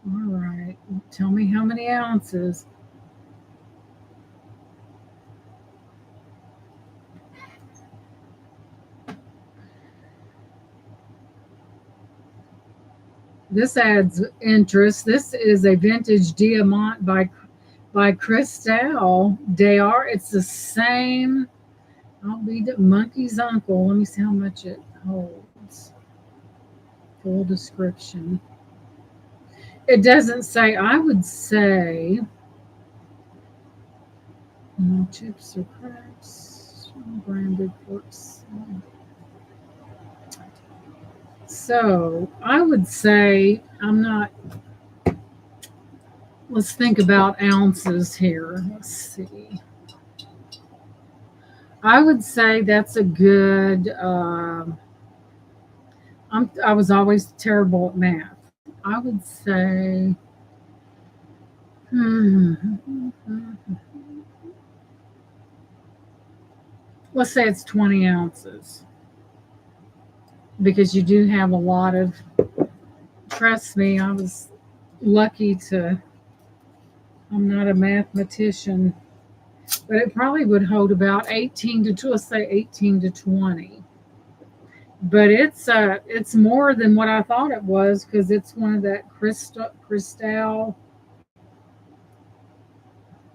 All right. Tell me how many ounces. This adds interest. This is a vintage diamant by Cristal. They are. It's the same. I'll be the monkey's uncle. Let me see how much it holds. Full description. It doesn't say. I would say. No chips or cracks. Branded forks. So I would say I'm not. Let's think about ounces here. Let's see. I would say that's a good. I was always terrible at math. I would say. Let's say it's 20 ounces because you do have a lot of. Trust me, I was lucky to. I'm not a mathematician, but it probably would hold about 18 to let's say 18 to 20. But it's more than what I thought it was because it's one of that crystal.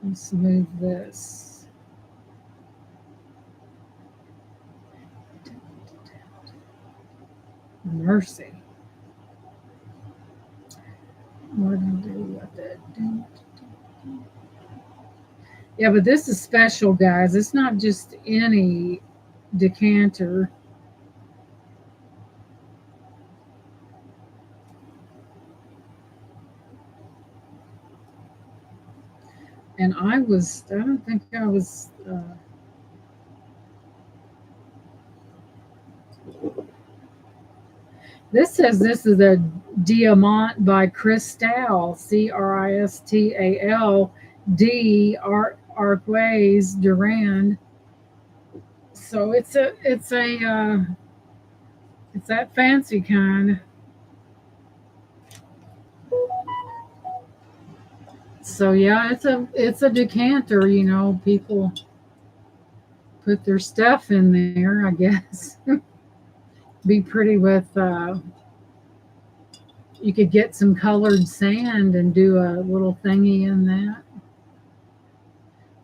Let's move this. Mercy. What do I do with it? Yeah, but this is special, guys. It's not just any decanter. And I don't think I was. This says this is a Diamant by Cristal, Cristal, D Arquez Durand. So it's a It's that fancy kind. So yeah, it's a decanter. People put their stuff in there. I guess be pretty with. You could get some colored sand and do a little thingy in that.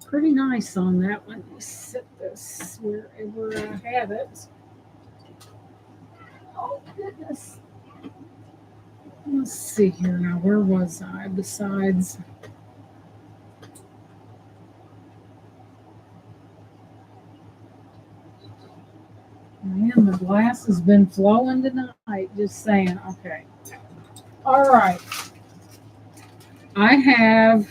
Pretty nice on that one. Let me set this wherever I have it. Oh goodness. Let's see here now. Where was I? Besides, man, the glass has been flowing tonight. Just saying. Okay. All right. I have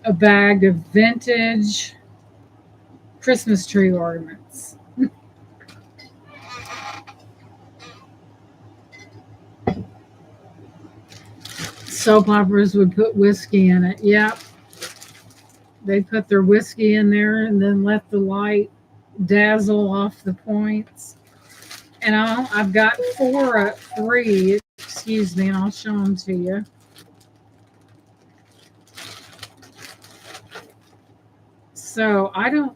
a bag of vintage Christmas tree ornaments. Soap operas would put whiskey in it. Yep. They put their whiskey in there and then let the light dazzle off the points. And I've got three, excuse me, and I'll show them to you. So I know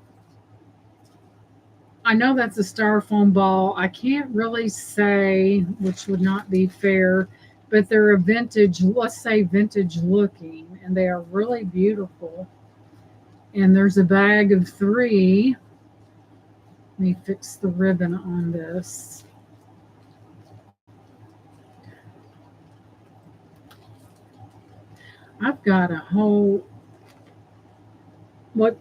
that's a styrofoam ball. I can't really say, which would not be fair, but they're a vintage, let's say vintage looking, and they are really beautiful. And there's a bag of three. Let me fix the ribbon on this. I've got a whole, what,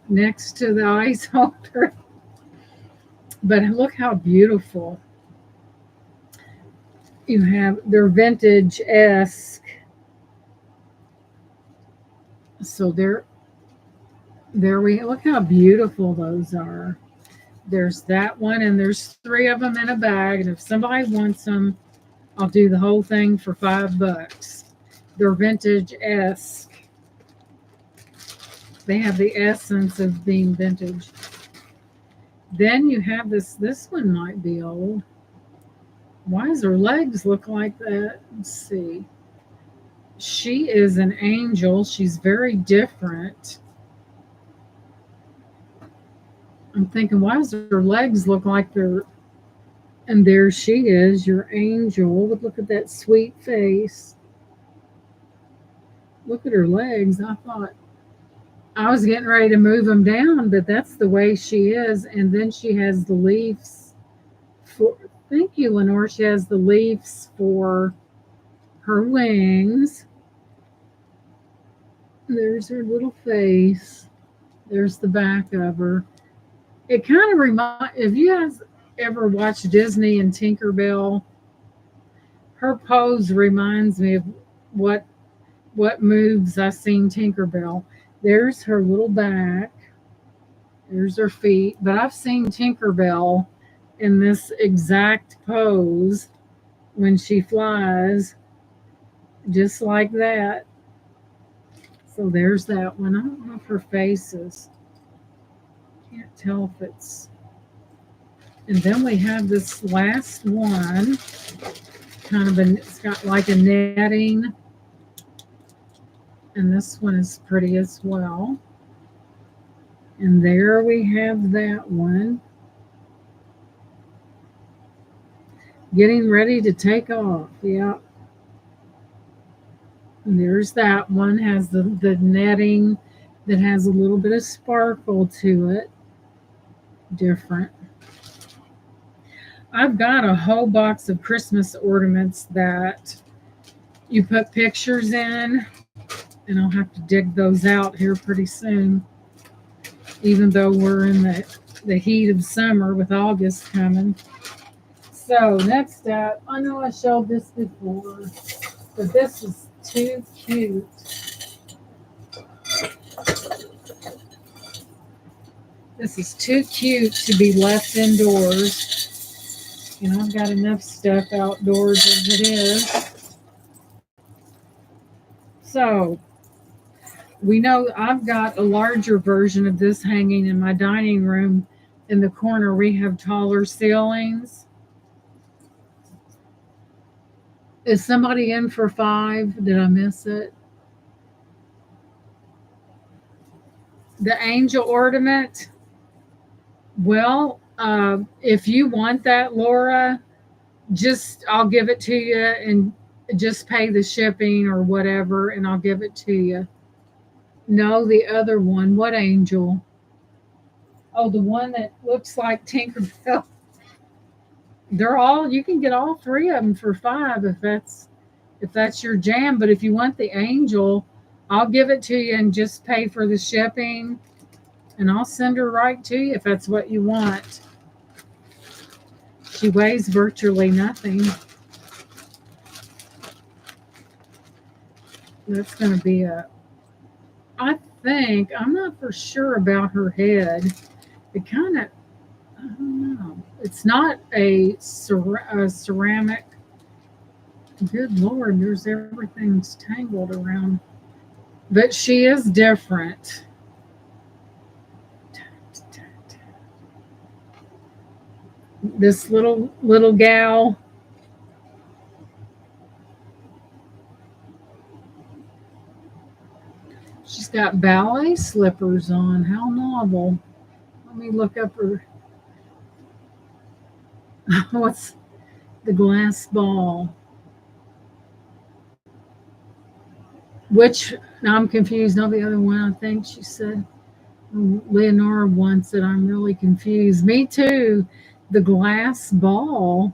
next to the ice holder. But look how beautiful. They're vintage-esque. So there we look how beautiful those are. There's that one, and there's three of them in a bag. And if somebody wants them, I'll do the whole thing for $5. They're vintage-esque. They have the essence of being vintage. Then you have this one might be old. Why does her legs look like that? Let's see. She is an angel. She's very different. I'm thinking, why does her legs look like they're... And there she is, your angel. Look at that sweet face. Look at her legs. I thought I was getting ready to move them down, but that's the way she is. And then she has the leaves for... Thank you, Lenore. She has the leaves for her wings. There's her little face. There's the back of her. It kind of reminds, if you guys ever watched Disney and Tinkerbell, her pose reminds me of what moves I seen Tinkerbell. There's her little back. There's her feet. But I've seen Tinkerbell in this exact pose when she flies, just like that. So there's that one. I don't know if her face is... Can't tell if it's... And then we have this last one, it's got like a netting, and this one is pretty as well. And there we have that one, getting ready to take off. Yeah. And there's that one, has the netting that has a little bit of sparkle to it. Different. I've got a whole box of Christmas ornaments that you put pictures in, and I'll have to dig those out here pretty soon, even though we're in the heat of summer with August coming. So next up, I know I showed this before, but this is too cute. This is too cute to be left indoors. I've got enough stuff outdoors as it is. So We know I've got a larger version of this hanging in my dining room in the corner. We have taller ceilings. Is somebody in for 5? Did I miss it? The angel ornament. Well, if you want that, Laura, just I'll give it to you and just pay the shipping or whatever, and I'll give it to you. No, the other one. What angel? Oh, the one that looks like Tinkerbell. They're all you can get all three of them for 5 if that's your jam. But if you want the angel, I'll give it to you and just pay for the shipping, and I'll send her right to you if that's what you want. She weighs virtually nothing. That's going to be I think, I'm not for sure about her head. It kind of, I don't know. It's not a ceramic. Good Lord, there's everything's tangled around. But she is different. This little gal. She's got ballet slippers on. How novel. Let me look up her. What's the glass ball? Which, now I'm confused. No, the other one, I think she said. Leonora once said, I'm really confused. Me too. The glass ball.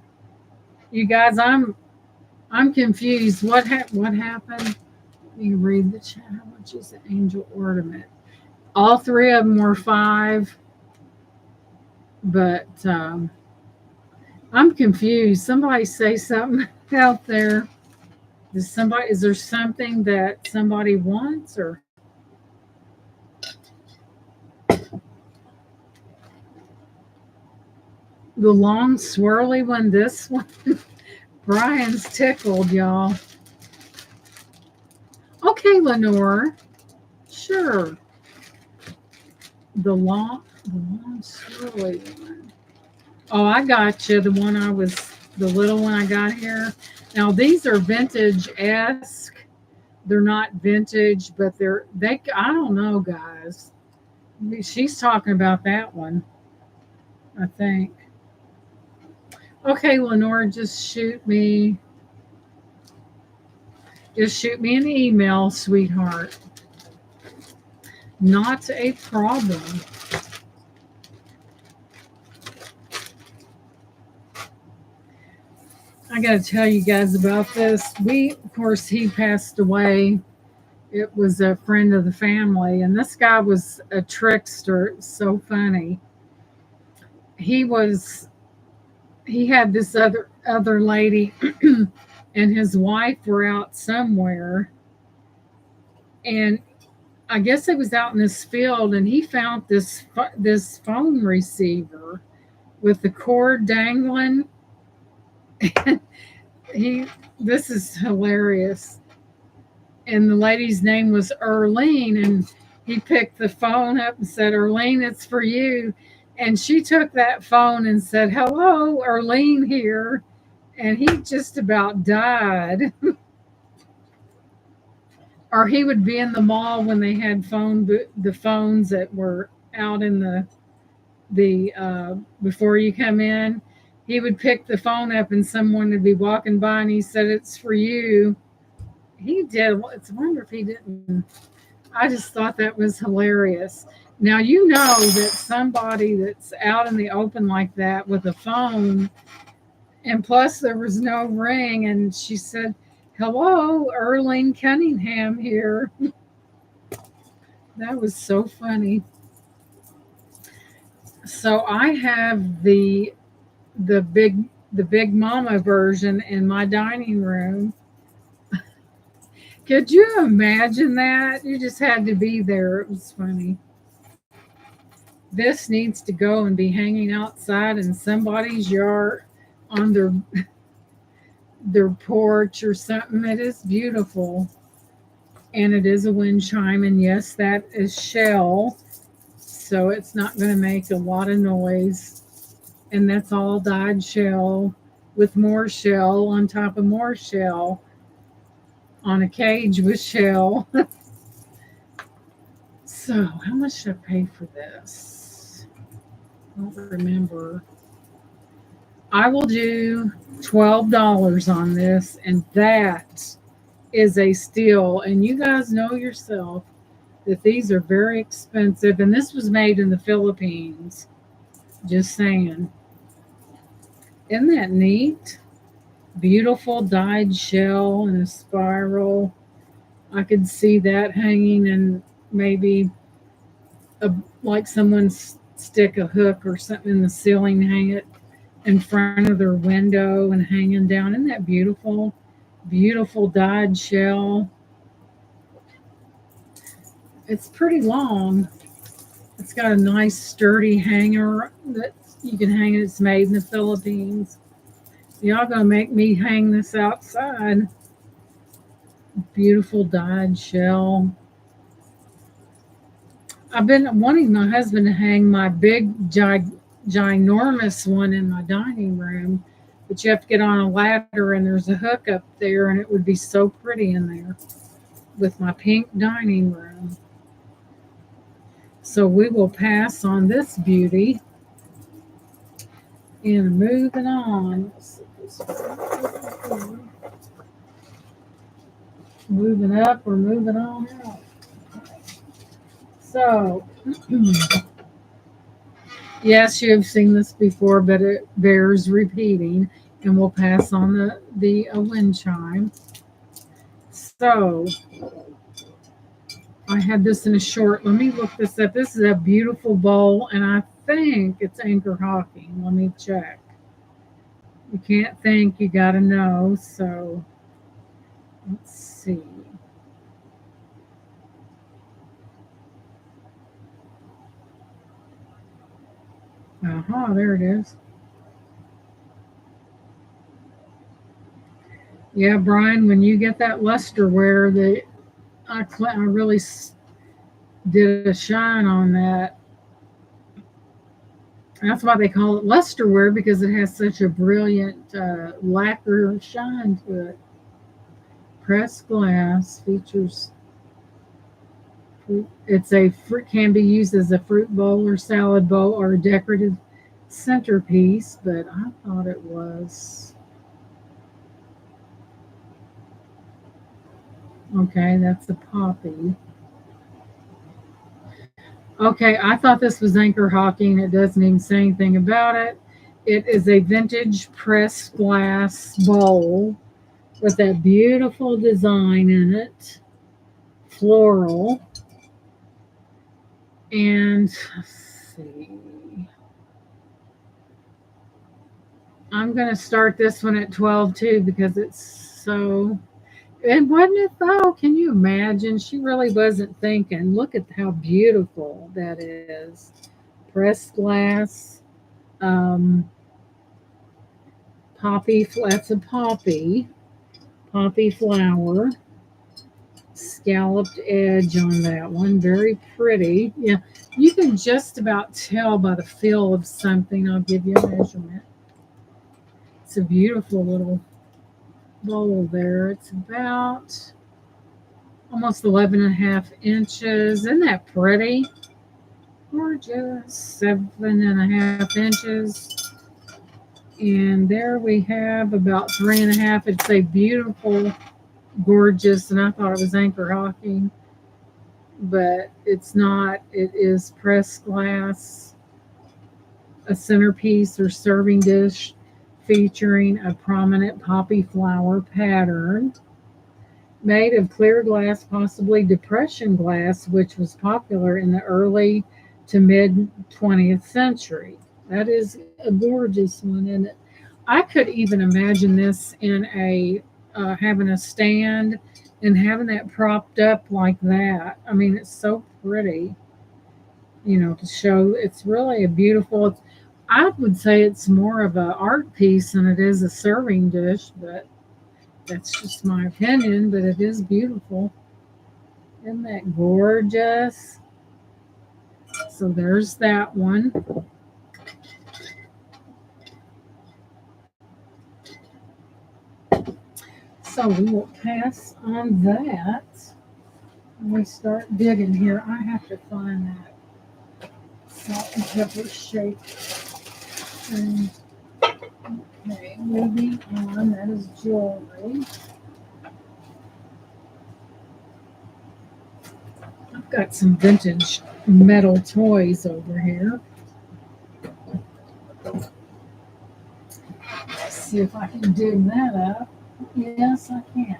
You guys, I'm confused. What happened? Let me read the chat. How much is the angel ornament? All 3 of them were 5, but I'm confused. Somebody say something out there. Is there something that somebody wants, or the long swirly one? This one. Brian's tickled, y'all. Okay, Lenore. Sure. The long swirly one. Oh, I got you. The little one I got here. Now these are vintage-esque. They're not vintage, but I don't know, guys. She's talking about that one, I think. Okay, Lenore, just shoot me an email, sweetheart. Not a problem. I got to tell you guys about this. Of course, he passed away. It was a friend of the family, and this guy was a trickster. It was so funny. He had this other lady and his wife were out somewhere, and I guess it was out in this field, and he found this phone receiver with the cord dangling. This is hilarious. And the lady's name was Erlene, and he picked the phone up and said, Erlene, it's for you. And she took that phone and said, hello, Erlene here. And he just about died. Or he would be in the mall when they had the phones that were out in the before you come in. He would pick the phone up and someone would be walking by and he said, it's for you. He did. It's a wonder if he didn't. I just thought that was hilarious. Now, you know that somebody that's out in the open like that with a phone, and plus there was no ring, and she said, hello, Erling Cunningham here. That was so funny. So I have the big mama version in my dining room. Could you imagine that? You just had to be there. It was funny. This needs to go and be hanging outside in somebody's yard on their porch or something. It is beautiful. And it is a wind chime. And yes, that is shell. So it's not going to make a lot of noise. And that's all dyed shell with more shell on top of more shell on a cage with shell. So, how much did I pay for this? I don't remember. I will do $12 on this, and that is a steal. And you guys know yourself that these are very expensive, and this was made in the Philippines. Just saying. Isn't that neat? Beautiful dyed shell and a spiral. I could see that hanging in maybe a, like someone stick a hook or something in the ceiling, hang it in front of their window and hanging down. Isn't that beautiful? Beautiful dyed shell. It's pretty long. It's got a nice sturdy hanger that you can hang it. It's made in the Philippines. Y'all gonna make me hang this outside. Beautiful dyed shell. I've been wanting my husband to hang my big, ginormous one in my dining room, but you have to get on a ladder and there's a hook up there, and it would be so pretty in there with my pink dining room. So we will pass on this beauty and moving on. Moving up or moving on out. So, yes, you've seen this before, but it bears repeating, and we'll pass on the wind chime. So, I had this in a short. Let me look this up. This is a beautiful bowl, and I think it's anchor hocking. Let me check. You can't think, you got to know. So, let's see. There it is. Yeah, Brian, when you get that lusterware, I really did a shine on that. That's why they call it lusterware, because it has such a brilliant lacquer shine to it. Pressed glass features. It's a fruit, can be used as a fruit bowl or salad bowl or a decorative centerpiece, but I thought it was okay. That's a poppy. Okay, I thought this was anchor hocking. It doesn't even say anything about it. It is a vintage pressed glass bowl with that beautiful design in it, floral. And let's see. I'm going to start this one at 12 too, because it's so. And wasn't it though? Can you imagine? She really wasn't thinking. Look at how beautiful that is. Pressed glass, um, poppy. That's a poppy flower. Scalloped edge on that one. Very pretty. Yeah, you can just about tell by the feel of something. I'll give you a measurement. It's a beautiful little bowl there. It's about almost 11 and a half inches. Isn't that pretty? Gorgeous. 7.5 inches. And there we have about 3.5. It's a beautiful, gorgeous, and I thought it was anchor hocking, but it's not. It is pressed glass, a centerpiece or serving dish featuring a prominent poppy flower pattern, made of clear glass, possibly depression glass, which was popular in the early to mid 20th century. That is a gorgeous one, isn't it? I could even imagine this in a having a stand and having that propped up like that. I mean, it's so pretty, to show. It's really a beautiful. I would say it's more of an art piece than it is a serving dish, but that's just my opinion. But it is beautiful. Isn't that gorgeous? So there's that one. So we will pass on that. When we start digging here, I have to find that salt and pepper shake. And, okay, moving on. That is jewelry. I've got some vintage metal toys over here. Let's see if I can dig that up. Yes, I can.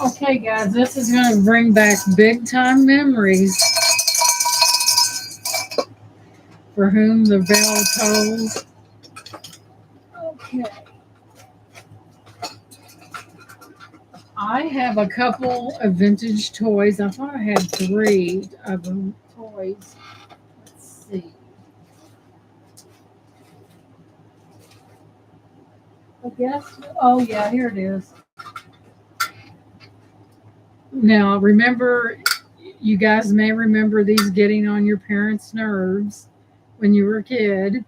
Okay, guys, this is going to bring back big time memories for whom the bell tolls. Okay. I have a couple of vintage toys. I thought I had three of them toys. Let's see. I guess, oh yeah, here it is. Now, remember, you guys may remember these getting on your parents' nerves when you were a kid.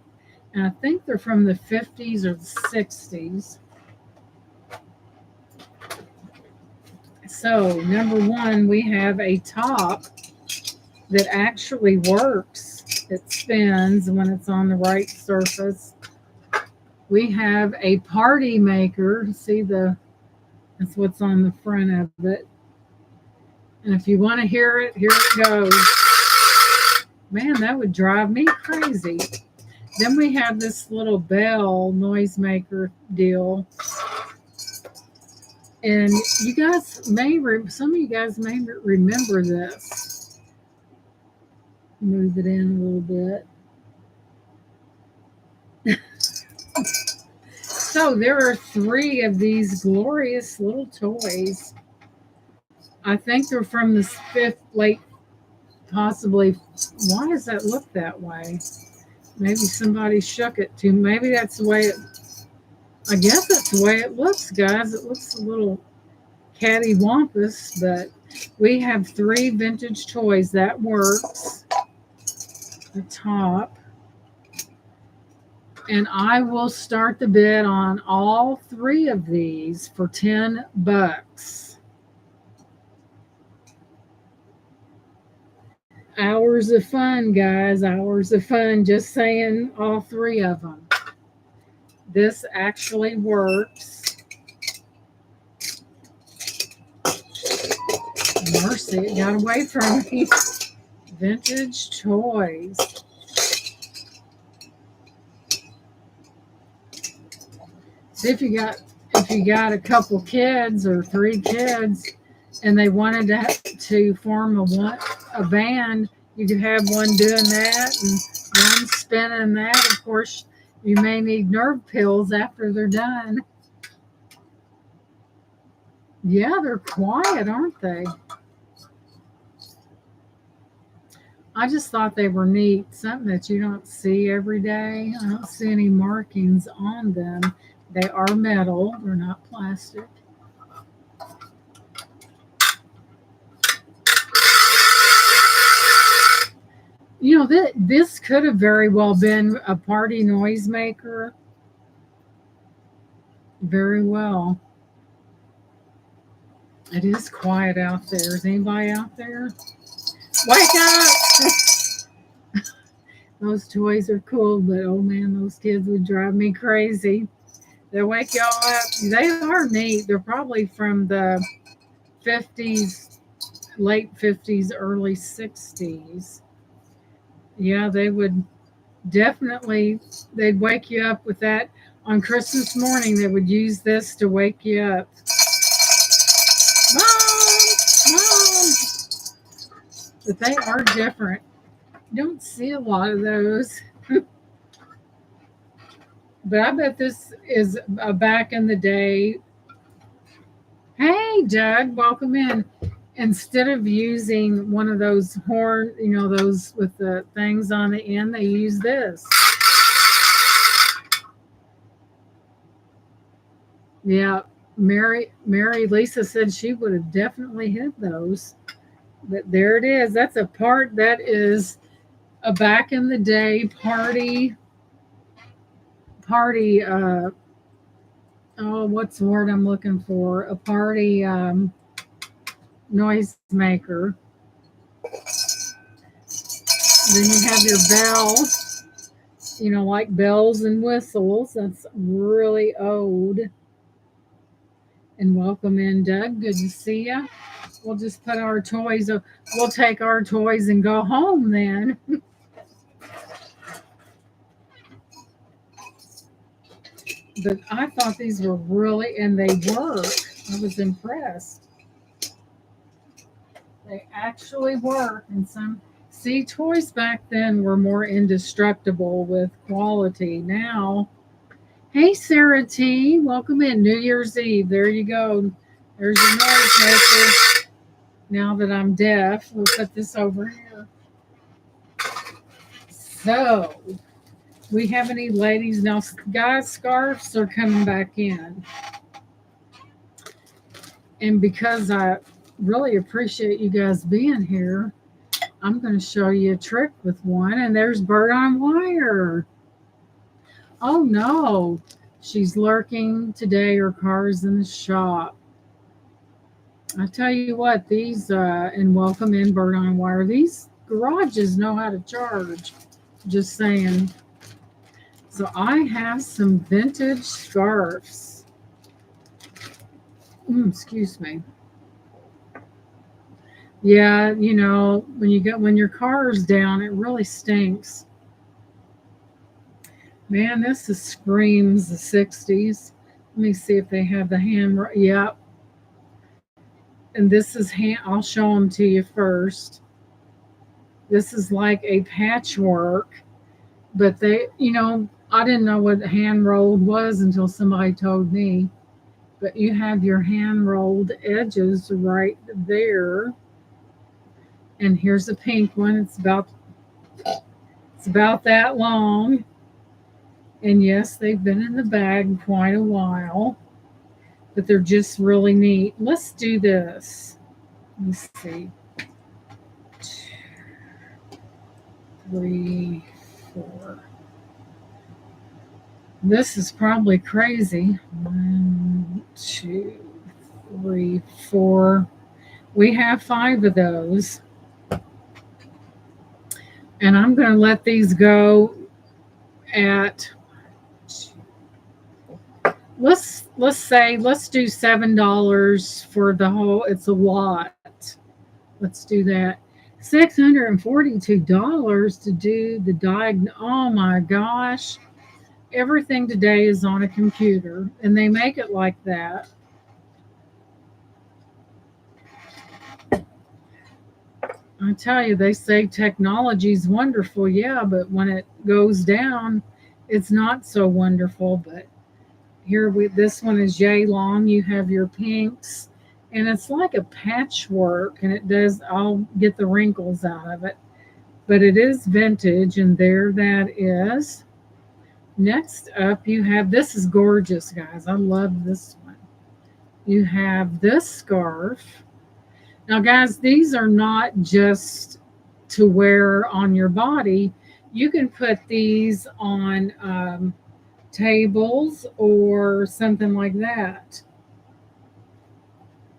And I think they're from the 50s or the 60s. So, number one, we have a top that actually works. It spins when it's on the right surface. We have a party maker. See that's what's on the front of it. And if you want to hear it, here it goes. Man, that would drive me crazy. Then we have this little bell noisemaker deal. And you guys some of you guys may remember this. Move it in a little bit. So there are three of these glorious little toys. I think they're from the late, possibly. Why does that look that way? Maybe somebody shook it too. Maybe that's the way I guess that's the way it looks, guys. It looks a little cattywampus, but we have three vintage toys. That works. The top. And I will start the bid on all three of these for $10. Hours of fun, guys. Hours of fun. Just saying, all three of them. This actually works. Mercy, it got away from me. Vintage toys. See, if you got a couple kids or three kids, and they wanted to form a band, you could have one doing that and one spinning that. Of course, you may need nerve pills after they're done. Yeah, they're quiet, aren't they? I just thought they were neat. Something that you don't see every day. I don't see any markings on them. They are metal. They're not plastic. You know, this could have very well been a party noisemaker. Very well. It is quiet out there. Is anybody out there? Wake up! Those toys are cool, but oh man, those kids would drive me crazy. They'll wake y'all up. They are neat. They're probably from the 50s, late 50s, early 60s. Yeah, they would definitely, they'd wake you up with that. On Christmas morning, they would use this to wake you up. Mom! Mom! But they are different. You don't see a lot of those. But I bet this is back in the day. Hey, Doug, welcome in. Instead of using one of those horn, those with the things on the end, they use this. Yeah, Mary Lisa said she would have definitely hit those. But there it is. That's a part that is a back in the day party oh, what's the word I'm looking for? A party noise maker. Then you have your bells, like bells and whistles. That's really old. And welcome in, Doug. Good to see you. We'll just put our toys, we'll take our toys and go home then. But I thought these were really, and they work. I was impressed. They actually work. And see, toys back then were more indestructible with quality. Now, hey, Sarah T, welcome in. New Year's Eve. There you go. There's your noise maker. Now that I'm deaf, we'll put this over here. So, we have any ladies now? Guys, scarves are coming back in. And because I really appreciate you guys being here, I'm going to show you a trick with one. And there's Bird on Wire. Oh no, she's lurking today. Her car's in the shop. I tell you what, these, and welcome in Bird on Wire, these garages know how to charge. Just saying. So I have some vintage scarves. Excuse me. Yeah, when your car's down, it really stinks. Man, screams the 60s. Let me see if they have the hand. Yep. And this is I'll show them to you first. This is like a patchwork, but I didn't know what hand rolled was until somebody told me. But you have your hand rolled edges right there. And here's a pink one. It's about that long. And yes, they've been in the bag quite a while, but they're just really neat. Let's do this. Let me see. 2, 3, 4. This is probably crazy. 1, 2, 3, 4. We have 5 of those. And I'm going to let these go at, let's do $7 for the whole. It's a lot. Let's do that. $642 to do the diagnose. Oh my gosh. Everything today is on a computer, and they make it like that. I tell you, they say technology is wonderful, yeah, but when it goes down, it's not so wonderful. But this one is yay long. You have your pinks, and it's like a patchwork, and I'll get the wrinkles out of it, but it is vintage, and there that is. Next up, you have, this is gorgeous, guys. I love this one. You have this scarf. Now, guys, these are not just to wear on your body. You can put these on tables or something like that.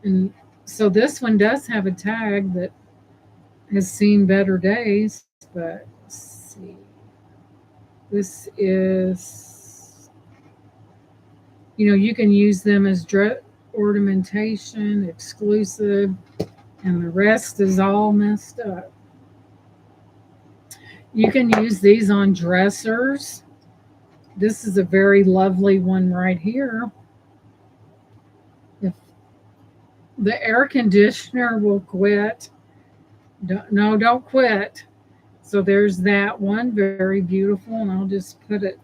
And so this one does have a tag that has seen better days, but let's see. This is, you can use them as ornamentation, exclusive, and the rest is all messed up. You can use these on dressers. This is a very lovely one right here. If the air conditioner will quit, don't quit. So there's that one, very beautiful, and I'll just put it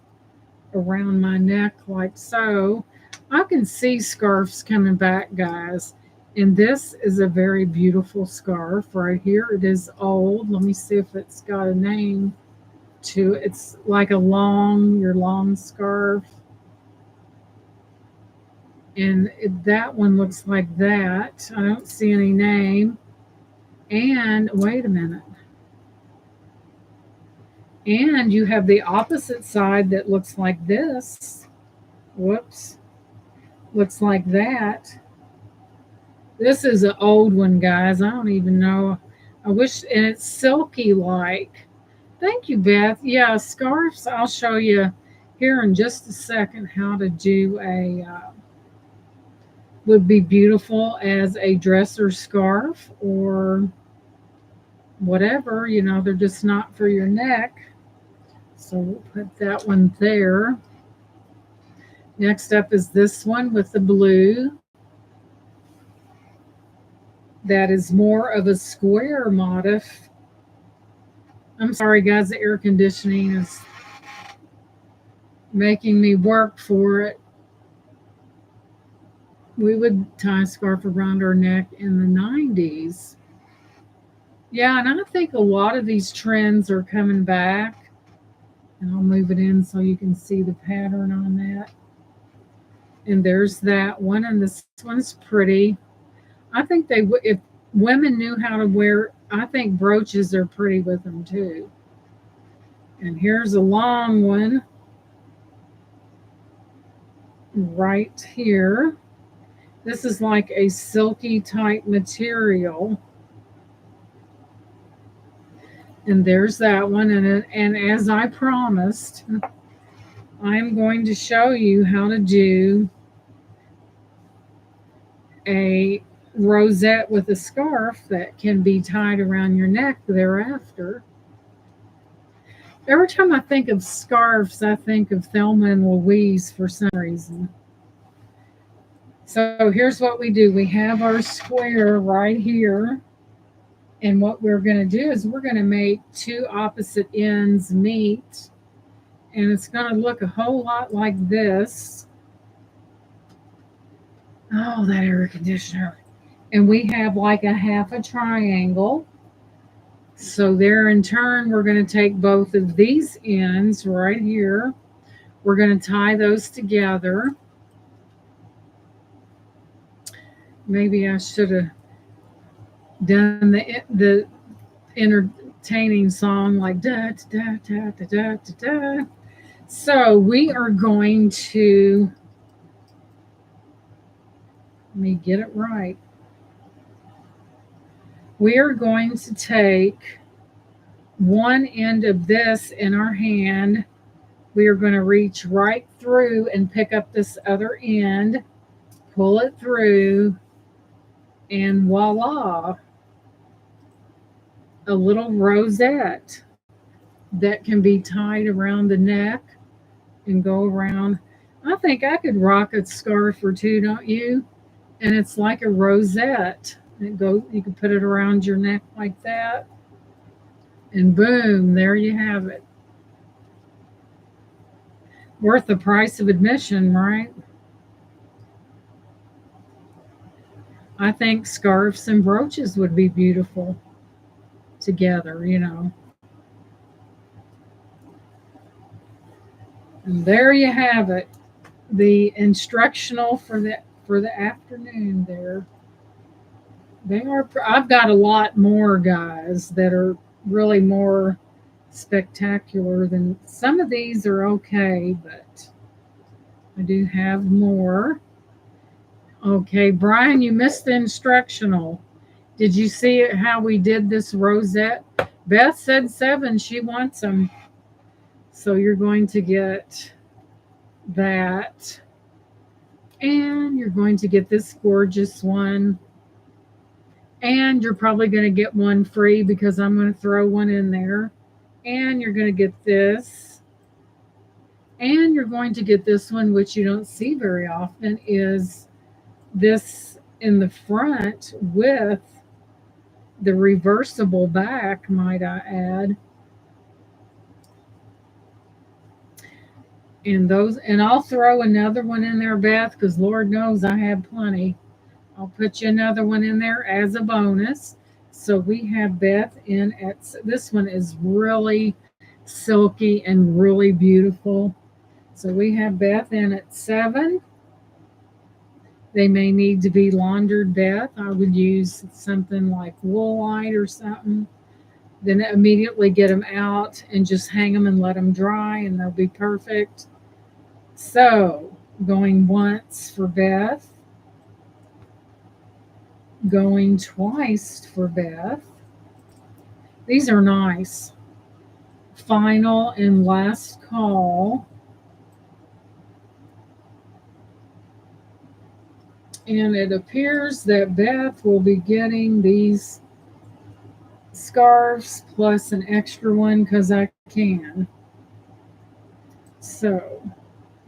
around my neck like so. I can see scarves coming back, guys. And this is a very beautiful scarf right here. It is old. Let me see if it's got a name to it. It's like your long scarf. And that one looks like that. I don't see any name. And wait a minute. And you have the opposite side that looks like this. Whoops. Looks like that. This is an old one, guys. I don't even know. I wish, and it's silky like. Thank you, Beth. Yeah, scarves. I'll show you here in just a second how to do a, would be beautiful as a dresser scarf or whatever. You know, they're just not for your neck. So we'll put that one there. Next up is this one with the blue. That is more of a square motif. I'm sorry, guys, the air conditioning is making me work for it. We would tie a scarf around our neck in the 90s. Yeah, and I think a lot of these trends are coming back. And I'll move it in so you can see the pattern on that. And there's that one, and this one's pretty. I think they would, if women knew how to wear, I think brooches are pretty with them too. And here's a long one right here. This is like a silky type material. And there's that one. And as I promised, I'm going to show you how to do a rosette with a scarf that can be tied around your neck thereafter. Every time I think of scarves, I think of Thelma and Louise for some reason. So here's what we do. We have our square right here. And what we're going to do is we're going to make two opposite ends meet. And it's going to look a whole lot like this. Oh, that air conditioner. And we have like a half a triangle. So there in turn, we're going to take both of these ends right here. We're going to tie those together. Maybe I should have done the entertaining song like da da da da da da da. So we are going to, let me get it right. We are going to take one end of this in our hand. We are going to reach right through and pick up this other end, pull it through, and voila, a little rosette that can be tied around the neck and go around. I think I could rock a scarf or two, don't you? And it's like a rosette. It goes, you can put it around your neck like that. And boom, there you have it. Worth the price of admission, right? I think scarves and brooches would be beautiful together, you know. And there you have it. The instructional for the afternoon there. They are, I've got a lot more, guys, that are really more spectacular than some of these are okay, but I do have more. Okay, Brian, you missed the instructional. Did you see it, how we did this rosette? Beth said 7. She wants them. So you're going to get that. And you're going to get this gorgeous one. And you're probably going to get one free because I'm going to throw one in there. And you're going to get this. And you're going to get this one, which you don't see very often, is this in the front with the reversible back, might I add. And those, and I'll throw another one in there, Beth, because Lord knows I have plenty. I'll put you another one in there as a bonus. So we have Beth in at, this one is really silky and really beautiful. So we have Beth in at 7. They may need to be laundered, Beth. I would use something like Woolite or something. Then immediately get them out and just hang them and let them dry, and they'll be perfect. So, going once for Beth, going twice for Beth. These are nice. Final and last call. And it appears that Beth will be getting these scarves plus an extra one because I can. So,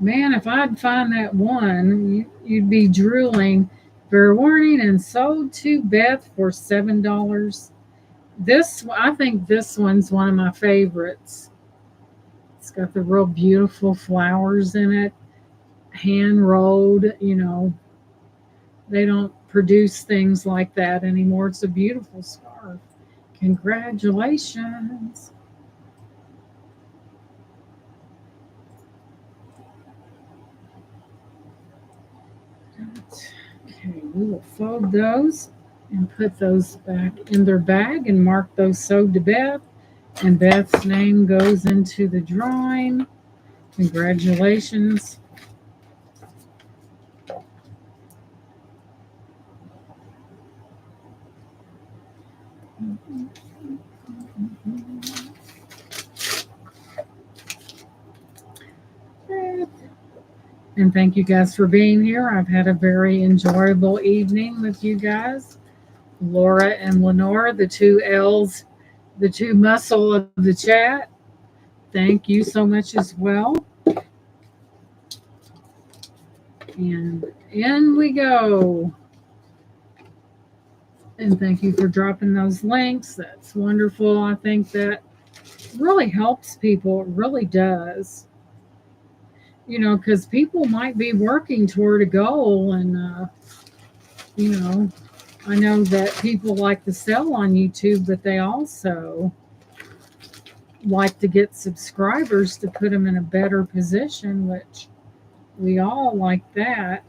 man, if I'd find that one, you'd be drooling. Fair warning, and sold to Beth for $7. I think this one's one of my favorites. It's got the real beautiful flowers in it, hand rolled. They don't produce things like that anymore. It's a beautiful scarf. Congratulations. Okay, we will fold those and put those back in their bag and mark those sold to Beth. And Beth's name goes into the drawing. Congratulations. And thank you guys for being here. I've had a very enjoyable evening with you guys. Laura and Lenora, the two L's, the two muscle of the chat. Thank you so much as well. And in we go. And thank you for dropping those links. That's wonderful. I think that really helps people. It really does. Because people might be working toward a goal, and I know that people like to sell on YouTube, but they also like to get subscribers to put them in a better position, which we all like that.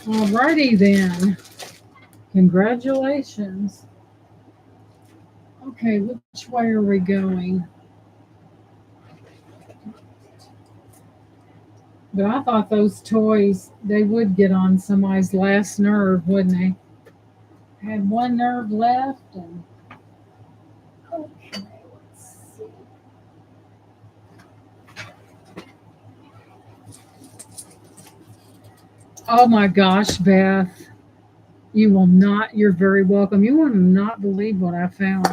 Alrighty then. Congratulations. Okay, which way are we going? But I thought those toys, they would get on somebody's last nerve, wouldn't they? I had one nerve left, and okay, let's see. Oh my gosh, Beth. You're very welcome. You will not believe what I found.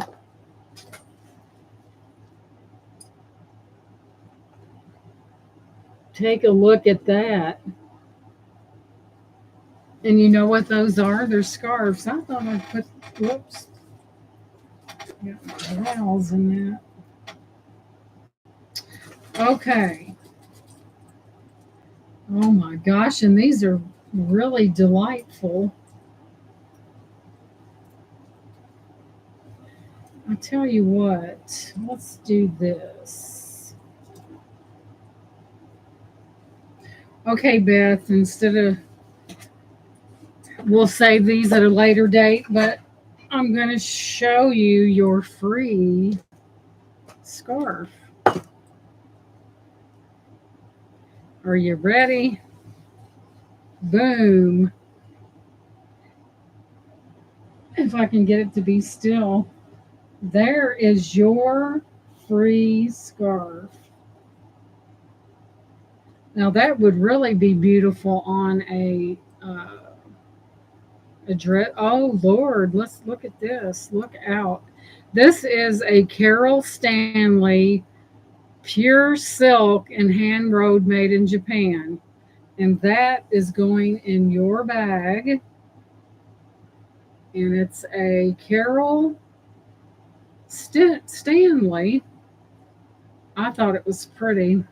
Take a look at that. And you know what those are? They're scarves. I thought I'd put, whoops, got my towels in that. Okay. Oh my gosh, and these are really delightful. I tell you what, let's do this. Okay, Beth, we'll save these at a later date, but I'm going to show you your free scarf. Are you ready? Boom. If I can get it to be still. There is your free scarf. Now that would really be beautiful on a dress. Oh Lord, let's look at this. Look out. This is a Carol Stanley pure silk and hand rolled made in Japan. And that is going in your bag. And it's a Carol Stanley. I thought it was pretty.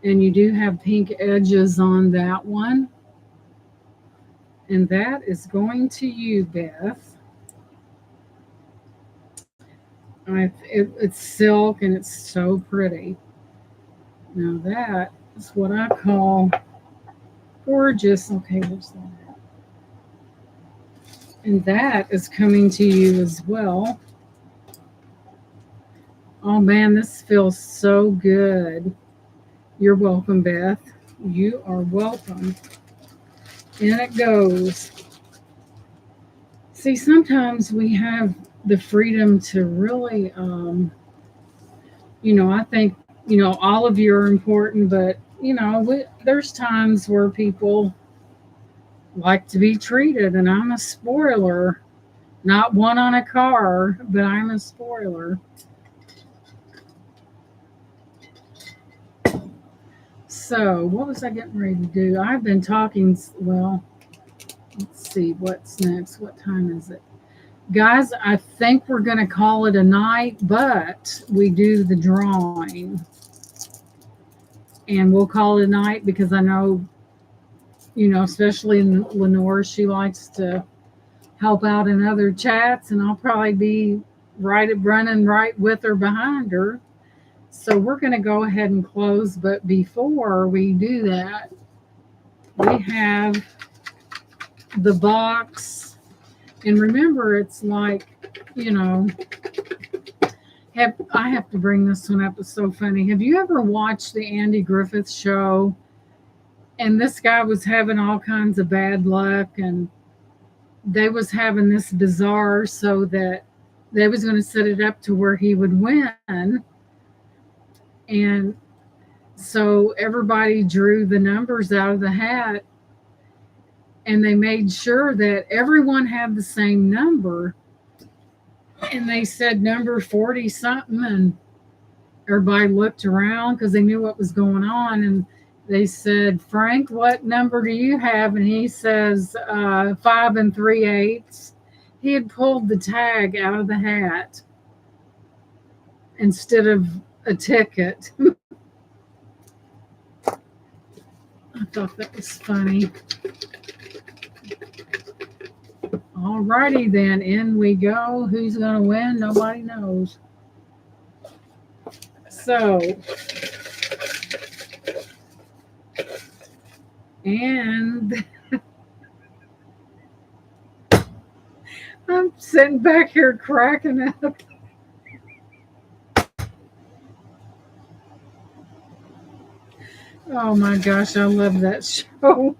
And you do have pink edges on that one. And that is going to you, Beth. It's silk and it's so pretty. Now that is what I call Gorgeous. Okay, where's that? And that is coming to you as well. Oh man, this feels so good. You're welcome, Beth. You are welcome. And it goes. See, sometimes we have the freedom to really, I think, all of you are important, but, there's times where people like to be treated, and I'm a spoiler. Not one on a car, but I'm a spoiler. So, what was I getting ready to do? I've been talking, well, let's see what's next. What time is it? Guys, I think we're going to call it a night, but we do the drawing. And we'll call it a night because I know, especially in Lenore, she likes to help out in other chats, and I'll probably be running right with her behind her. So we're going to go ahead and close. But before we do that, we have the box. And remember, it's like, I have to bring this one up. It's so funny. Have you ever watched the Andy Griffith show? And this guy was having all kinds of bad luck, and they was having this bazaar so that they was going to set it up to where he would win. And so everybody drew the numbers out of the hat, and they made sure that everyone had the same number. And they said number 40 something, and everybody looked around because they knew what was going on. And they said, Frank, what number do you have? And he says 5 3/8. He had pulled the tag out of the hat instead of a ticket. I thought that was funny. All righty then, in we go. Who's going to win? Nobody knows. So, and I'm sitting back here cracking up. Oh my gosh, I love that show.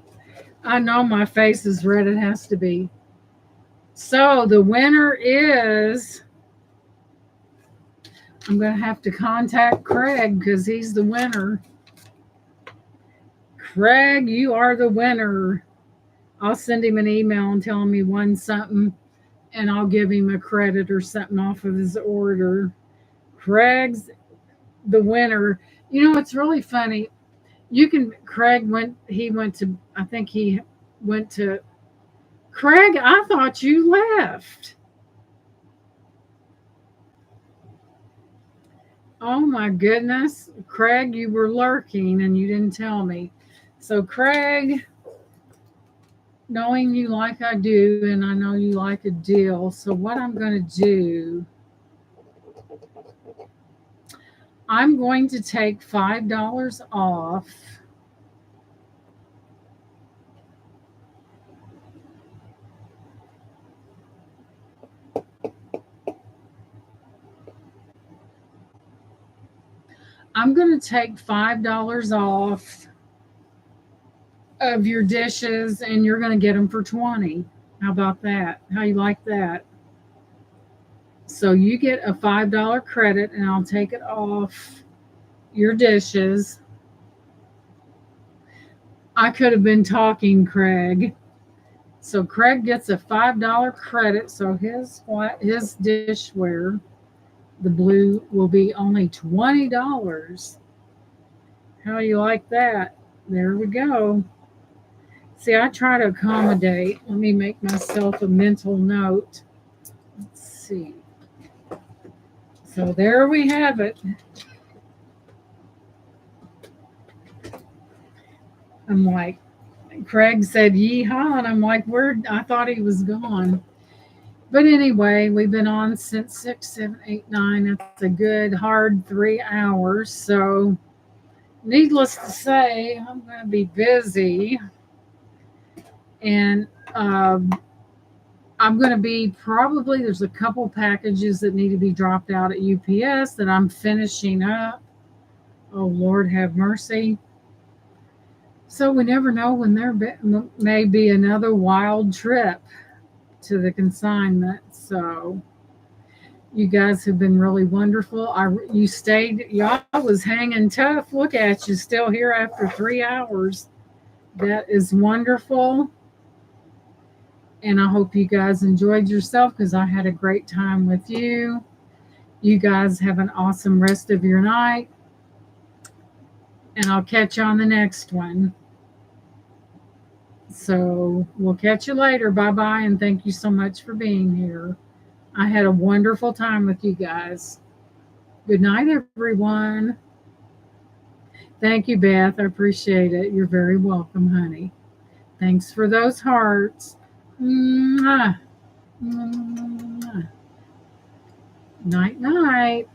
I know my face is red. It has to be. So the winner is, I'm going to have to contact Craig because he's the winner. Craig, you are the winner. I'll send him an email and tell him he won something, and I'll give him a credit or something off of his order. Craig's the winner. It's really funny. Craig went to, I think he went to, Craig, I thought you left. Oh my goodness. Craig, you were lurking and you didn't tell me. So Craig, knowing you like I do, and I know you like a deal, so what I'm going to do, I'm going to take $5 off. I'm going to take $5 off of your dishes, and you're going to get them for 20. How about that? How you like that? So you get a $5 credit, and I'll take it off your dishes. I could have been talking, Craig. So Craig gets a $5 credit. So his dishware, the blue, will be only $20. How do you like that? There we go. See, I try to accommodate. Let me make myself a mental note. Let's see. So there we have it. I'm like, Craig said yeehaw, and I'm like, I thought he was gone. But anyway, we've been on since 6, 7, 8, 9. That's a good hard 3 hours. So needless to say, I'm going to be busy. And I'm going to be probably, there's a couple packages that need to be dropped out at UPS that I'm finishing up. Oh, Lord have mercy. So we never know when there may be another wild trip to the consignment. So you guys have been really wonderful. You stayed, y'all was hanging tough. Look at you, still here after 3 hours. That is wonderful. And I hope you guys enjoyed yourself because I had a great time with you. You guys have an awesome rest of your night. And I'll catch you on the next one. So we'll catch you later. Bye bye. And thank you so much for being here. I had a wonderful time with you guys. Good night, everyone. Thank you, Beth. I appreciate it. You're very welcome, honey. Thanks for those hearts. Mwah. Mwah. Night, night.